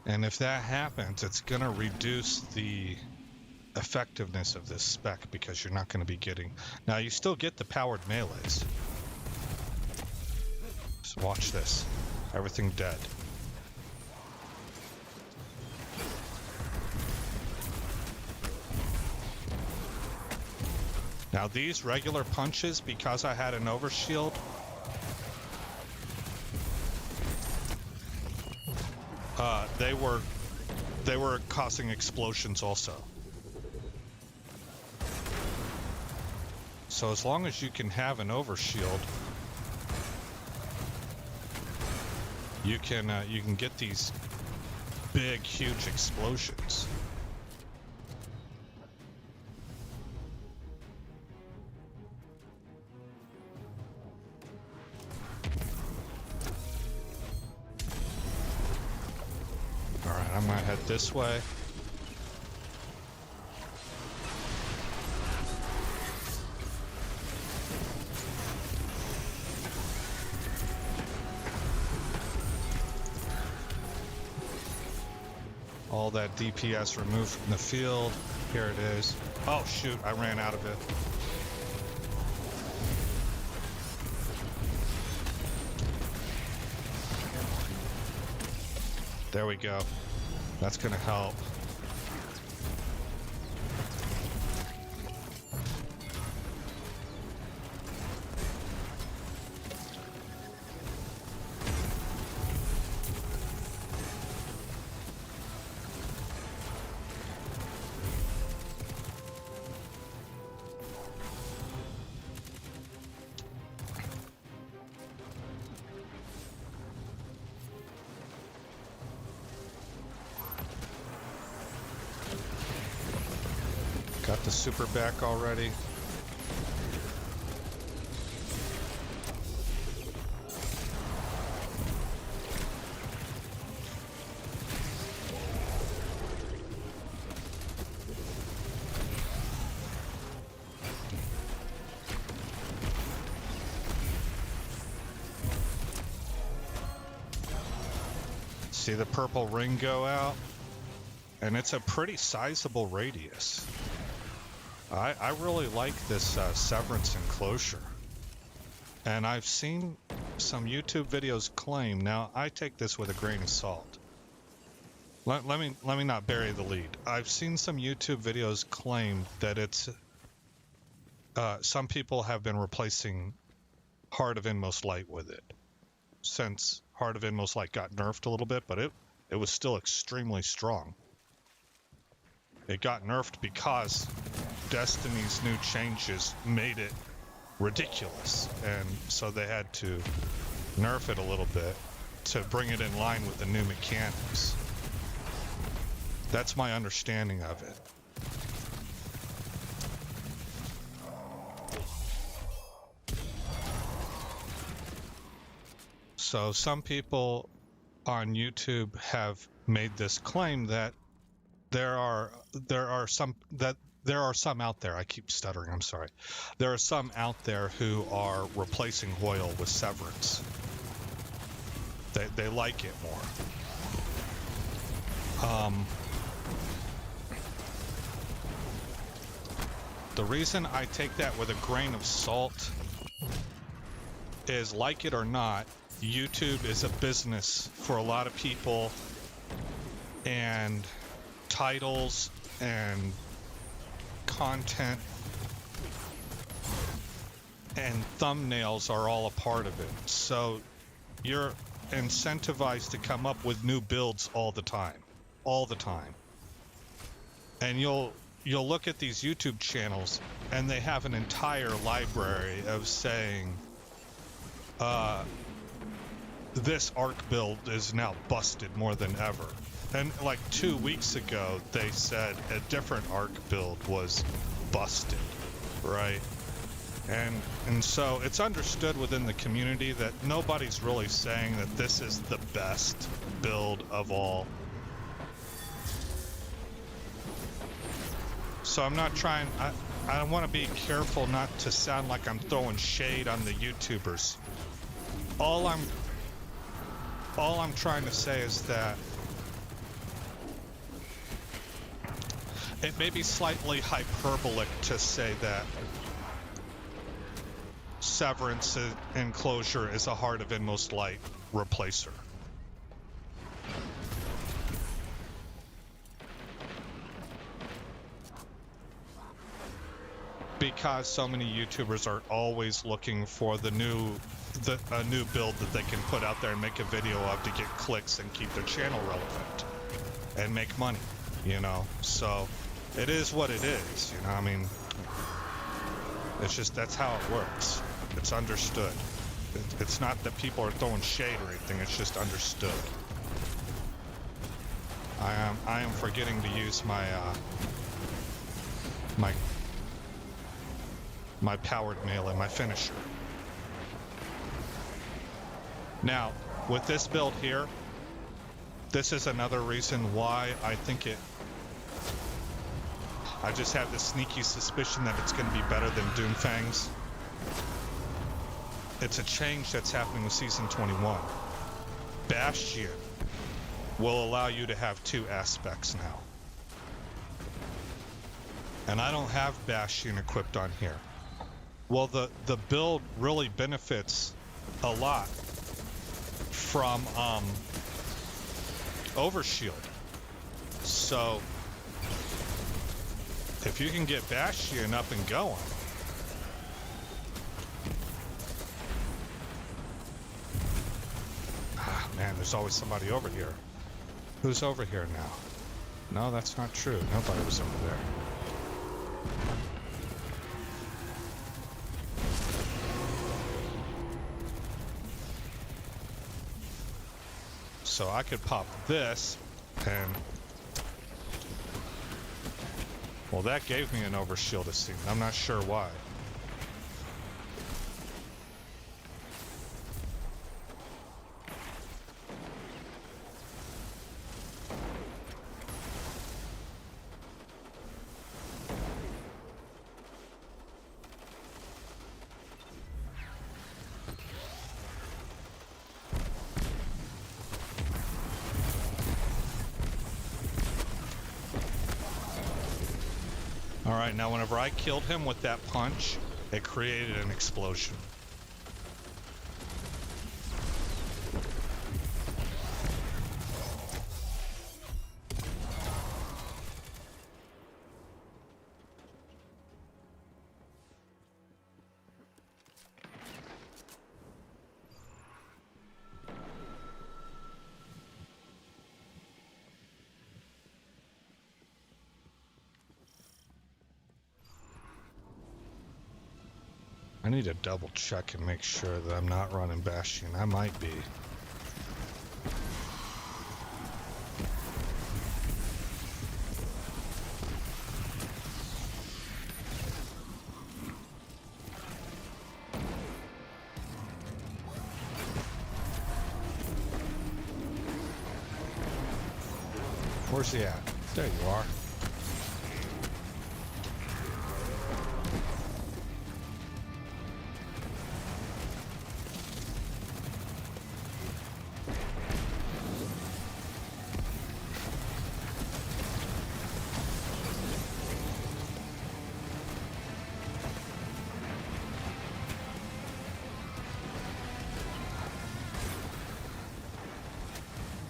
And if that happens, it's going to reduce the effectiveness of this spec because you're not going to be getting... Now, you still get the powered melees. So watch this. Everything dead. Now, these regular punches, because I had an overshield, they were causing explosions also. So as long as you can have an overshield, you can get these big, huge explosions. I'm gonna head this way. All that DPS removed from the field. Here it is. Oh shoot, I ran out of it. There we go. That's gonna help. Got the super back already. See the purple ring go out? And it's a pretty sizable radius. I really like this Severance enclosure. And I've seen some YouTube videos claim, now I take this with a grain of salt. Let me not bury the lead. I've seen some YouTube videos claim that it's some people have been replacing Heart of Inmost Light with it, since Heart of Inmost Light got nerfed a little bit, but it was still extremely strong. It got nerfed because Destiny's new changes made it ridiculous, and so they had to nerf it a little bit to bring it in line with the new mechanics. That's my understanding of it. So some people on YouTube have made this claim that there are some out there. I keep stuttering. I'm sorry. There are some out there who are replacing Hoyle with Severance. They like it more. The reason I take that with a grain of salt is, like it or not, YouTube is a business for a lot of people, and titles and content and thumbnails are all a part of it. So you're incentivized to come up with new builds all the time. And you'll look at these YouTube channels and they have an entire library of saying, this arc build is now busted more than ever. And like 2 weeks ago, they said a different arc build was busted, right? And so it's understood within the community that nobody's really saying that this is the best build of all. So I'm not trying, I want to be careful not to sound like I'm throwing shade on the YouTubers. All I'm trying to say is that it may be slightly hyperbolic to say that Severance Enclosure is a Heart of Inmost Light replacer. Because so many YouTubers are always looking for a new build that they can put out there and make a video of to get clicks and keep their channel relevant and make money, you know. So it is what it is, you know. I mean, it's just that's how it works. It's understood. It's not that people are throwing shade or anything. It's just understood. I am forgetting to use my my powered melee, my finisher. Now, with this build here, this is another reason why I think I just have this sneaky suspicion that it's going to be better than Doomfang's. It's a change that's happening with Season 21. Bastion will allow you to have 2 aspects now. And I don't have Bastion equipped on here. Well, the build really benefits a lot from Overshield. So if you can get Bastion up and going, man, there's always somebody over here. Who's over here now? No, that's not true. Nobody was over there. So I could pop this and... Well, that gave me an overshield to see. I'm not sure why. Alright, now whenever I killed him with that punch, it created an explosion. I need to double check and make sure that I'm not running Bastion. I might be. Where's he at? There you are.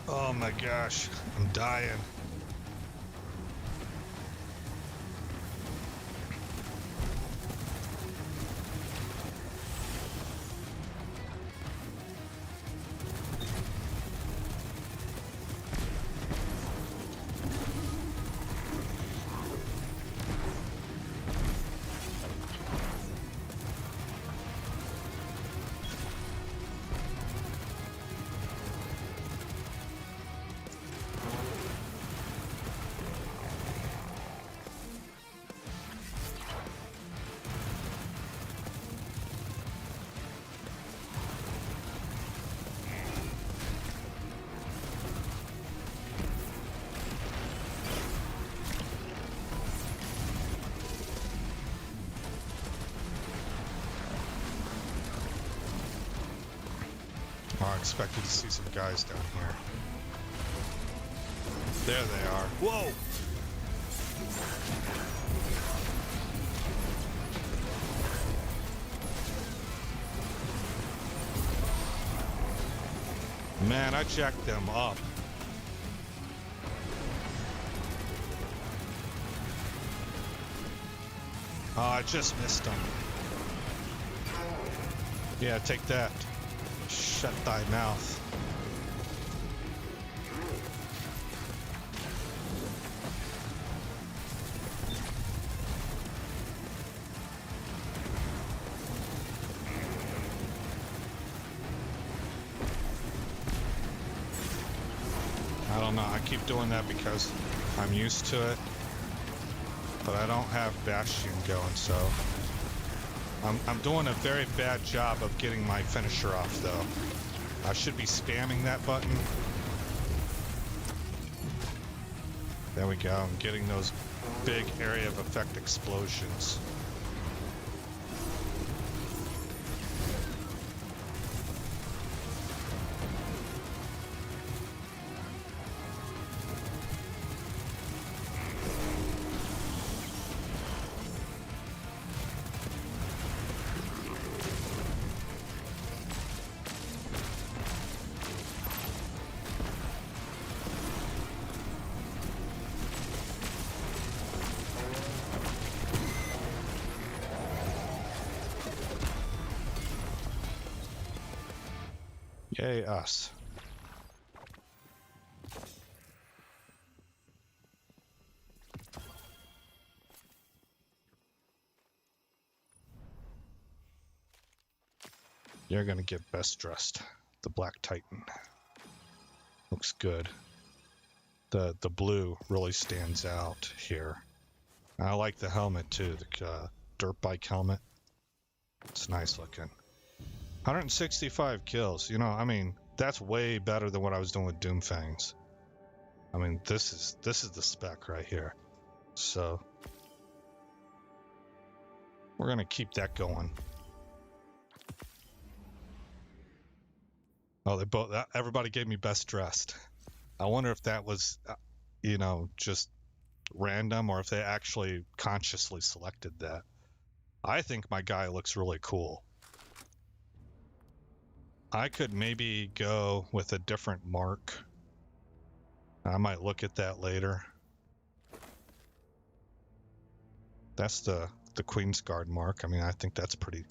Oh my gosh, I'm dying. expected to see some guys down here. There they are. Whoa! Man, I jacked them up. Oh, I just missed them. Yeah, take that. Shut thy mouth. I don't know, I keep doing that because I'm used to it, but I don't have Bastion going, so I'm doing a very bad job of getting my finisher off, though. I should be spamming that button. There we go, I'm getting those big area of effect explosions. Yay, us. You're gonna get best dressed. The Black Titan. Looks good. The blue really stands out here. I like the helmet too, the dirt bike helmet. It's nice looking. 165 kills, you know, I mean, that's way better than what I was doing with Doomfangs. I mean, this is the spec right here. So we're gonna keep that going. Oh, they both, everybody gave me best dressed. I wonder if that was, you know, just random or if they actually consciously selected that. I think my guy looks really cool. I could maybe go with a different mark. I might look at that later. That's the Queen's Guard mark. I mean, I think that's pretty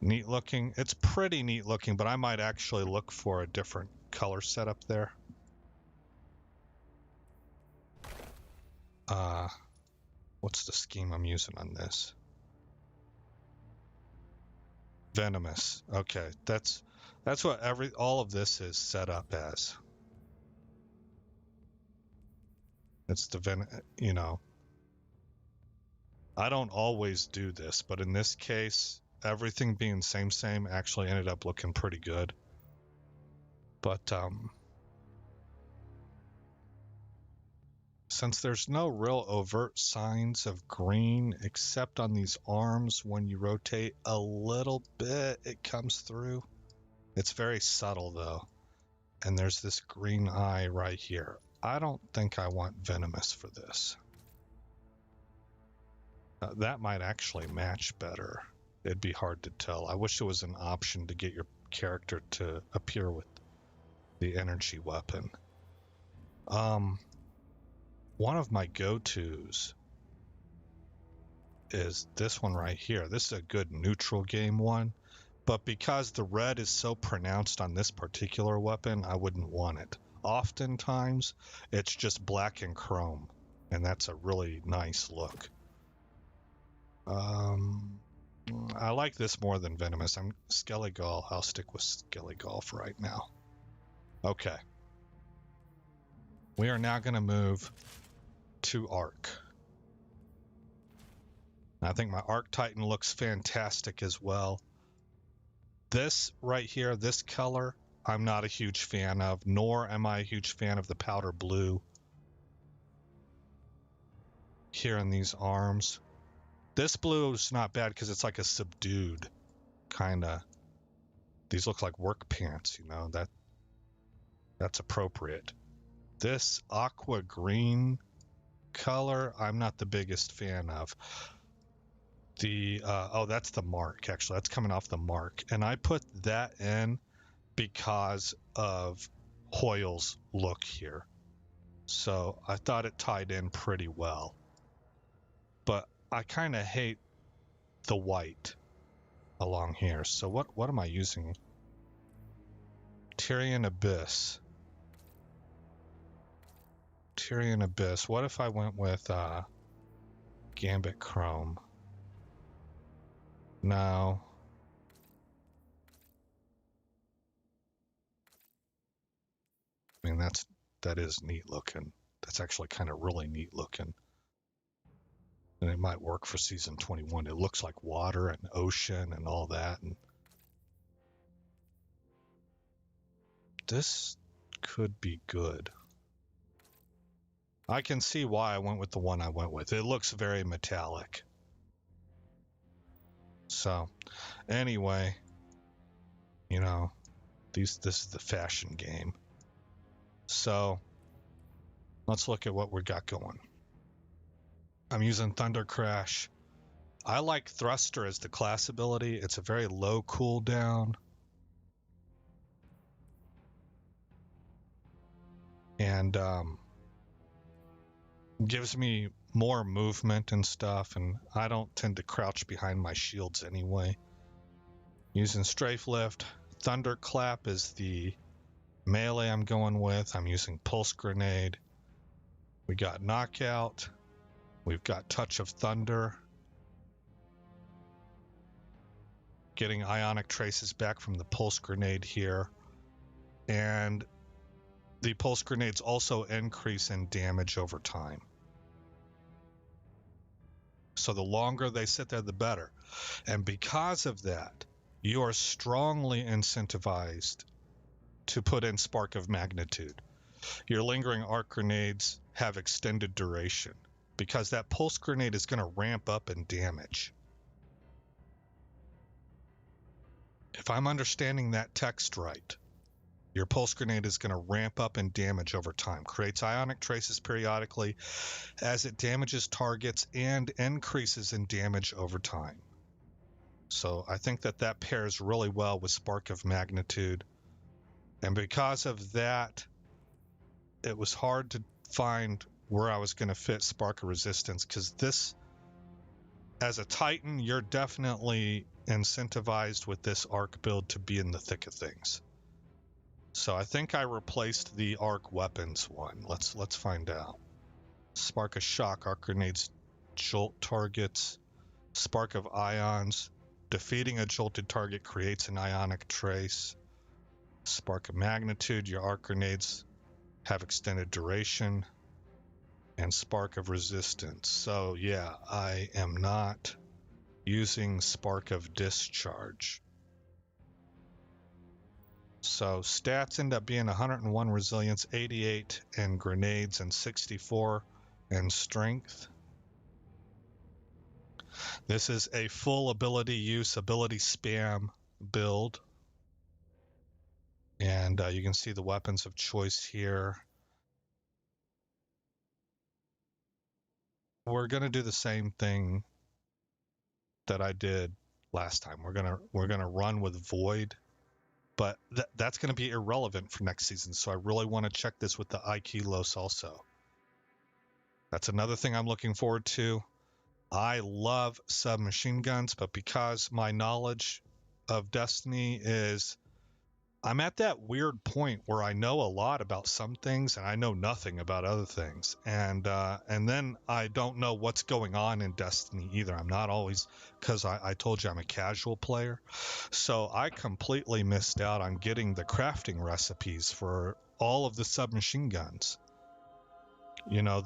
neat looking. It's pretty neat looking, but I might actually look for a different color setup there. What's the scheme I'm using on this? Venomous. Okay, that's what all of this is set up as. It's the you know. I don't always do this, but in this case, everything being same actually ended up looking pretty good. But since there's no real overt signs of green except on these arms, when you rotate a little bit, it comes through. It's very subtle though. And there's this green eye right here. I don't think I want Venomous for this. That might actually match better. It'd be hard to tell. I wish there was an option to get your character to appear with the energy weapon. One of my go-tos is this one right here. This is a good neutral game one, but because the red is so pronounced on this particular weapon, I wouldn't want it. Oftentimes, it's just black and chrome, and that's a really nice look. I like this more than Venomous. I'm Skellige. I'll stick with Skellige for right now. Okay. We are now going to move to Arc. I think my Arc Titan looks fantastic as well. This right here, this color, I'm not a huge fan of, nor am I a huge fan of the powder blue here in these arms. This blue is not bad because it's like a subdued kind of, these look like work pants, you know, That's appropriate. This aqua green color, I'm not the biggest fan of. The oh, that's the mark. Actually, that's coming off the mark, and I put that in because of Hoyle's look here. So I thought it tied in pretty well. But I kind of hate the white along here. So what am I using? Tyrian Abyss. Tyrian Abyss. What if I went with Gambit Chrome? No. I mean, that is neat looking. That's actually kind of really neat looking. And it might work for season 21. It looks like water and ocean and all that. And this could be good. I can see why I went with the one I went with. It looks very metallic. So, anyway, you know, this is the fashion game. So, let's look at what we got going. I'm using Thunder Crash. I like Thruster as the class ability. It's a very low cooldown. And gives me more movement and stuff, and I don't tend to crouch behind my shields anyway. Using Strafe Lift. Thunderclap is the melee I'm going with. I'm using Pulse Grenade. We got Knockout. We've got Touch of Thunder. Getting Ionic Traces back from the Pulse Grenade here. And the Pulse Grenades also increase in damage over time. So the longer they sit there, the better. And because of that, you are strongly incentivized to put in Spark of Magnitude. Your Lingering Arc Grenades have extended duration because that Pulse Grenade is going to ramp up in damage. If I'm understanding that text right, your Pulse Grenade is going to ramp up in damage over time, creates Ionic Traces periodically as it damages targets and increases in damage over time. So I think that pairs really well with Spark of Magnitude. And because of that, it was hard to find where I was going to fit Spark of Resistance, because this, as a Titan, you're definitely incentivized with this arc build to be in the thick of things. So I think I replaced the arc weapons one. Let's find out. Spark of Shock, arc grenades jolt targets. Spark of Ions, defeating a jolted target creates an ionic trace. Spark of Magnitude, your arc grenades have extended duration. And Spark of Resistance. So yeah, I am not using Spark of Discharge. So stats end up being 101 resilience, 88 in grenades, and 64 in strength. This is a full ability use, ability spam build. And you can see the weapons of choice here. We're going to do the same thing that I did last time. We're going to run with Void. But that's going to be irrelevant for next season, so I really want to check this with the Aikilos also. That's another thing I'm looking forward to. I love submachine guns, but because my knowledge of Destiny is... I'm at that weird point where I know a lot about some things and I know nothing about other things. And then I don't know what's going on in Destiny either. I'm not always, because I told you I'm a casual player. So I completely missed out on getting the crafting recipes for all of the submachine guns. You know,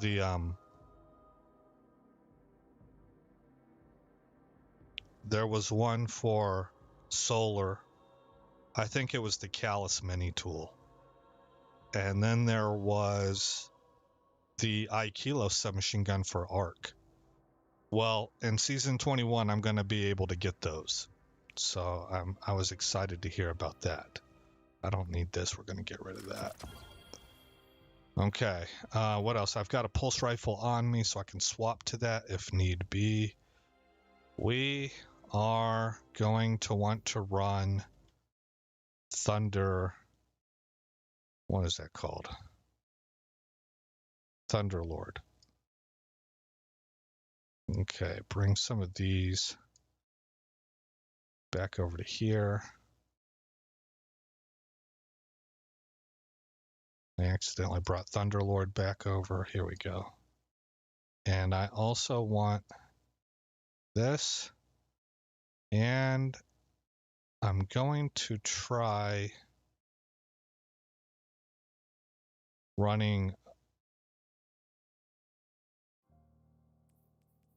there was one for solar. I think it was the Callus Mini tool. And then there was the Aikilos submachine gun for arc. Well, in season 21, I'm going to be able to get those. So I was excited to hear about that. I don't need this. We're going to get rid of that. Okay, what else? I've got a pulse rifle on me, so I can swap to that if need be. We are going to want to run Thunder. What is that called? Thunderlord. Okay, bring some of these back over to here. I accidentally brought Thunderlord back over. Here we go. And I also want this. And I'm going to try running.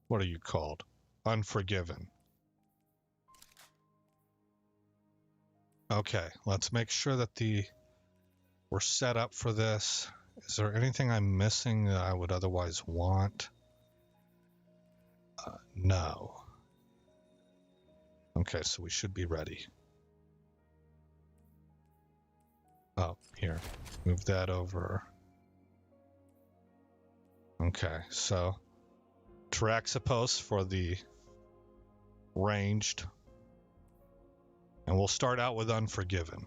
What are you called? Unforgiven. Okay, let's make sure that we're set up for this. Is there anything I'm missing that I would otherwise want? No. Okay, so we should be ready. Oh, here. Move that over. Okay, so Taraxipos for the ranged. And we'll start out with Unforgiven.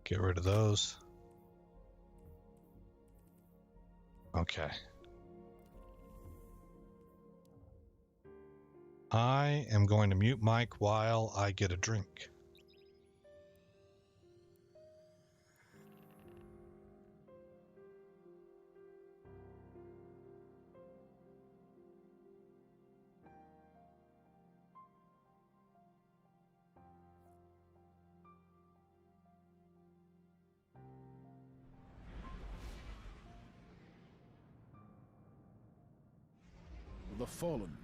Get rid of those. Okay. I am going to mute Mike while I get a drink. The Fallen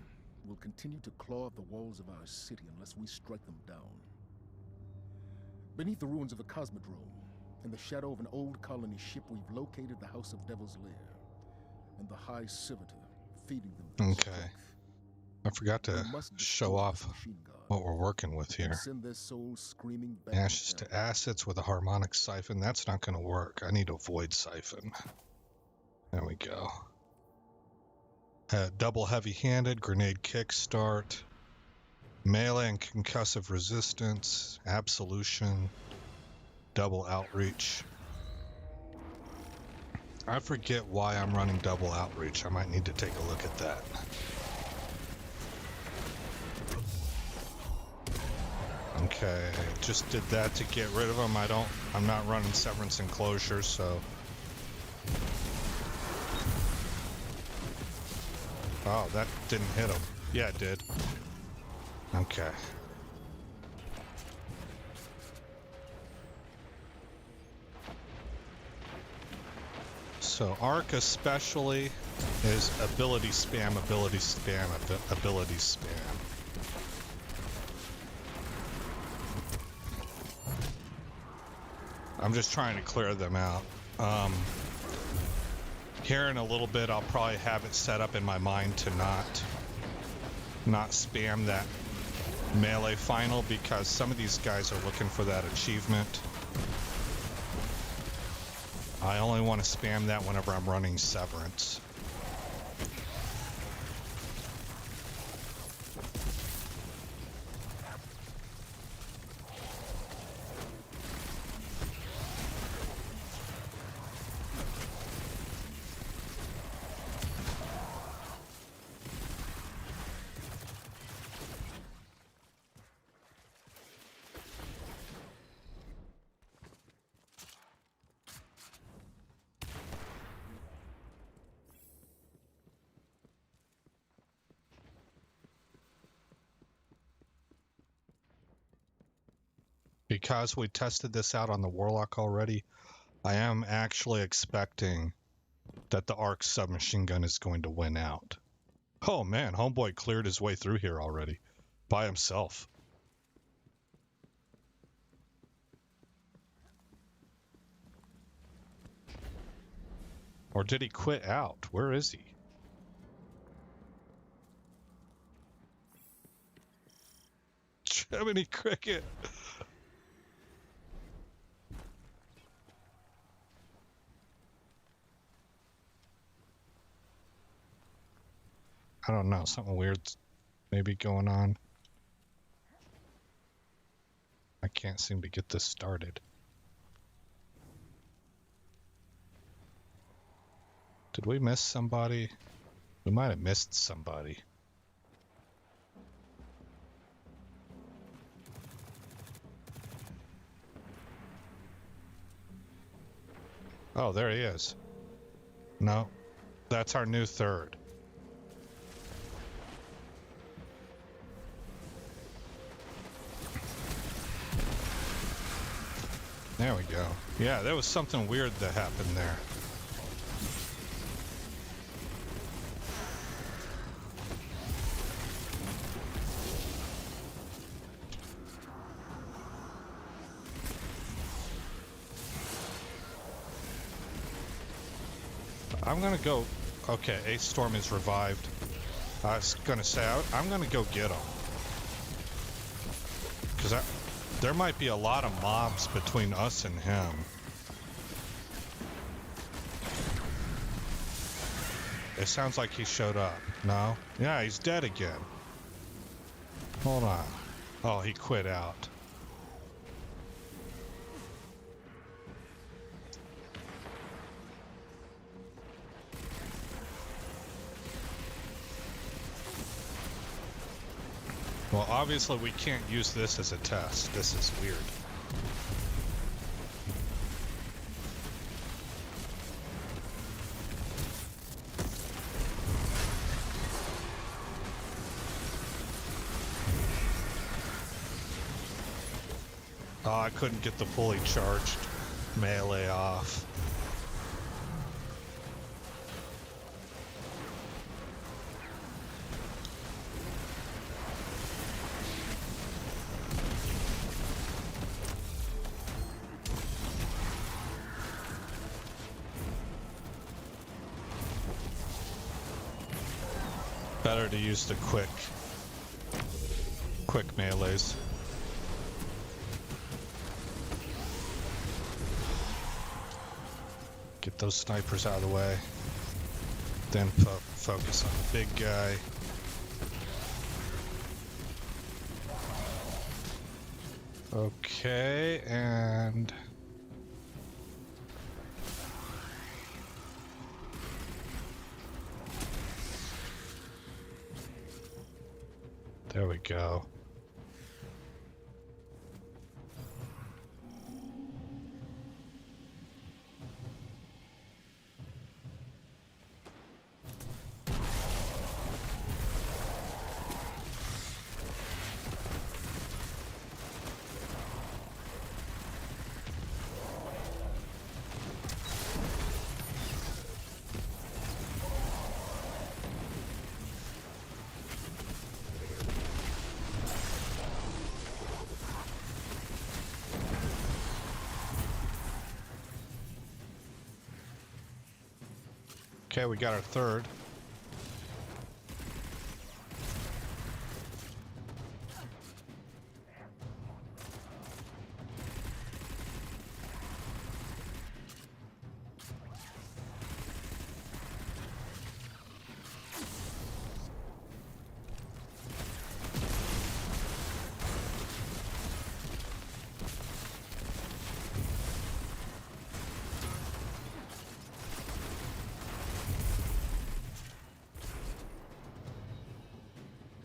will continue to claw at the walls of our city unless we strike them down. Beneath the ruins of a cosmodrome, in the shadow of an old colony ship, we've located the House of Devil's Lair and the High Civitor, feeding them their strength. I forgot to show off what we're working with here. Send their souls screaming back Ashes to assets with a harmonic siphon. That's not going to work. I need a void siphon. There we go. Double heavy-handed, grenade kickstart, melee and concussive resistance, absolution, double outreach. I forget why I'm running double outreach. I might need to take a look at that. Okay, just did that to get rid of them. I'm not running Severance Enclosure, so. Oh, that didn't hit him. Yeah, it did. Okay. So Arc especially is ability spam, ability spam, ability spam. I'm just trying to clear them out. Here in a little bit, I'll probably have it set up in my mind to not spam that melee final, because some of these guys are looking for that achievement. I only want to spam that whenever I'm running Severance. Because we tested this out on the Warlock already, I am actually expecting that the Arc submachine gun is going to win out. Oh man, homeboy cleared his way through here already by himself. Or did he quit out? Where is he? Jiminy Cricket. I don't know, something weird's maybe going on. I can't seem to get this started. Did we miss somebody? We might have missed somebody. Oh, there he is. No, that's our new third. There we go. Yeah, there was something weird that happened there. I'm gonna go. Okay, Ace Storm is revived. I was gonna say, I'm gonna go get him. Because there might be a lot of mobs between us and him. It sounds like he showed up. No? Yeah, he's dead again. Hold on. Oh, he quit out. Well, obviously we can't use this as a test. This is weird. Oh, I couldn't get the fully charged melee off. Better to use the quick melees. Get those snipers out of the way. Then focus on the big guy. Okay, and there we go. Okay, we got our third.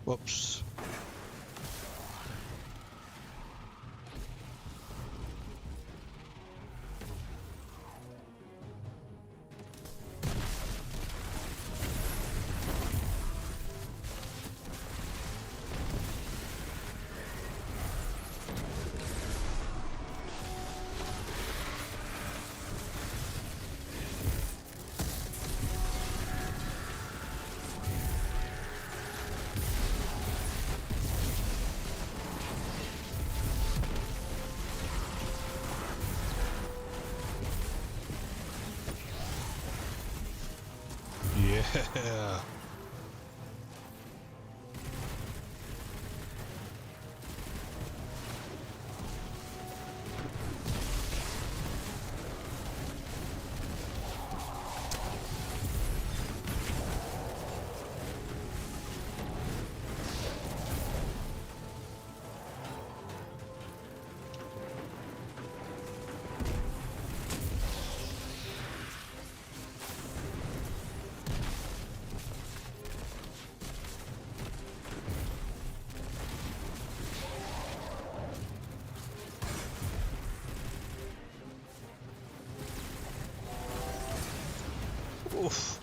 Whoops. Yeah. Oof.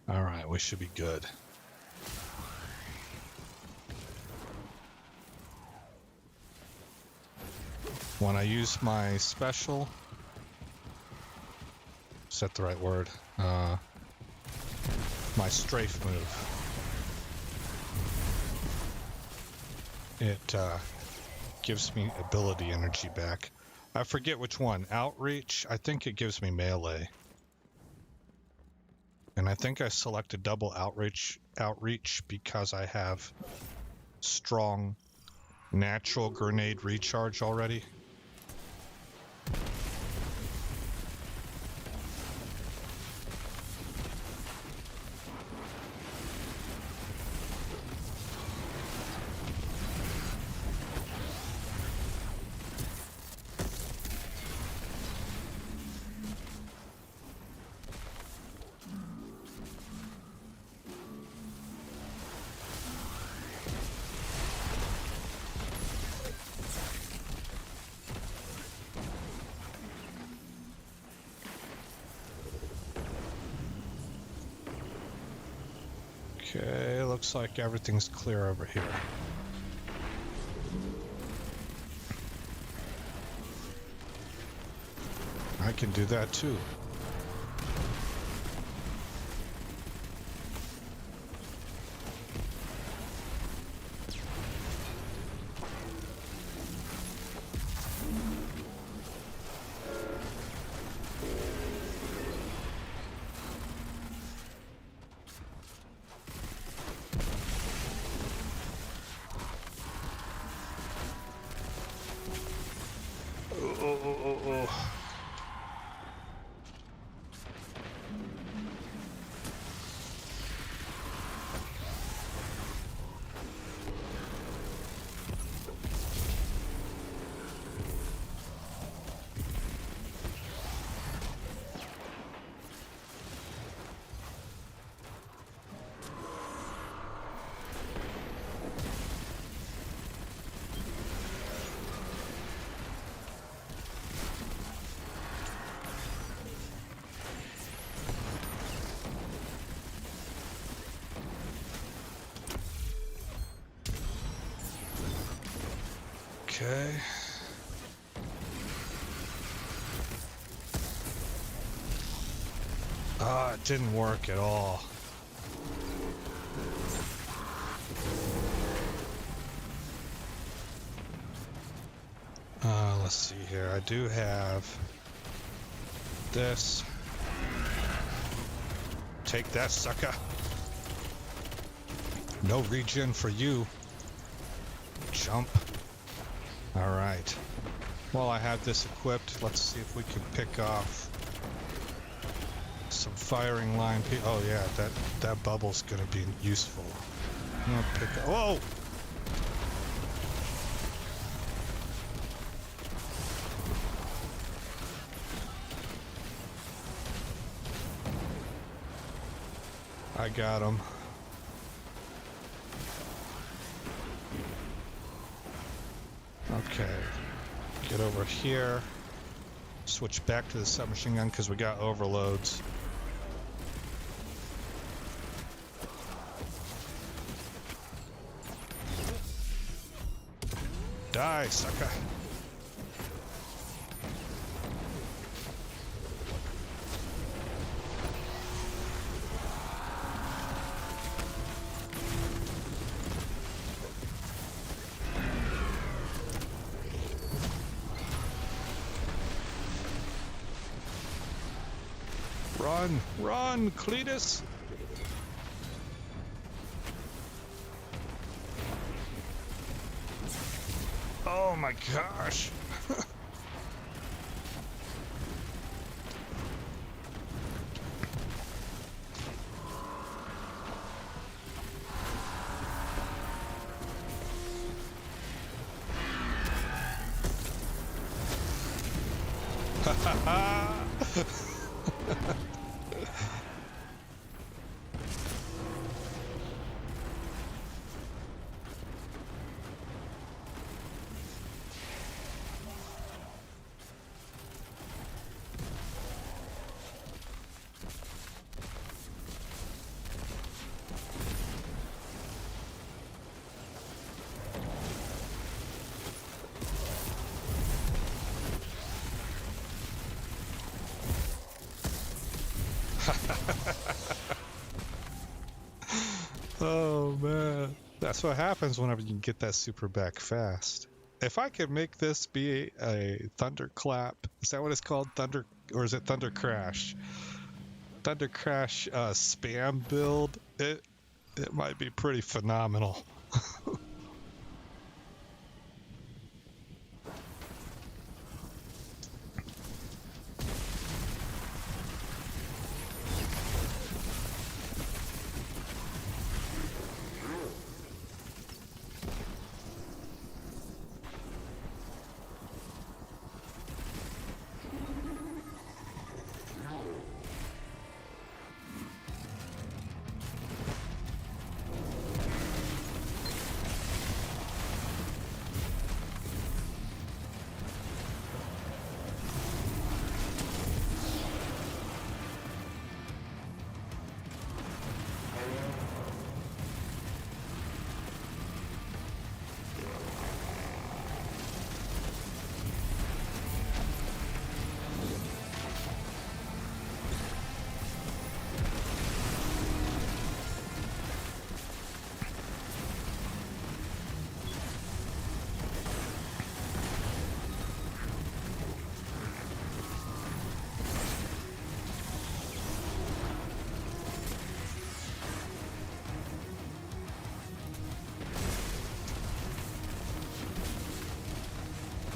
All right, we should be good. When I use my special, is that the right word? My strafe move. It gives me ability energy back. I forget which one. Outreach, I think it gives me melee. And I think I selected double outreach because I have strong natural grenade recharge already. Okay, looks like everything's clear over here. I can do that too. Okay. Ah, it didn't work at all. Let's see here. I do have this. Take that, sucker. No regen for you. Jump. All right. Well, I have this equipped. Let's see if we can pick off some firing line. Oh yeah, that bubble's gonna be useful. I'm gonna pick up. Whoa! I got him. Okay, get over here. Switch back to the submachine gun because we got overloads. Die, sucker. Run, run, Cletus! Oh my gosh! Oh man, that's what happens whenever you get that super back fast. If I could make this be a thunderclap, is that what it's called? Thunder, or is it Thunder Crash? Thunder Crash spam build. It might be pretty phenomenal.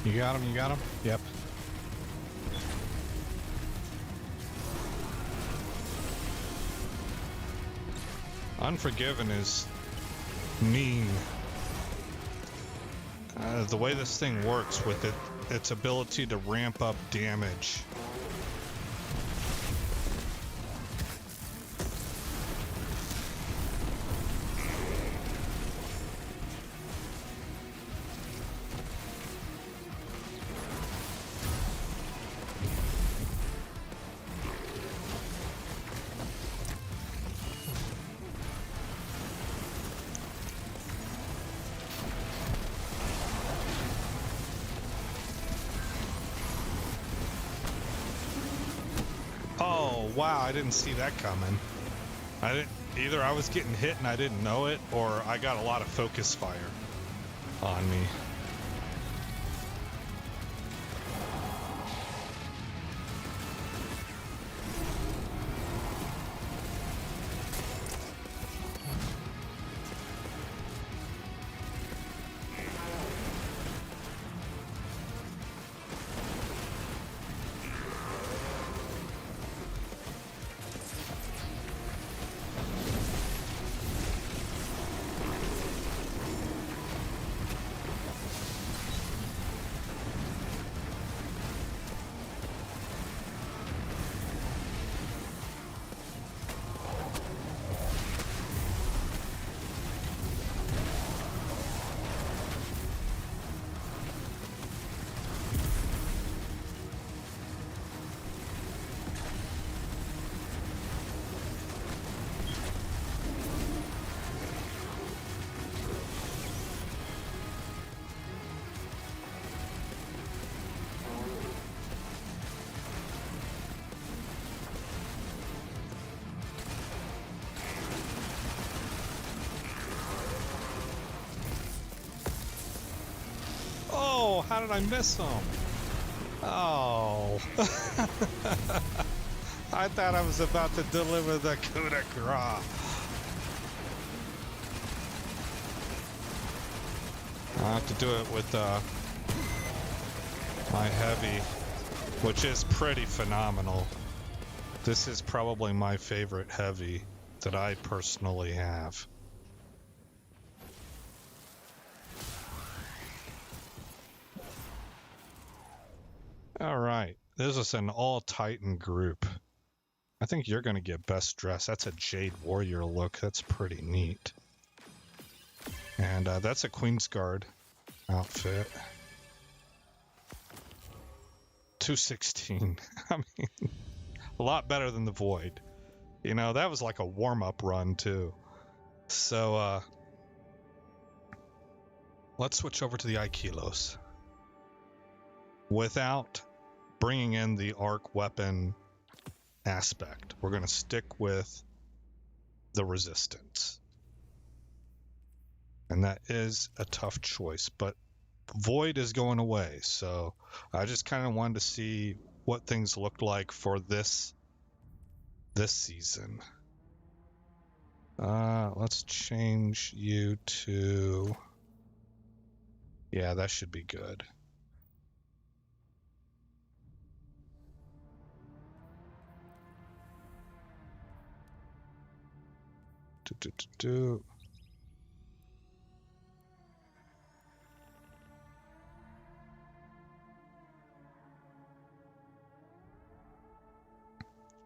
You got him, you got him? Yep. Unforgiven is mean. The way this thing works with its ability to ramp up damage. Oh, wow, I didn't see that coming. Either I was getting hit and I didn't know it, or I got a lot of focus fire on me. Oh, how did I miss him? Oh. I thought I was about to deliver the coup de grace. I have to do it with my heavy, which is pretty phenomenal. This is probably my favorite heavy that I personally have. All right, this is an all-Titan group. I think you're going to get best dress. That's a Jade Warrior look. That's pretty neat. And that's a Queensguard outfit. 216. I mean, a lot better than the Void. You know, that was like a warm-up run, too. So, let's switch over to the Aikilos. Without bringing in the arc weapon aspect, we're going to stick with the resistance. And that is a tough choice, but Void is going away, so I just kind of wanted to see what things looked like for this season. Let's change you to... Yeah, that should be good.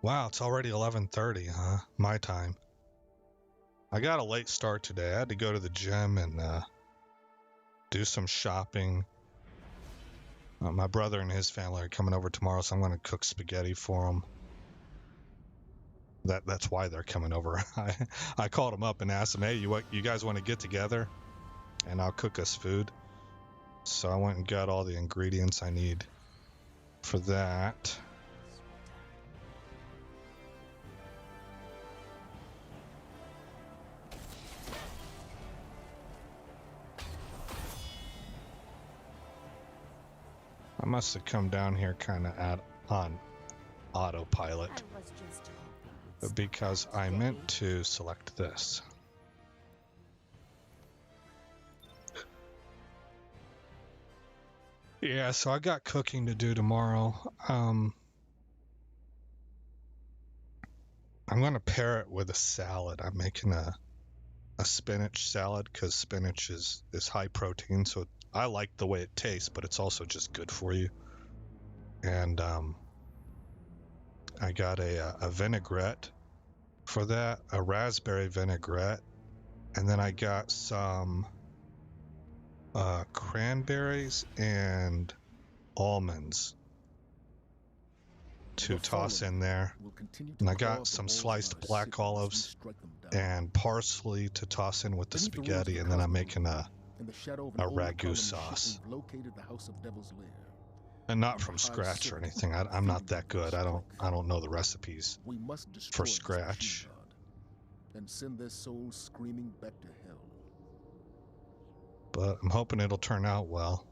Wow, it's already 11:30, huh? My time. I got a late start today. I had to go to the gym and do some shopping. My brother and his family are coming over tomorrow, so I'm going to cook spaghetti for them. That's why they're coming over. I called them up and asked them, hey, you guys want to get together and I'll cook us food? So I went and got all the ingredients I need for that. I must have come down here kind of on autopilot because I meant to select this. Yeah, so I got cooking to do tomorrow. I'm going to pair it with a salad. I'm making a spinach salad because spinach is high protein, so I like the way it tastes, but it's also just good for you. And I got a vinaigrette for that, a raspberry vinaigrette, and then I got some cranberries and almonds to toss in there. And I got some sliced black olives and parsley to toss in with the spaghetti, and then I'm making a ragu sauce. And not from scratch or anything. I'm not that good. I don't know the recipes for scratch. And send their souls screaming back to hell. But I'm hoping it'll turn out well.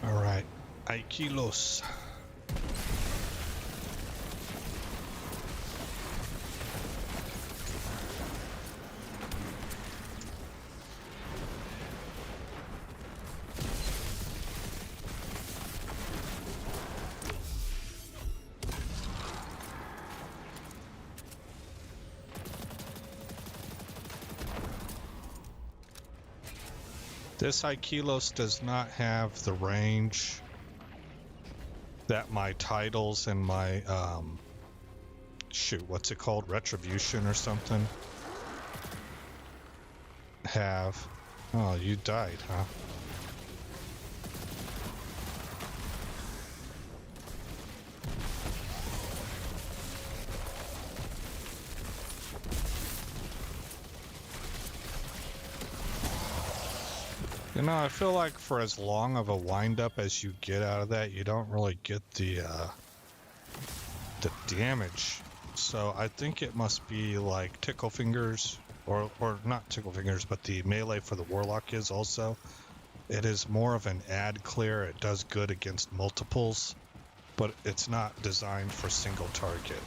All right, Aikilos. This Aikilos does not have the range that my titles and my, shoot, what's it called? Retribution or something have. Oh, you died, huh? You know, I feel like for as long of a wind-up as you get out of that, you don't really get the damage. So I think it must be like Tickle Fingers, or not Tickle Fingers, but the melee for the Warlock is also. It is more of an ad clear. It does good against multiples, but it's not designed for single target.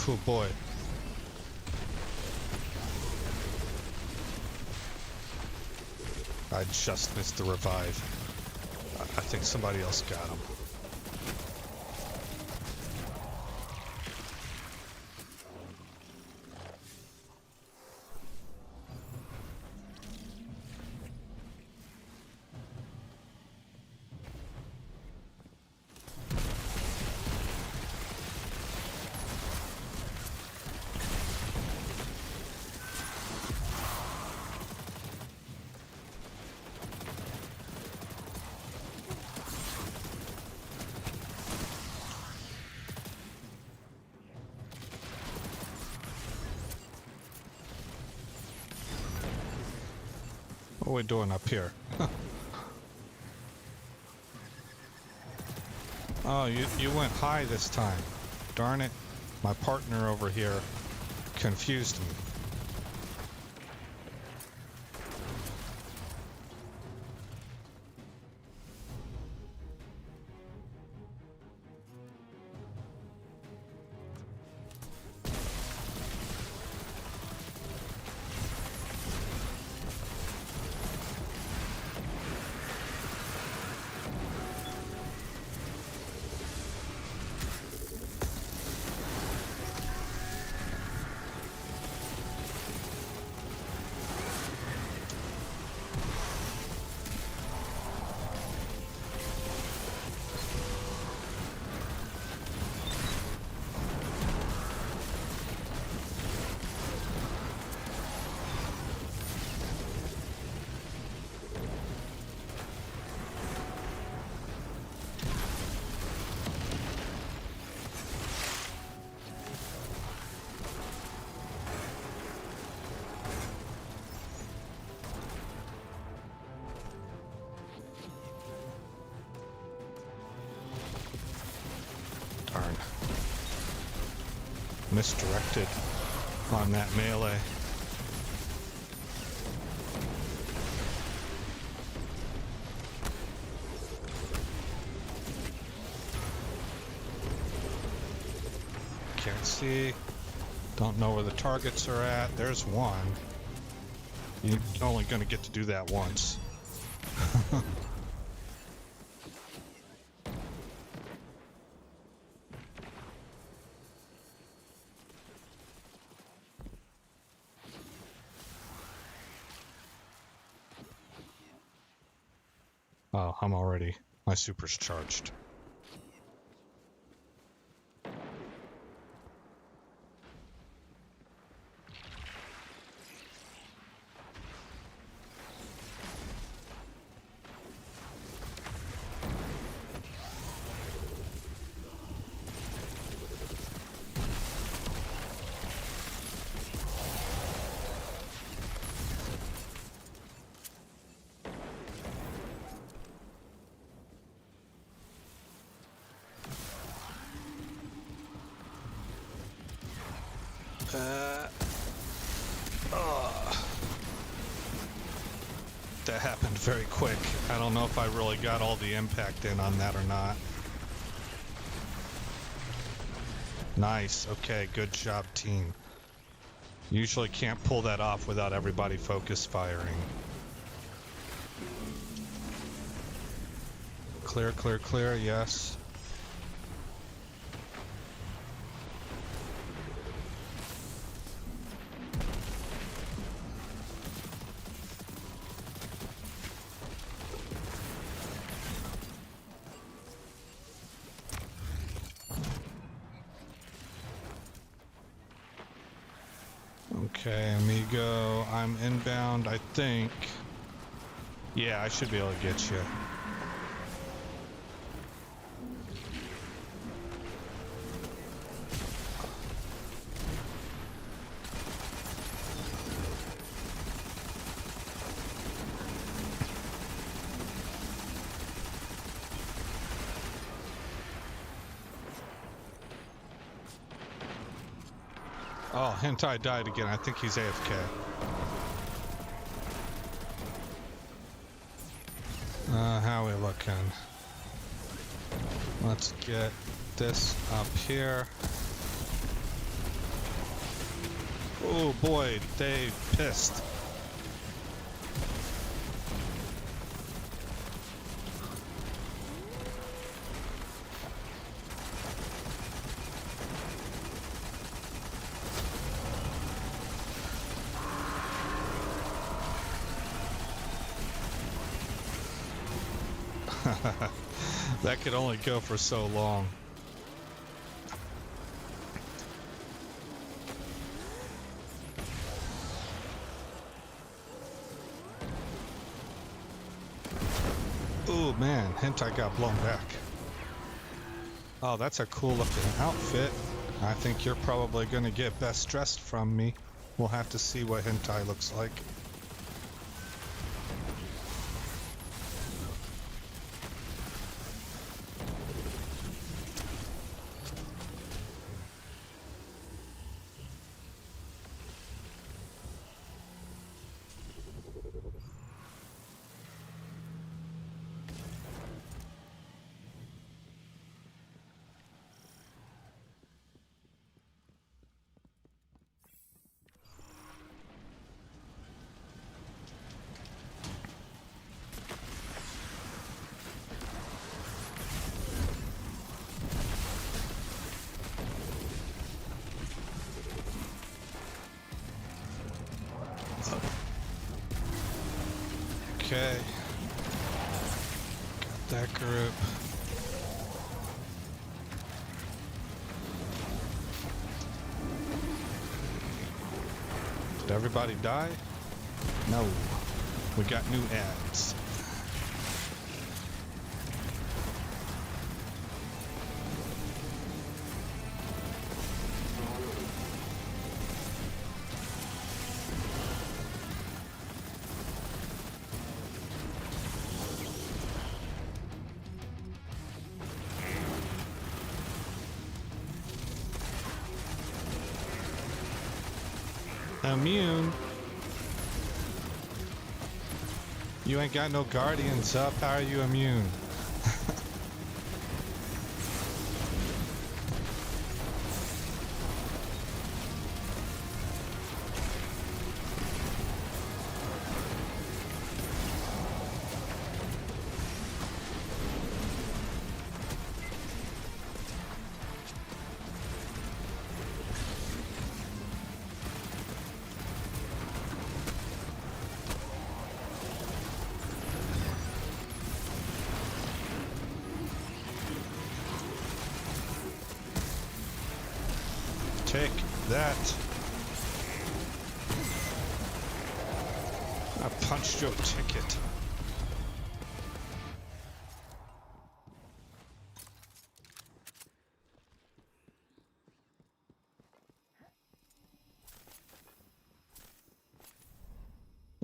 Oh boy. I just missed the revive. I think somebody else got him. What are we doing up here? Oh, you went high this time. Darn it. My partner over here confused me. Darn. Misdirected on that melee. Can't see. Don't know where the targets are at. There's one. You're only going to get to do that once. Oh, I'm already. My super's charged. That happened very quick. I don't know if I really got all the impact in on that or not. Nice. Okay, good job, team. Usually can't pull that off without everybody focus firing. Clear, clear, clear, yes. Okay, amigo, I'm inbound, I think. Yeah, I should be able to get you. Oh, Hentai died again. I think he's AFK. How we looking? Let's get this up here. Oh boy, they pissed. That could only go for so long. Ooh, man, Hentai got blown back. Oh, that's a cool looking outfit. I think you're probably going to get best dressed from me. We'll have to see what Hentai looks like. Okay. Got that group. Did everybody die? No. We got new ads. Immune. You ain't got no guardians up. How are you immune? Take that. I punched your ticket.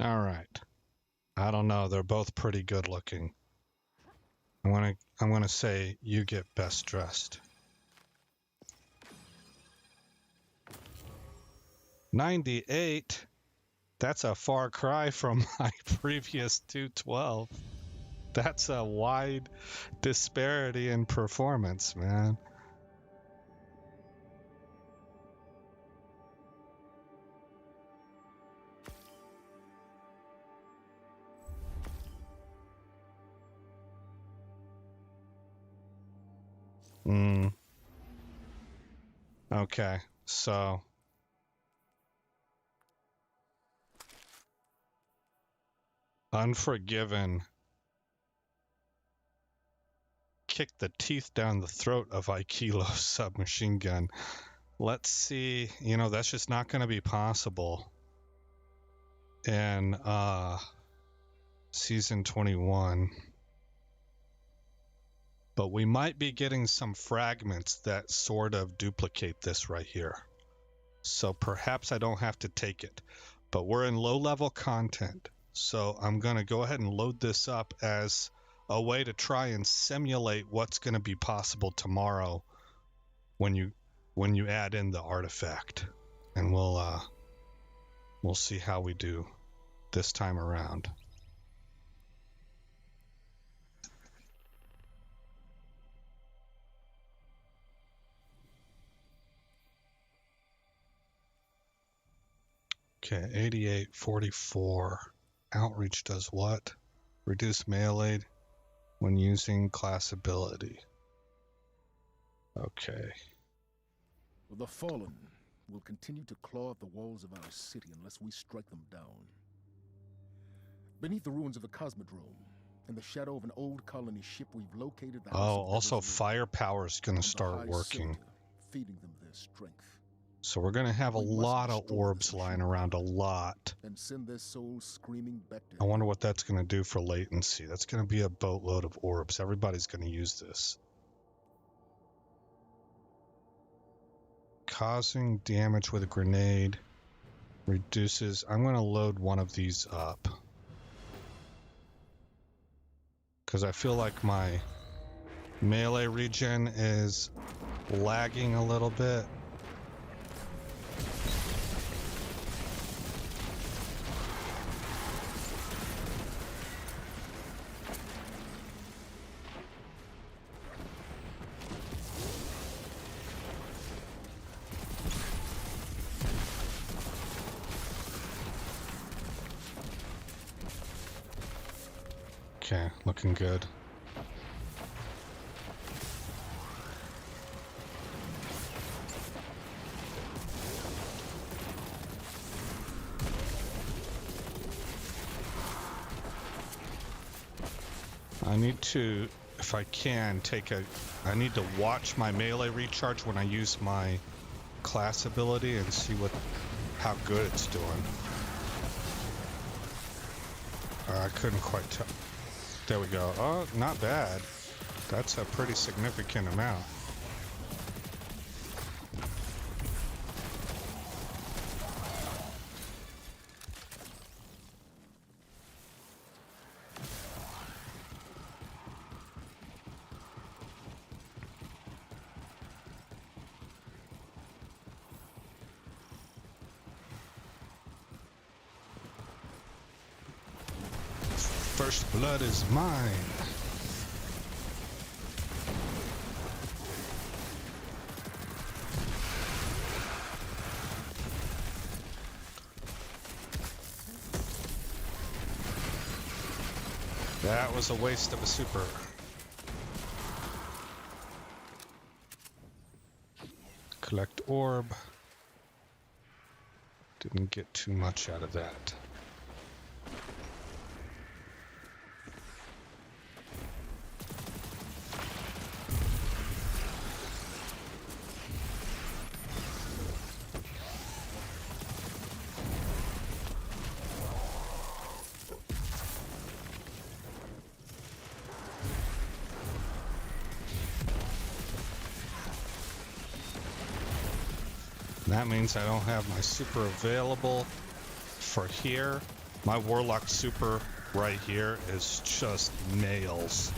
All right. I don't know. They're both pretty good looking. I'm gonna say you get best dressed. 98. That's a far cry from my previous 212. That's a wide disparity in performance, man. Okay, so Unforgiven kicked the teeth down the throat of Aikilo's submachine gun. Let's see, that's just not going to be possible in season 21. But we might be getting some fragments that sort of duplicate this right here. So perhaps I don't have to take it. But we're in low-level content. So I'm going to go ahead and load this up as a way to try and simulate what's going to be possible tomorrow when you add in the artifact. And we'll see how we do this time around. Okay, 8844. Outreach does what? Reduce melee when using class ability. Okay. The Fallen will continue to claw at the walls of our city unless we strike them down. Beneath the ruins of the Cosmodrome, in the shadow of an old colony ship, we've located the house of also Devil's firepower is going to Lair, start the high working. Scepter, feeding them their strength. So we're going to have a We must lot of destroy orbs this lying machine around, a lot. and send their souls screaming back to I wonder what that's going to do for latency. That's going to be a boatload of orbs. Everybody's going to use this. Causing damage with a grenade reduces... I'm going to load one of these up. Because I feel like my melee regen is lagging a little bit. Okay, looking good. I need to, if I can, I need to watch my melee recharge when I use my class ability and see how good it's doing. I couldn't quite tell. There we go. Oh, not bad. That's a pretty significant amount. First blood is mine. That was a waste of a super. Collect orb. Didn't get too much out of that. That means I don't have my super available for here. My Warlock super right here is just nails.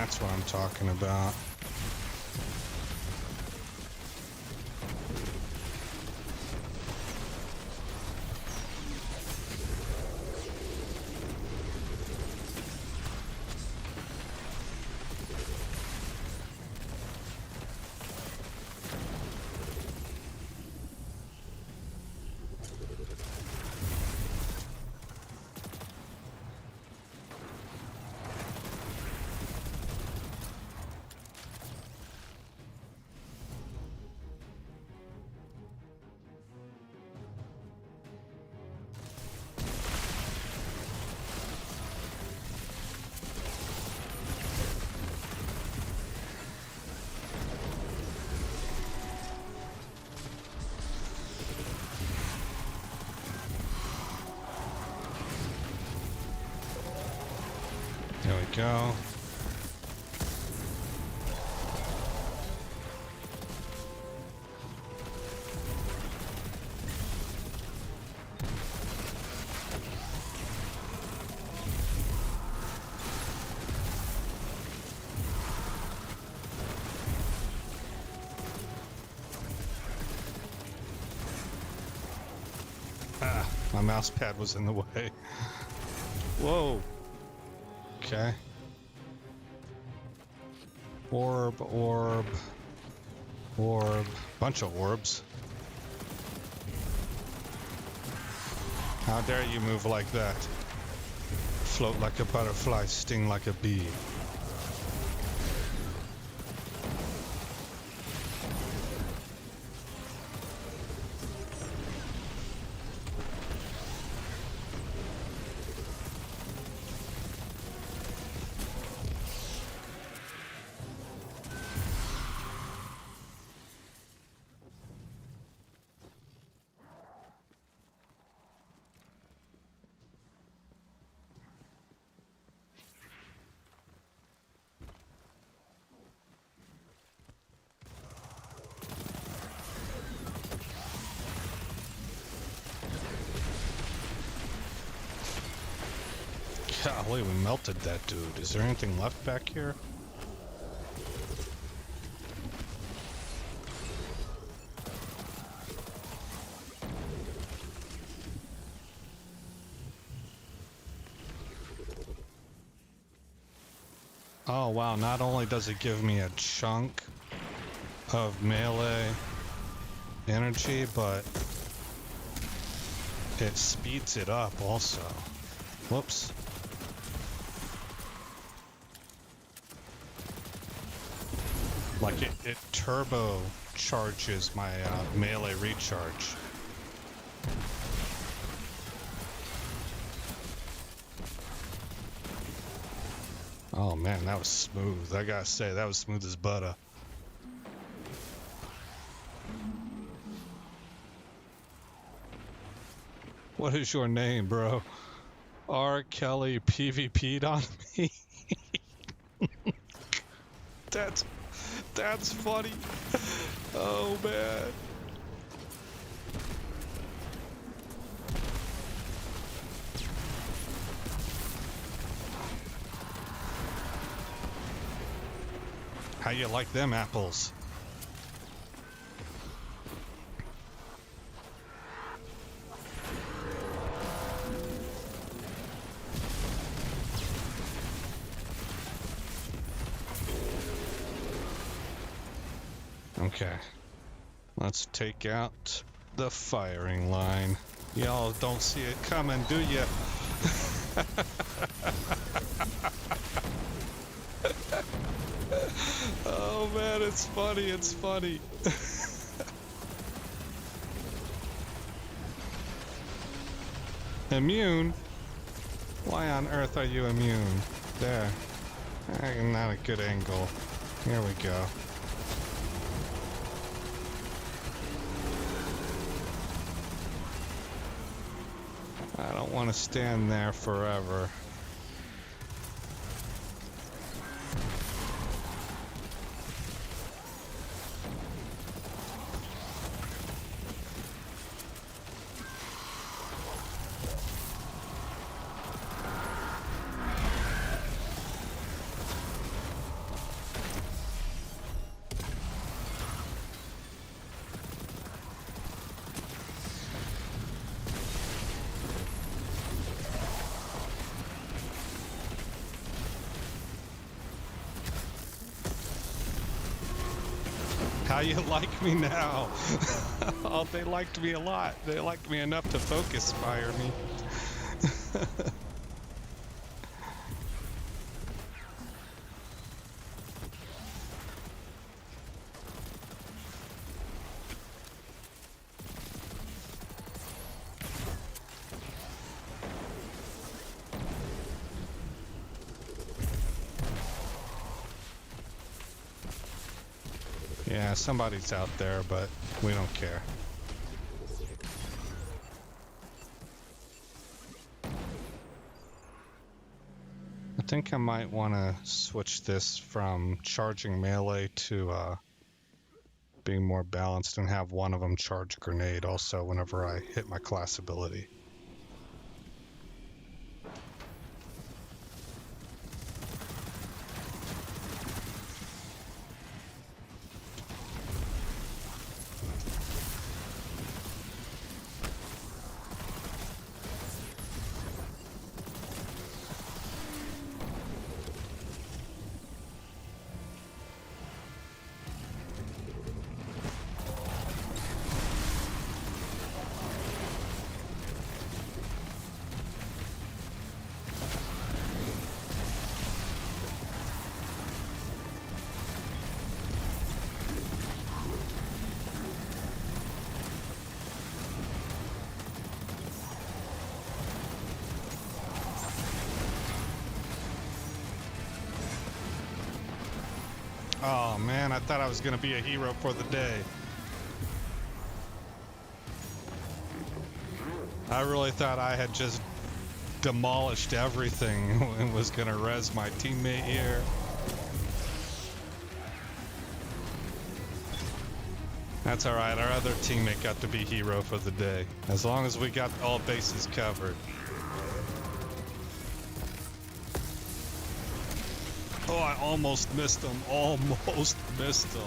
That's what I'm talking about. There we go. Ah, my mouse pad was in the way. Whoa. Okay. Orb, orb, orb. Bunch of orbs. How dare you move like that? Float like a butterfly, sting like a bee. Golly, we melted that dude. Is there anything left back here? Oh wow, not only does it give me a chunk of melee energy, but it speeds it up also. Whoops. Like it turbo charges my melee recharge. Oh man, that was smooth. I gotta say, that was smooth as butter. What is your name, bro? R. Kelly PvP'd on me? That's funny. Oh man. How you like them apples? Okay, let's take out the firing line. Y'all don't see it coming, do ya? Oh man, it's funny, it's funny. Immune? Why on earth are you immune? There. Not a good angle. Here we go. I don't want to stand there forever. How you like me now? Oh, they liked me a lot. They liked me enough to focus fire me. Yeah, somebody's out there, but we don't care. I think I might want to switch this from charging melee to being more balanced and have one of them charge grenade also whenever I hit my class ability. Oh man, I thought I was gonna be a hero for the day. I really thought I had just demolished everything and was gonna res my teammate here. That's alright, our other teammate got to be hero for the day. As long as we got all bases covered. Oh, I almost missed him. Almost missed him.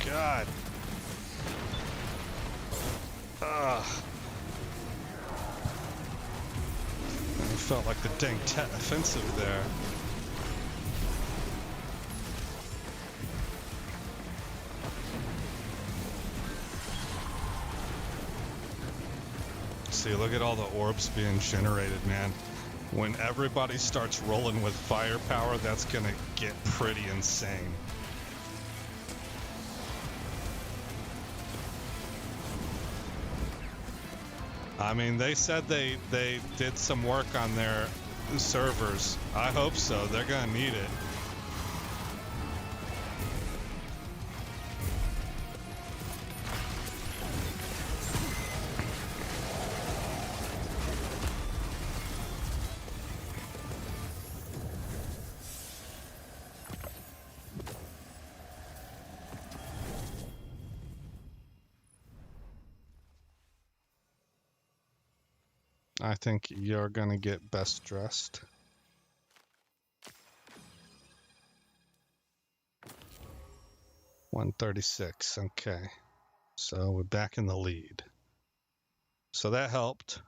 God. Ugh. I felt like the dang offensive there. See, look at all the orbs being generated, man. When everybody starts rolling with firepower, that's gonna get pretty insane. I mean, they said they did some work on their servers. I hope so. They're gonna need it. I think you're gonna get best dressed. $136, okay. So we're back in the lead. So that helped.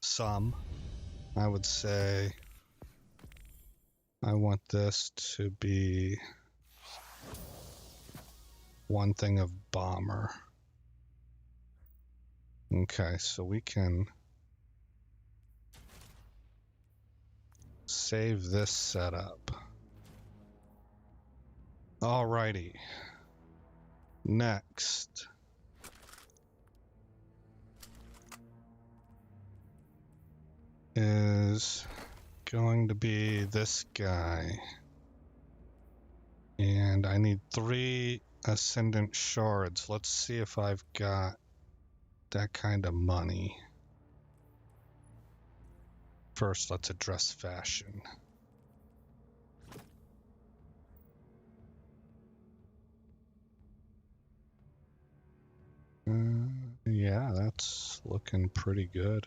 Some. I would say I want this to be one thing of bomber. Okay, so we can save this setup. Alrighty. Next. Is going to be this guy. And I need 3 ascendant shards. Let's see if I've got that kind of money. First, let's address fashion. Yeah, that's looking pretty good.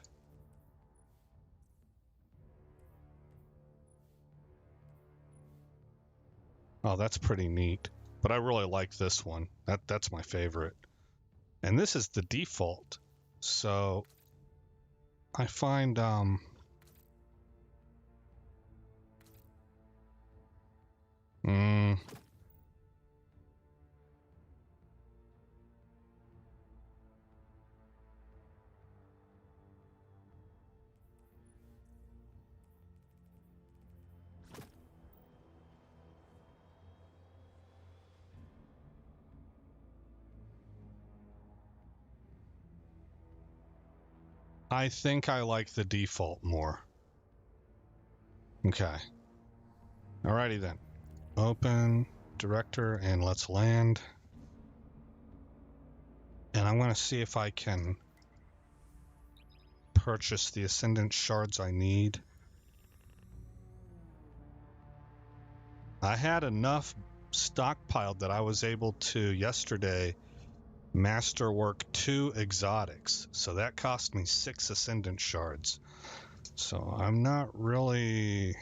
Oh, that's pretty neat. But I really like this one. That's my favorite. And this is the default. So I find I think I like the default more. Okay. Alrighty then. Open director and let's land. And I'm going to see if I can purchase the Ascendant shards I need. I had enough stockpiled that I was able to yesterday masterwork 2 exotics. So that cost me 6 Ascendant shards. So I'm not really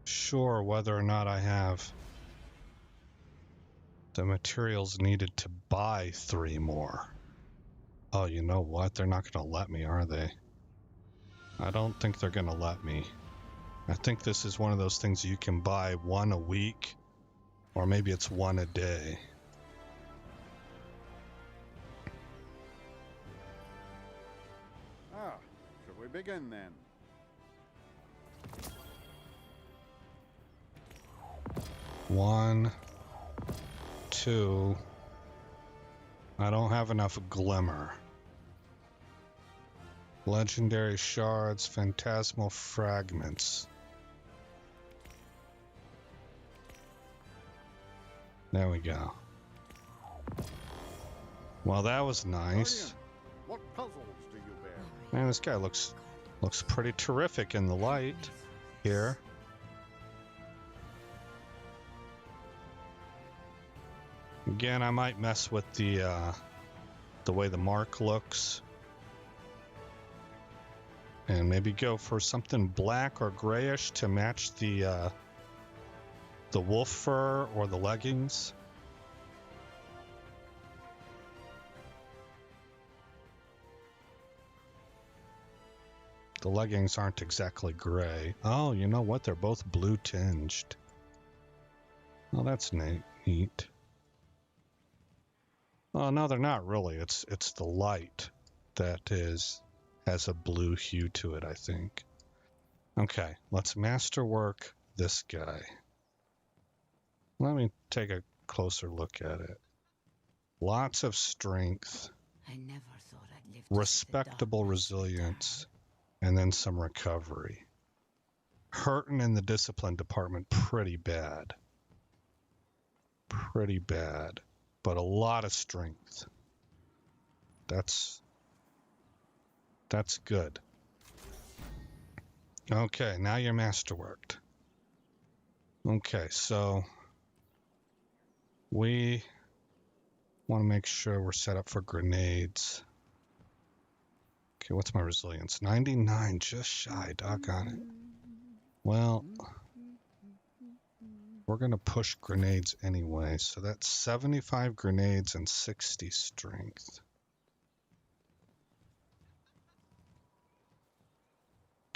sure whether or not I have the materials needed to buy 3 more. Oh, you know what? They're not going to let me, are they? I don't think they're going to let me. I think this is one of those things you can buy 1 a week, or maybe it's 1 a day. Ah, should we begin then? One, 2. I don't have enough glimmer. Legendary shards, phantasmal fragments. There we go. Well, that was nice. Guardian, what puzzles do you bear? Man, this guy looks pretty terrific in the light here. Again, I might mess with the way the mark looks. And maybe go for something black or grayish to match the wolf fur or the leggings. The leggings aren't exactly gray. Oh, you know what? They're both blue tinged. Oh, that's neat. Oh, no, they're not really. It's the light that has a blue hue to it, I think. Okay, let's masterwork this guy. Let me take a closer look at it. Lots of strength, I never thought I'd live to see the respectable darkness resilience, and then some recovery. Hurting in the discipline department pretty bad. Pretty bad. But a lot of strength. That's good. Okay, now you're masterworked. Okay, so we want to make sure we're set up for grenades. Okay, what's my resilience? 99, just shy, doggone it. Well, we're going to push grenades anyway, so that's 75 grenades and 60 strength.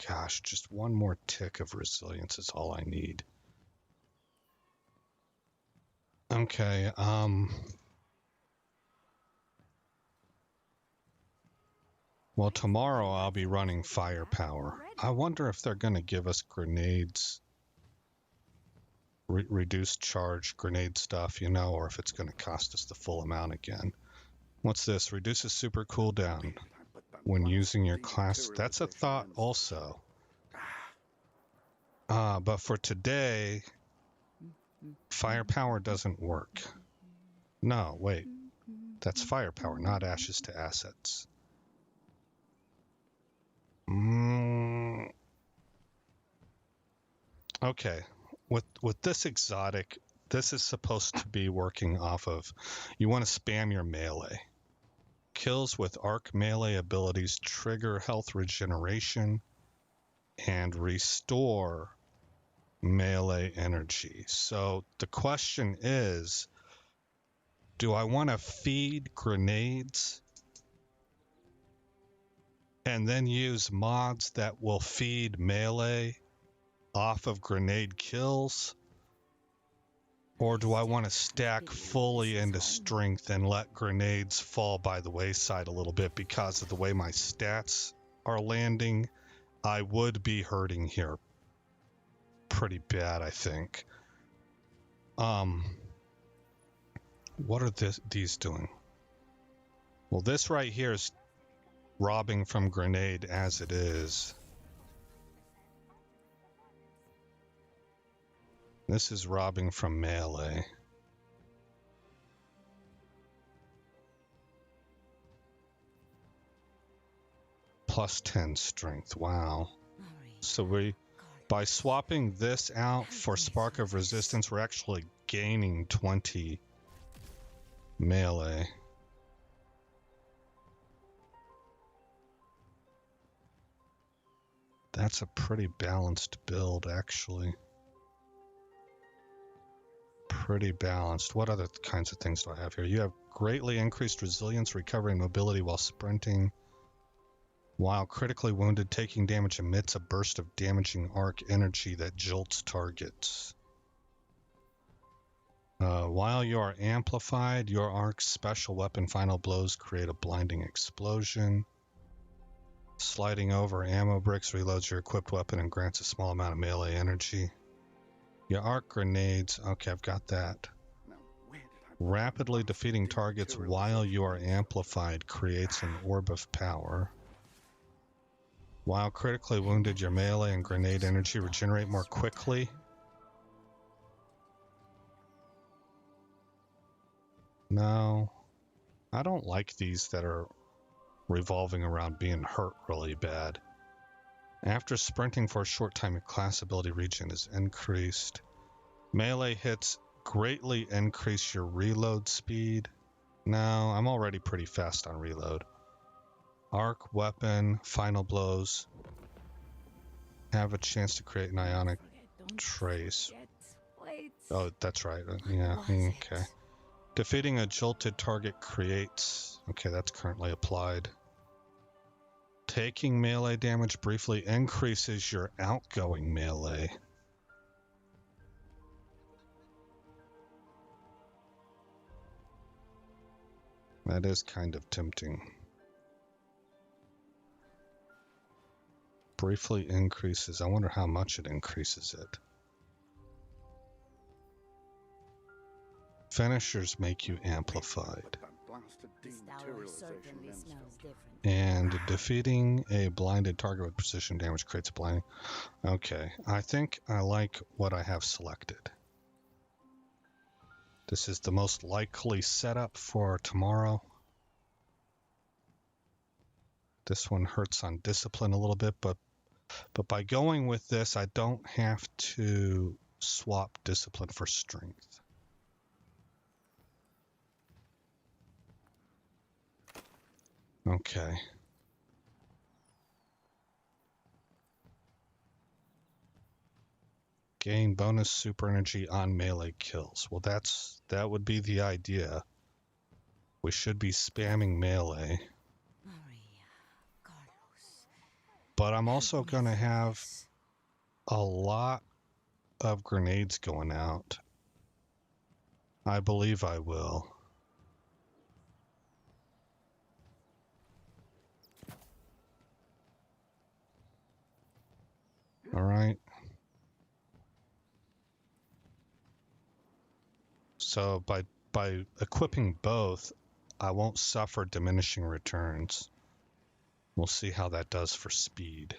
Gosh, just one more tick of resilience is all I need. Okay, well, tomorrow I'll be running firepower. I wonder if they're going to give us grenades, reduced charge grenade stuff, you know, or if it's going to cost us the full amount again. What's this? Reduces super cooldown when using your class. That's a thought also. But for today, firepower doesn't work. No, wait. That's firepower, not ashes to assets. Okay. With this exotic, this is supposed to be working off of, you want to spam your melee. Kills with arc melee abilities trigger health regeneration and restore melee energy. So the question is, do I want to feed grenades and then use mods that will feed melee off of grenade kills? Or do I want to stack fully into strength and let grenades fall by the wayside a little bit because of the way my stats are landing? I would be hurting here pretty bad, I think. What are these doing? Well, this right here is robbing from grenade as it is. This is robbing from melee. Plus 10 strength, wow. So by swapping this out for Spark of Resistance, we're actually gaining 20 melee. That's a pretty balanced build, actually. Pretty balanced. What other kinds of things do I have here? You have greatly increased resilience, recovery, and mobility while sprinting. While critically wounded, taking damage emits a burst of damaging arc energy that jolts targets. While you are amplified, your arc's special weapon final blows create a blinding explosion. Sliding over ammo bricks reloads your equipped weapon and grants a small amount of melee energy. Your arc grenades, okay, I've got that. Rapidly defeating targets while you are amplified creates an orb of power. While critically wounded, your melee and grenade energy regenerate more quickly. No, I don't like these that are revolving around being hurt really bad. After sprinting for a short time, your class ability regen is increased. Melee hits greatly increase your reload speed. No, I'm already pretty fast on reload. Arc weapon, final blows. Have a chance to create an ionic trace. Oh, that's right. Yeah, okay. Defeating a jolted target creates... Okay, that's currently applied. Taking melee damage briefly increases your outgoing melee. That is kind of tempting. Briefly increases. I wonder how much it increases it. Finishers make you amplified. And defeating a blinded target with precision damage creates a blinding. Okay, I think I like what I have selected. This is the most likely setup for tomorrow. This one hurts on discipline a little bit, but by going with this, I don't have to swap discipline for strength. Okay. Gain bonus super energy on melee kills. Well, that would be the idea. We should be spamming melee. But I'm also going to have a lot of grenades going out. I believe I will. All right. So by equipping both, I won't suffer diminishing returns. We'll see how that does for speed.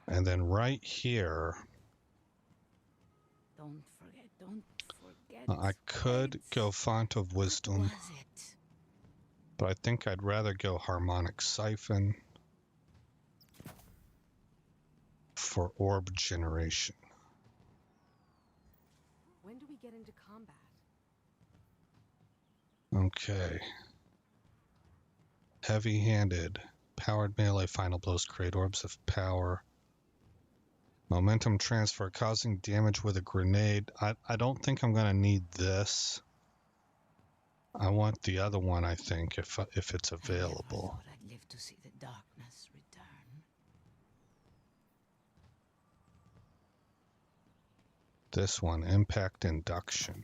And then right here, Don't forget. I could go Font of Wisdom, but I think I'd rather go Harmonic Siphon for orb generation. When do we get into combat? Okay. Heavy-handed. Powered melee final blows create orbs of power. Momentum transfer, causing damage with a grenade. I don't think I'm going to need this. I want the other one, I think, if it's available. I never thought I'd live to see the darkness return. This one, impact induction.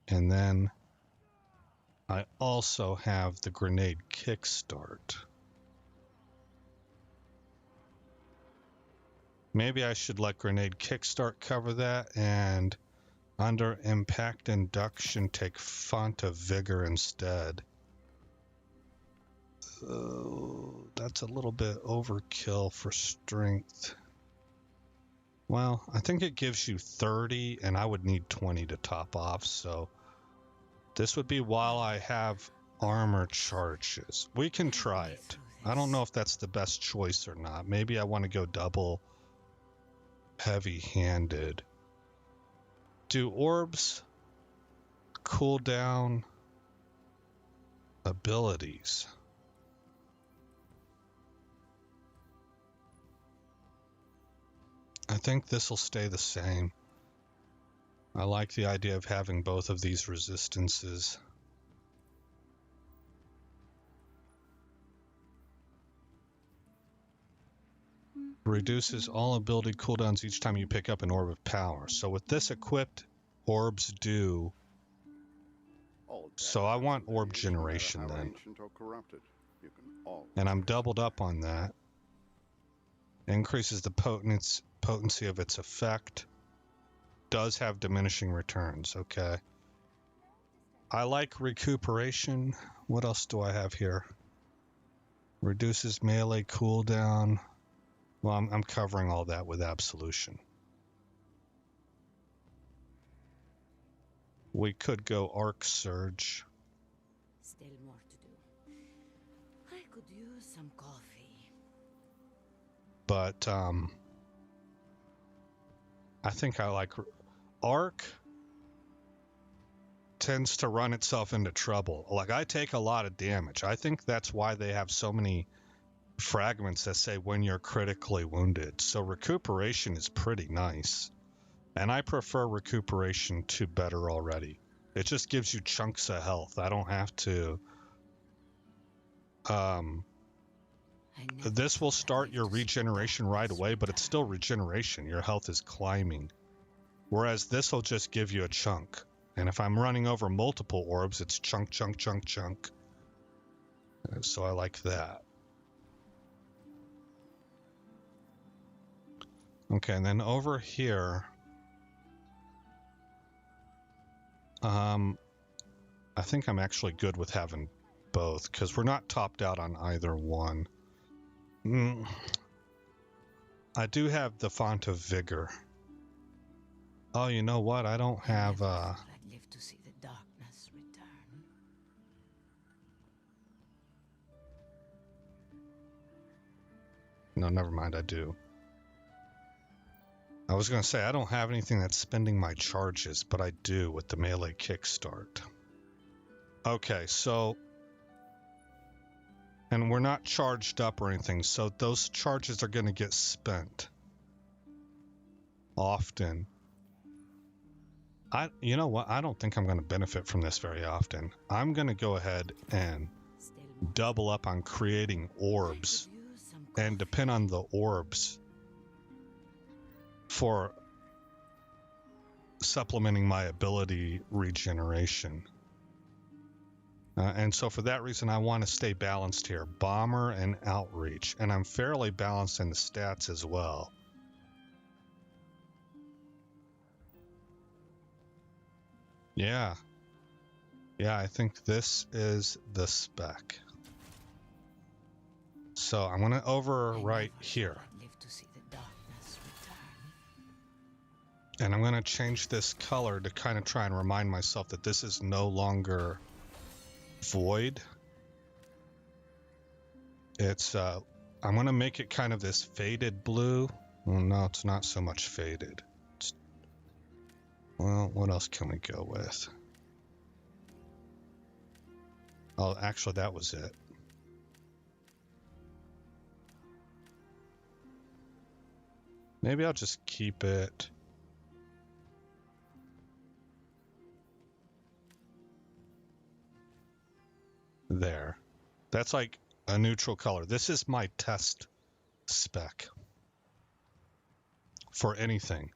And then I also have the grenade kickstart. Maybe I should let grenade kickstart cover that, and under impact induction take font of vigor instead. Oh, that's a little bit overkill for strength. Well, I think it gives you 30, and I would need 20 to top off, so this would be while I have armor charges. We can try it. I don't know if that's the best choice or not. Maybe I want to go double heavy-handed. Do orbs cool down abilities? I think this will stay the same. I like the idea of having both of these resistances. Reduces all ability cooldowns each time you pick up an orb of power. So with this equipped, orbs do. So I want orb generation then. And I'm doubled up on that. Increases the potency of its effect. Does have diminishing returns, okay. I like recuperation. What else do I have here? Reduces melee cooldown. Well, I'm covering all that with absolution. We could go arc surge. Still more to do. I could use some coffee. But I think I like arc tends to run itself into trouble. Like, I take a lot of damage. I think that's why they have so many fragments that say when you're critically wounded. So recuperation is pretty nice. And I prefer recuperation to better already. It just gives you chunks of health. I don't have to... This will start your regeneration right away, but it's still regeneration. Your health is climbing. Whereas this will just give you a chunk. And if I'm running over multiple orbs, it's chunk, chunk, chunk, chunk. So I like that. Okay, and then over here... I think I'm actually good with having both, because we're not topped out on either one. I do have the font of vigor. Oh, you know what? I don't have I'd live to see the darkness return. No, never mind, I do. I was going to say I don't have anything that's spending my charges, but I do with the melee kickstart. Okay, so... And we're not charged up or anything, so those charges are going to get spent. Often. You know what? I don't think I'm going to benefit from this very often. I'm going to go ahead and double up on creating orbs and depend on the orbs for supplementing my ability regeneration. And so for that reason, I want to stay balanced here. Bomber and outreach. And I'm fairly balanced in the stats as well. Yeah. Yeah, I think this is the spec. So I'm going to overwrite here. And I'm going to change this color to kind of try and remind myself that this is no longer void. It's I'm going to make it kind of this faded blue. Well, no, it's not so much faded. Well, what else can we go with? Oh, actually, that was it. Maybe I'll just keep it. There. That's like a neutral color. This is my test spec for anything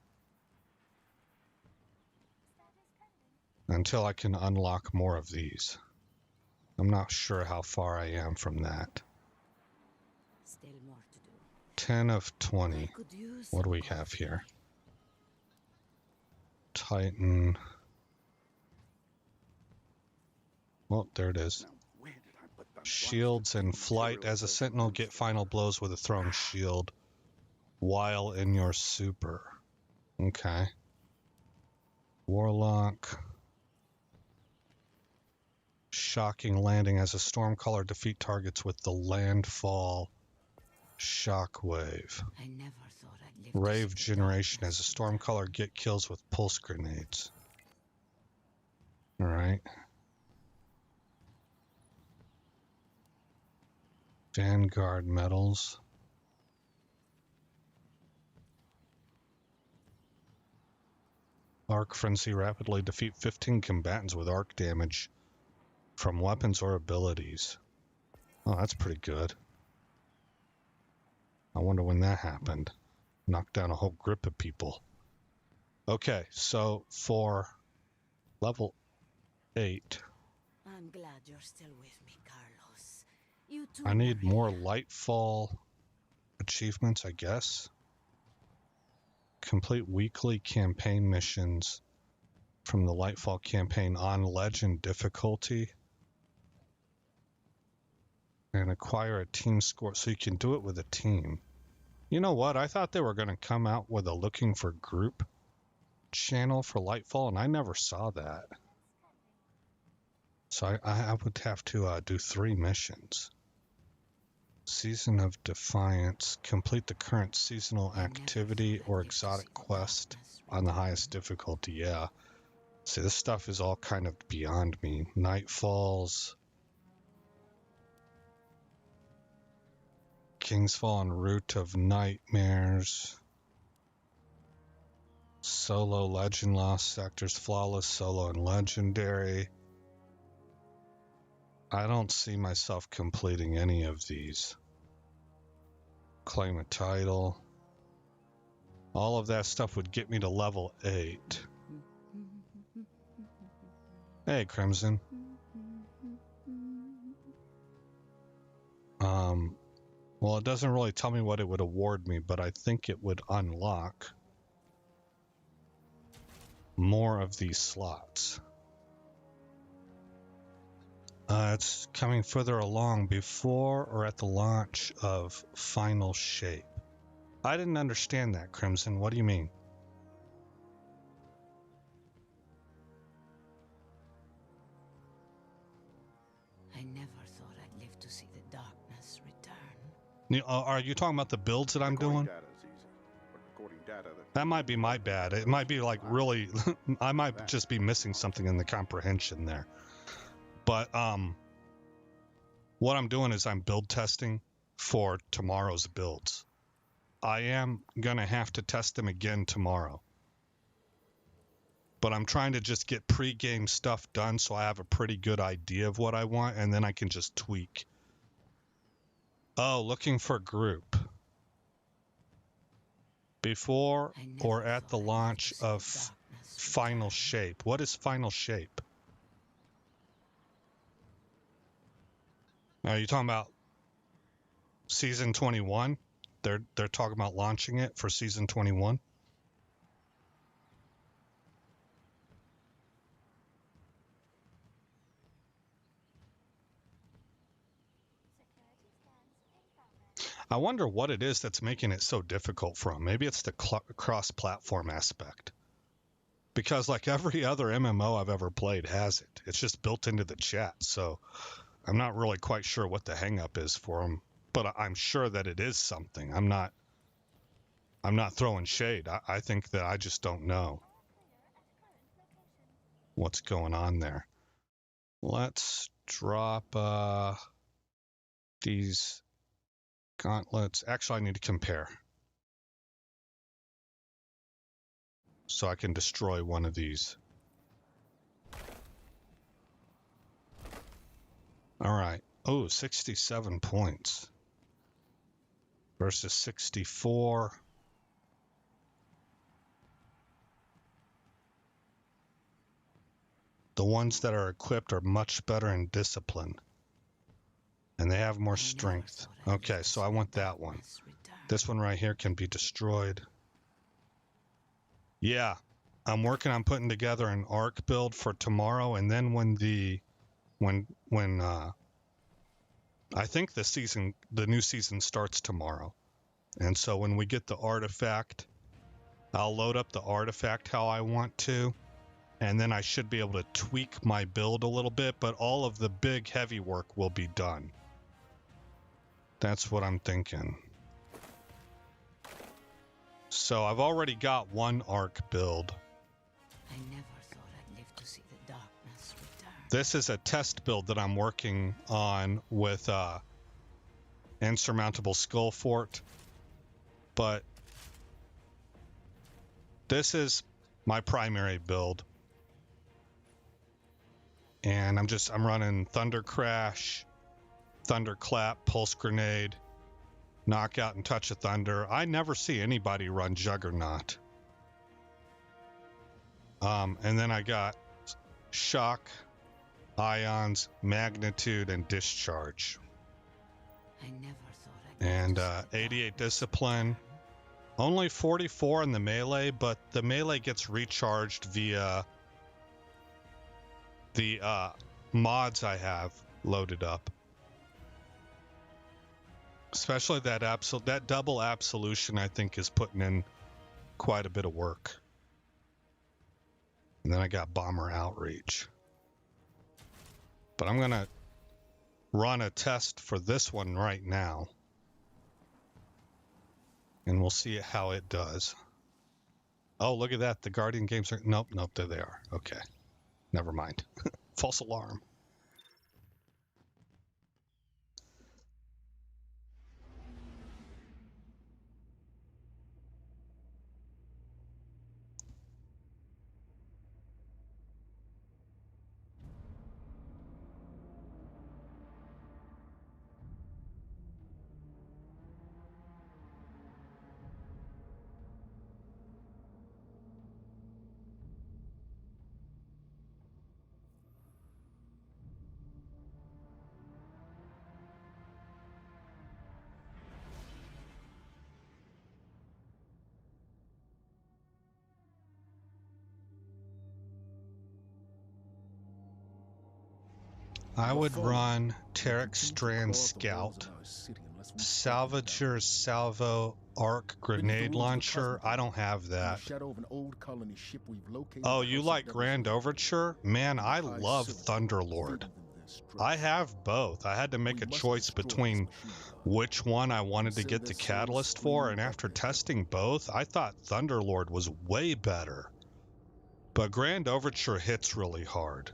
until I can unlock more of these. I'm not sure how far I am from that. Still more to do. 10 of I 20. could use What do some we have coffee. here? Titan. Well, there it is. Now, where did I put that Shields blasted and flight. material As a search sentinel, monster? get final blows with a thrown shield while in your super. Okay. Warlock. Shocking landing. As a Stormcaller, defeat targets with the LightFall shockwave. I never thought I'd live to Rave see the generation. As a darkness return. Stormcaller, get kills with pulse grenades. Alright. Vanguard medals. Arc Frenzy. Rapidly defeat 15 combatants with arc damage from weapons or abilities. Oh, that's pretty good. I wonder when that happened. Knocked down a whole group of people. Okay, so for level 8, I'm glad you're still with me, Carlos. You too, I need more Maria. LightFall achievements, I guess. Complete weekly campaign missions from the LightFall campaign on Legend difficulty. And acquire a team score, so you can do it with a team. You know what? I thought they were going to come out with a looking for group channel for LightFall, and I never saw that. So I would have to do 3 missions. Season of Defiance. Complete the current seasonal activity or exotic quest on the highest difficulty. Yeah. See, this stuff is all kind of beyond me. Nightfalls. Kingsfall and Root of Nightmares. Solo, Legend, Lost Sectors, Flawless, Solo, and Legendary. I don't see myself completing any of these. Claim a title. All of that stuff would get me to level 8. Hey, Crimson. Well, it doesn't really tell me what it would award me, but I think it would unlock more of these slots. It's coming further along before or at the launch of Final Shape. I didn't understand that, Crimson. What do you mean? I never thought I'd live to see the darkness return. Are you talking about the builds that I'm Recording doing? data's easy, but recording data That might be my bad. It might be like really, I might just be missing something in the comprehension there. But what I'm doing is I'm build testing for tomorrow's builds. I am gonna have to test them again tomorrow. But I'm trying to just get pre-game stuff done so I have a pretty good idea of what I want, and then I can just tweak. Oh, looking for group. Before or at the launch of Final Shape. What is Final Shape? Are you talking about season 21? They're talking about launching it for season 21? I wonder what it is that's making it so difficult for them. Maybe it's the cross-platform aspect. Because like every other MMO I've ever played has it. It's just built into the chat. So I'm not really quite sure what the hang-up is for them. But I'm sure that it is something. I'm not throwing shade. I think that I just don't know what's going on there. Let's drop these gauntlets. Actually, I need to compare. So I can destroy one of these. All right. Oh, 67 points. versus 64. The ones that are equipped are much better in discipline. And they have more strength. Okay, so I want that one. This one right here can be destroyed. Yeah, I'm working on putting together an arc build for tomorrow, and then when I think the new season starts tomorrow. And so when we get the artifact, I'll load up the artifact how I want to, and then I should be able to tweak my build a little bit, but all of the big heavy work will be done. That's what I'm thinking. So I've already got one arc build. I never thought I'd live to see the darkness return. This is a test build that I'm working on with Insurmountable Skull Fort, but this is my primary build. And I'm running Thunder Crash, Thunderclap, Pulse Grenade, Knockout, and Touch of Thunder. I never see anybody run Juggernaut. And then I got Shock, Ions, Magnitude, and Discharge. I never thought I'd And 88 Discipline. Only 44 in the melee, but the melee gets recharged via the mods I have loaded up. Especially that double absolution, I think, is putting in quite a bit of work. And then I got Bomber Outreach. But I'm going to run a test for this one right now. And we'll see how it does. Oh, look at that. The Guardian games are... Nope, there they are. Okay. Never mind. False alarm. I would run Tarek Strand Scout, Salvager's Salvo Arc Grenade Launcher. I don't have that. Oh, you like Grand Overture? Man, I love Thunderlord. I have both. I had to make a choice between which one I wanted to get the catalyst for, and after testing both, I thought Thunderlord was way better. But Grand Overture hits really hard.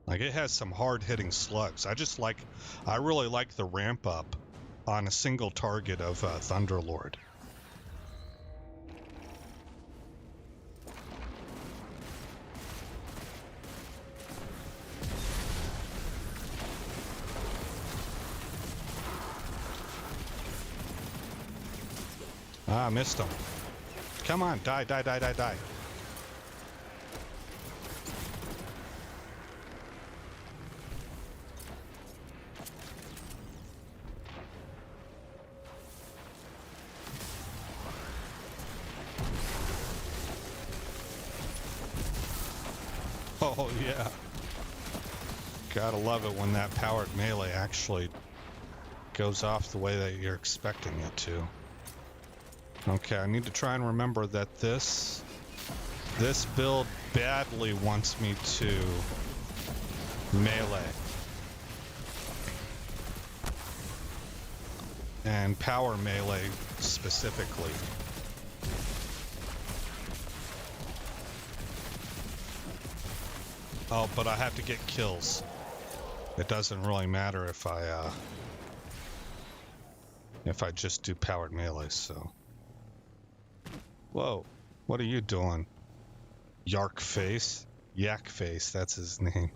Like, it has some hard-hitting slugs. I really like the ramp up on a single target of Thunderlord. Ah, missed him. Come on, die. Oh, yeah. Gotta love it when that powered melee actually goes off the way that you're expecting it to. Okay, I need to try and remember that this build badly wants me to melee. And power melee specifically. Oh, but I have to get kills. It doesn't really matter if I just do powered melee, so. Whoa, what are you doing? Yak Face, that's his name.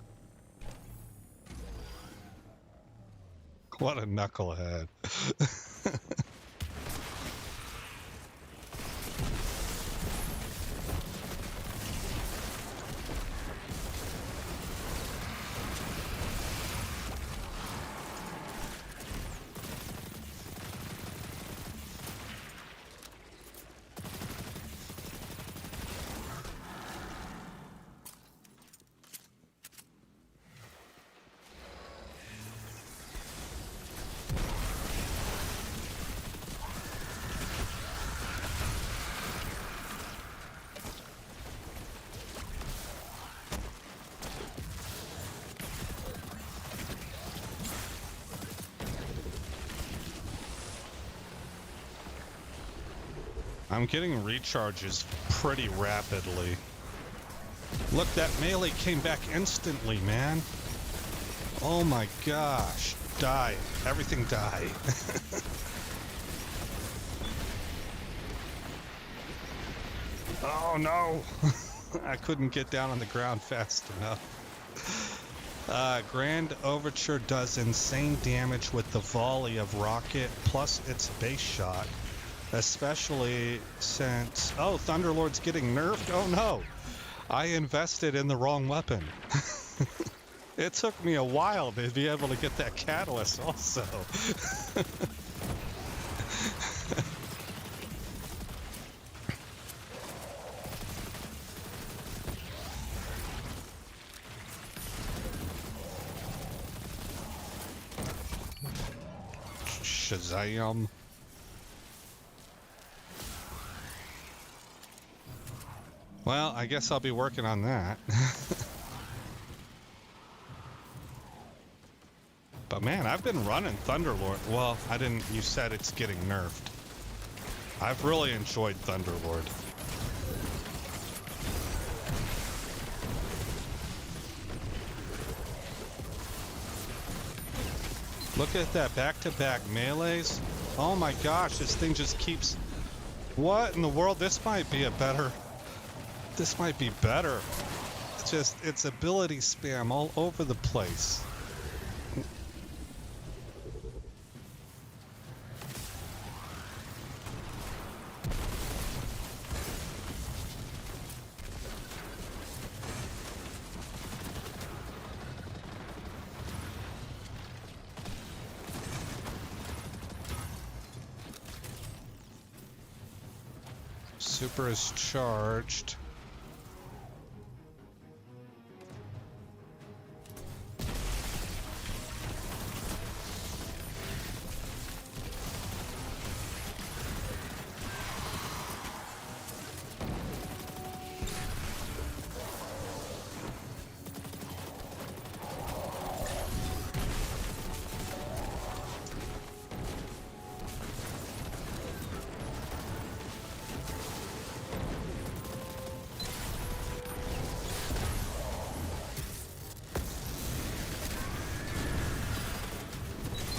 What a knucklehead. I'm getting recharges pretty rapidly. Look, that melee came back instantly, man. Oh my gosh. Die. Everything die. Oh no. I couldn't get down on the ground fast enough. Grand Overture does insane damage with the volley of rocket plus its base shot. Especially since... Oh, Thunderlord's getting nerfed? Oh no! I invested in the wrong weapon. It took me a while to be able to get that catalyst also. Shazam. Well, I guess I'll be working on that. But man, I've been running Thunderlord. Well, I didn't... You said it's getting nerfed. I've really enjoyed Thunderlord. Look at that back-to-back melees. Oh my gosh, this thing just keeps... What in the world? This might be a better... This might be better. It's just, it's ability spam all over the place. Super is charged.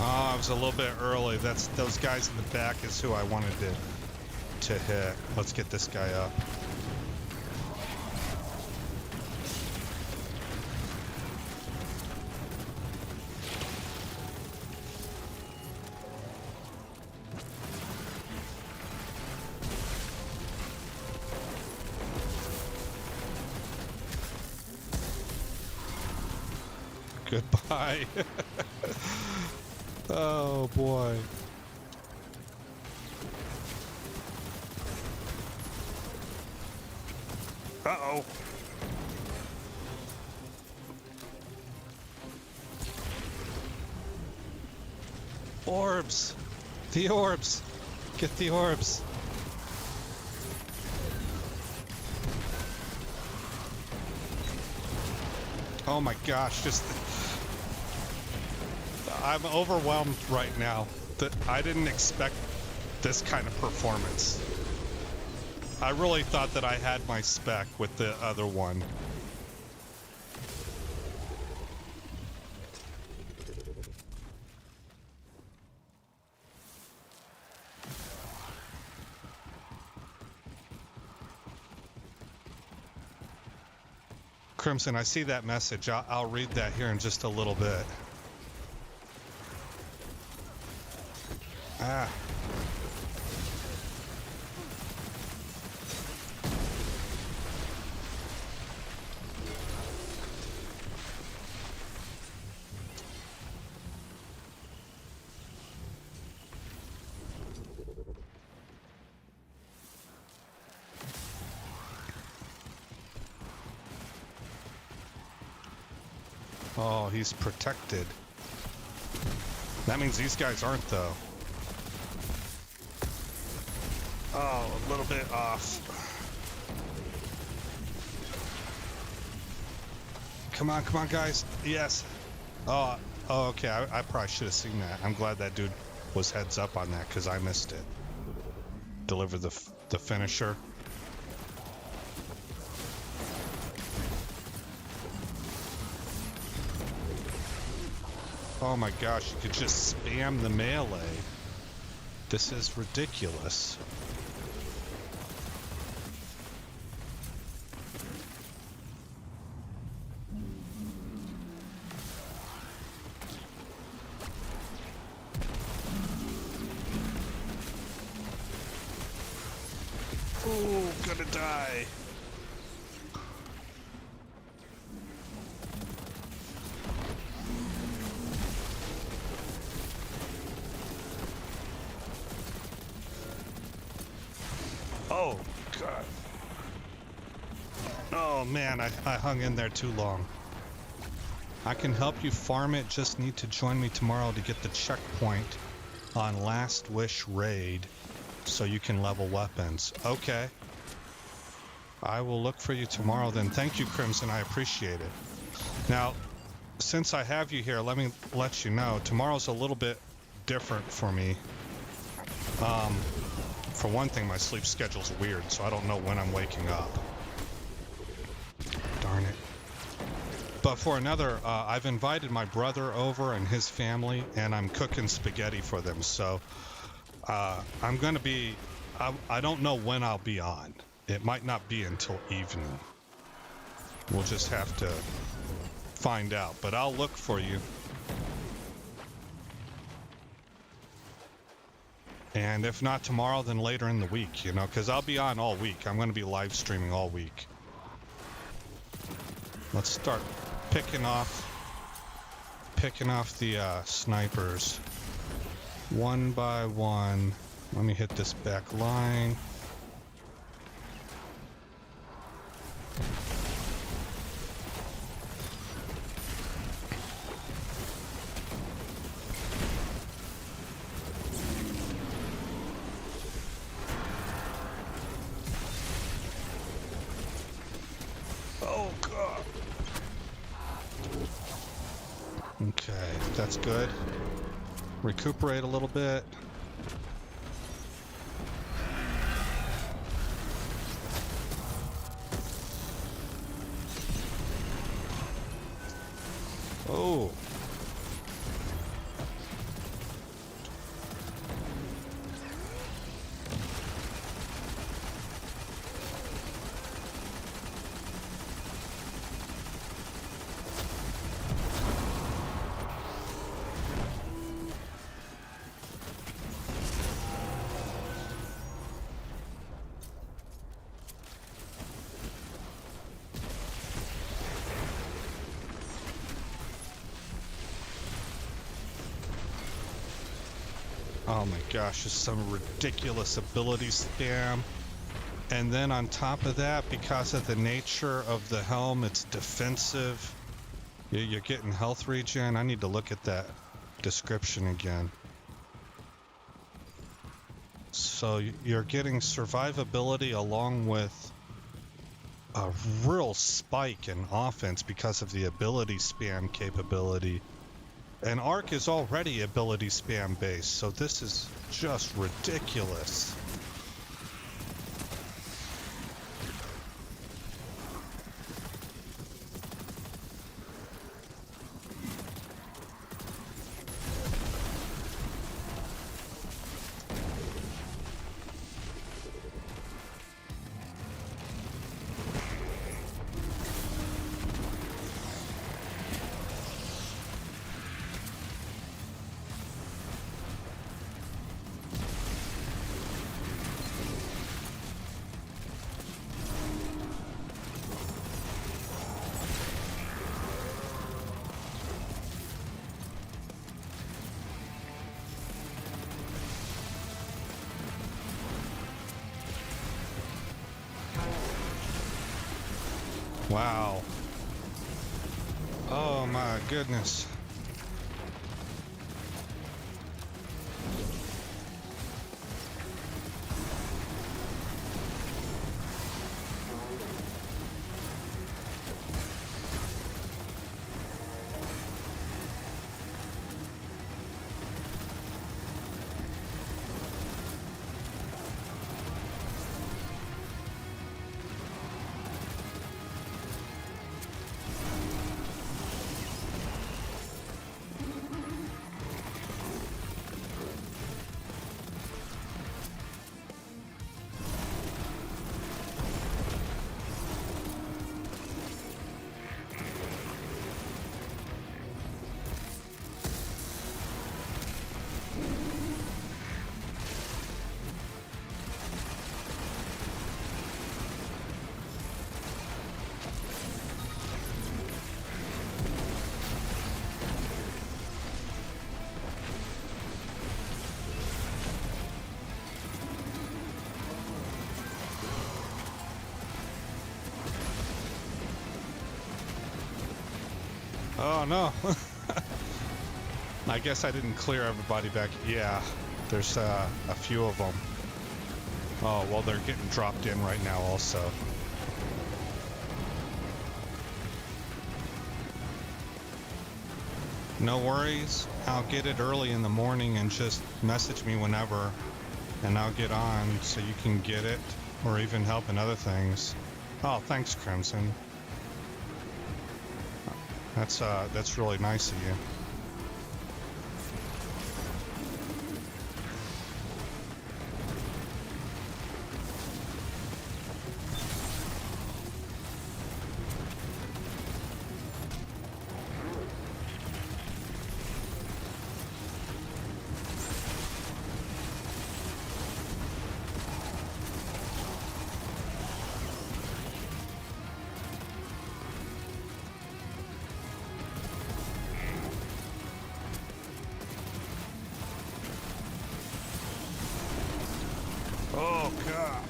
Oh, I was a little bit early. That's those guys in the back is who I wanted to hit. Let's get this guy up. Goodbye. Oh boy. Uh-oh. Orbs. The orbs. Get the orbs. Oh my gosh, just... I'm overwhelmed right now. That I didn't expect this kind of performance. I really thought that I had my spec with the other one. Crimson, I see that message. I'll read that here in just a little bit. Ah. Oh, he's protected. That means these guys aren't, though. Oh, a little bit off. Come on, guys. Yes. Oh, okay. I probably should have seen that. I'm glad that dude was heads up on that because I missed it. Deliver the finisher. Oh my gosh, you could just spam the melee. This is ridiculous. Oh, gonna die. Oh, God. Oh, man, I hung in there too long. I can help you farm it. Just need to join me tomorrow to get the checkpoint on Last Wish Raid so you can level weapons. Okay. I will look for you tomorrow then. Thank you, Crimson. I appreciate it. Now, since I have you here, let me let you know. Tomorrow's a little bit different for me. For one thing, my sleep schedule's weird, so I don't know when I'm waking up. Darn it. But for another, I've invited my brother over and his family, and I'm cooking spaghetti for them. So I'm going to be, I don't know when I'll be on. It might not be until evening. We'll just have to find out, but I'll look for you. And if not tomorrow, then later in the week, you know, because I'll be on all week. I'm going to be live streaming all week. Let's start picking off the snipers one by one. Let me hit this back line. Oh, God. Okay, that's good. Recuperate a little bit. Oh. Oh my gosh, just some ridiculous ability spam. And then on top of that, because of the nature of the helm, it's defensive. You're getting health regen. I need to look at that description again. So you're getting survivability along with a real spike in offense because of the ability spam capability. And Arc is already ability spam based, so this is just ridiculous. Wow. Oh my goodness. Oh no. I guess I didn't clear everybody back. Yeah, there's a few of them. Oh, well, they're getting dropped in right now also. No worries. I'll get it early in the morning and just message me whenever, and I'll get on so you can get it or even help in other things. Oh, thanks, Crimson. That's really nice of you. Oh, God.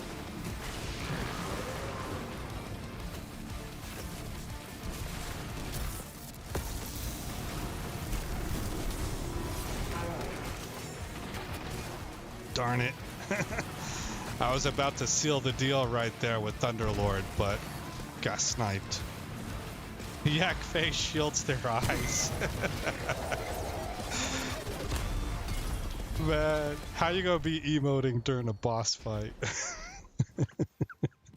Darn it. I was about to seal the deal right there with Thunderlord, but got sniped. Yak face shields their eyes. Man, how you gonna be emoting during a boss fight?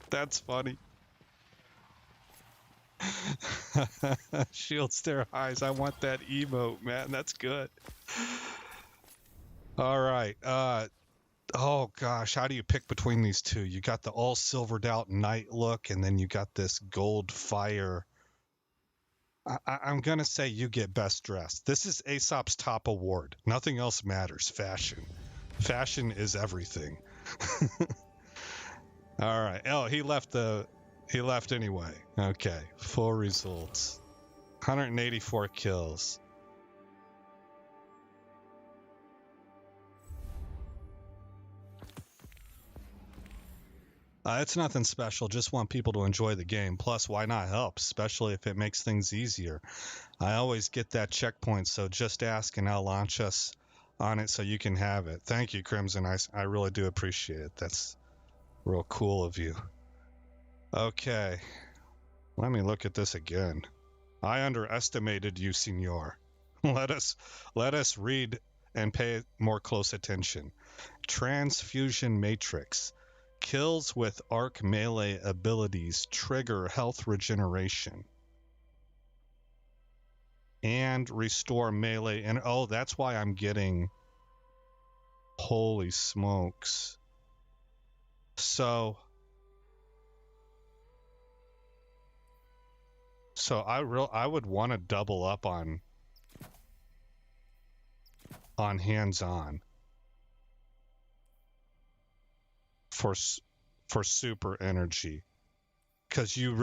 That's funny. Shields their eyes. I want that emote, man. That's good. All right. Oh gosh, how do you pick between these two? You got the all silvered out night look, and then you got this gold fire. I'm gonna say you get best dressed. This is Aesop's top award. Nothing else matters. Fashion. Fashion is everything. All right. Oh, he left anyway. Okay. Full results. 184 kills. It's nothing special. Just want people to enjoy the game. Plus, why not help, especially if it makes things easier. I always get that checkpoint, so just ask and I'll launch us on it so you can have it. Thank you, Crimson. I really do appreciate it. That's real cool of you. Okay. Let me look at this again. I underestimated you, Senor. Let us read and pay more close attention. Transfusion Matrix. Kills with arc melee abilities trigger health regeneration and restore melee. And oh, that's why I'm getting. Holy smokes! So I would want to double up on hands-on for super energy, because you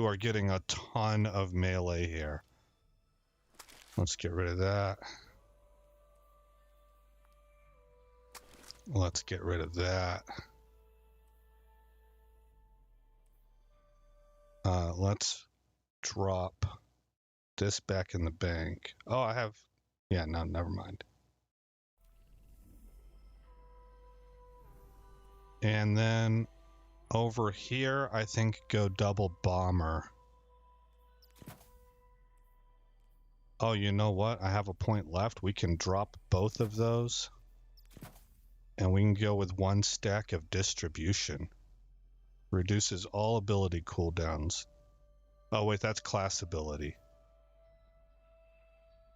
are getting a ton of melee here. Let's get rid of that. Let's get rid of that. Let's drop this back in the bank. Oh, I have... Yeah, no, never mind. And then over here, I think go double bomber. Oh, you know what? I have a point left. We can drop both of those. And we can go with 1 stack of distribution. Reduces all ability cooldowns. Oh, wait, that's class ability.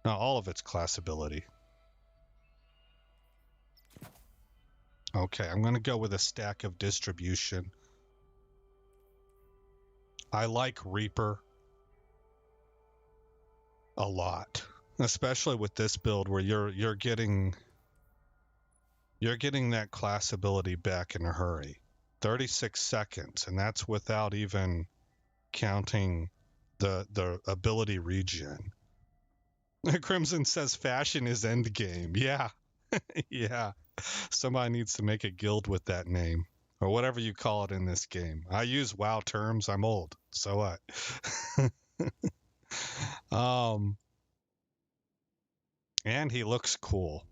No, all of it's class ability. Okay, I'm going to go with a stack of distribution. I like Reaper a lot, especially with this build where you're getting that class ability back in a hurry. 36 seconds, and that's without even counting the ability regen. Crimson says fashion is endgame. Yeah. Yeah. Somebody needs to make a guild with that name, or whatever you call it in this game. I use WoW terms. I'm old. So what? And he looks cool.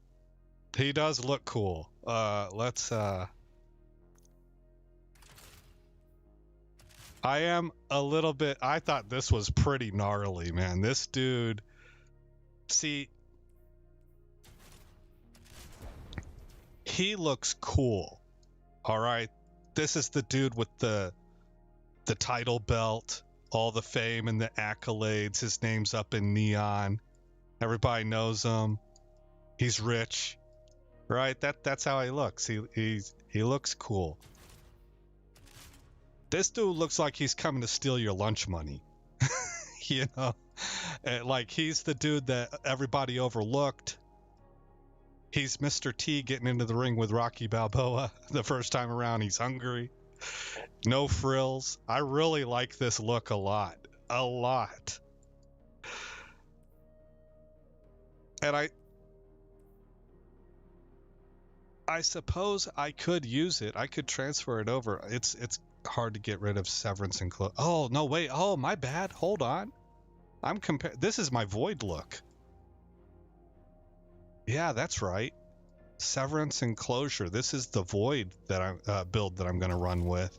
He does look cool. Let's I am a little bit... I thought this was pretty gnarly, man. This dude... See, he looks cool. All right. This is the dude with the title belt, all the fame and the accolades. His name's up in neon. Everybody knows him. He's rich. Right? That's how he looks. He looks cool. This dude looks like he's coming to steal your lunch money. You know? Like, he's the dude that everybody overlooked. He's Mr. T getting into the ring with Rocky Balboa the first time around. He's hungry. No frills. I really like this look a lot. A lot. And I suppose I could use it. I could transfer it over. It's hard to get rid of severance and close. Oh, no, wait. Oh, my bad. Hold on. This is my void look. Yeah, that's right. Severance and closure. This is the void that I build that I'm going to run with.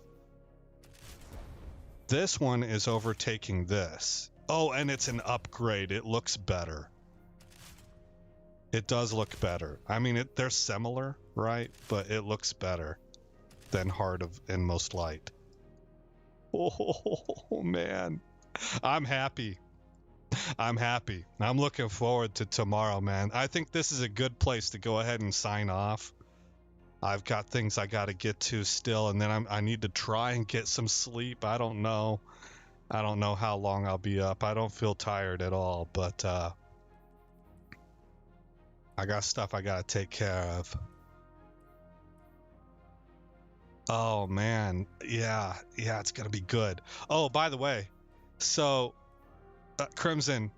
This one is overtaking this. Oh, and it's an upgrade. It looks better. It does look better. I mean, they're similar, right? But it looks better than Heart of and Most Light. Oh, man. I'm happy. I'm happy. I'm looking forward to tomorrow, man. I think this is a good place to go ahead and sign off. I've got things I got to get to still, and then I need to try and get some sleep. I don't know how long I'll be up. I don't feel tired at all, but I got stuff I got to take care of. Oh, man. Yeah, it's going to be good. Oh, by the way, so Crimson,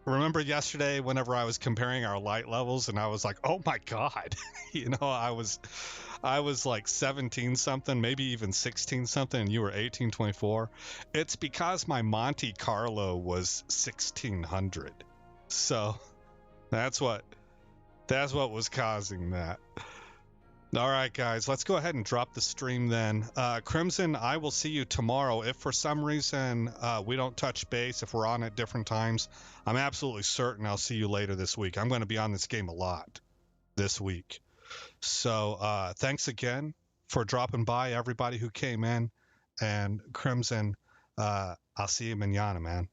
remember yesterday whenever I was comparing our light levels and I was like, oh my God, you know, I was like 17 something, maybe even 16 something, and you were 1824. It's because my Monte Carlo was 1600. So that's what was causing that. All right, guys, let's go ahead and drop the stream then. Crimson, I will see you tomorrow. If for some reason we don't touch base, if we're on at different times, I'm absolutely certain I'll see you later this week. I'm going to be on this game a lot this week. So thanks again for dropping by, everybody who came in. And Crimson, I'll see you mañana, man.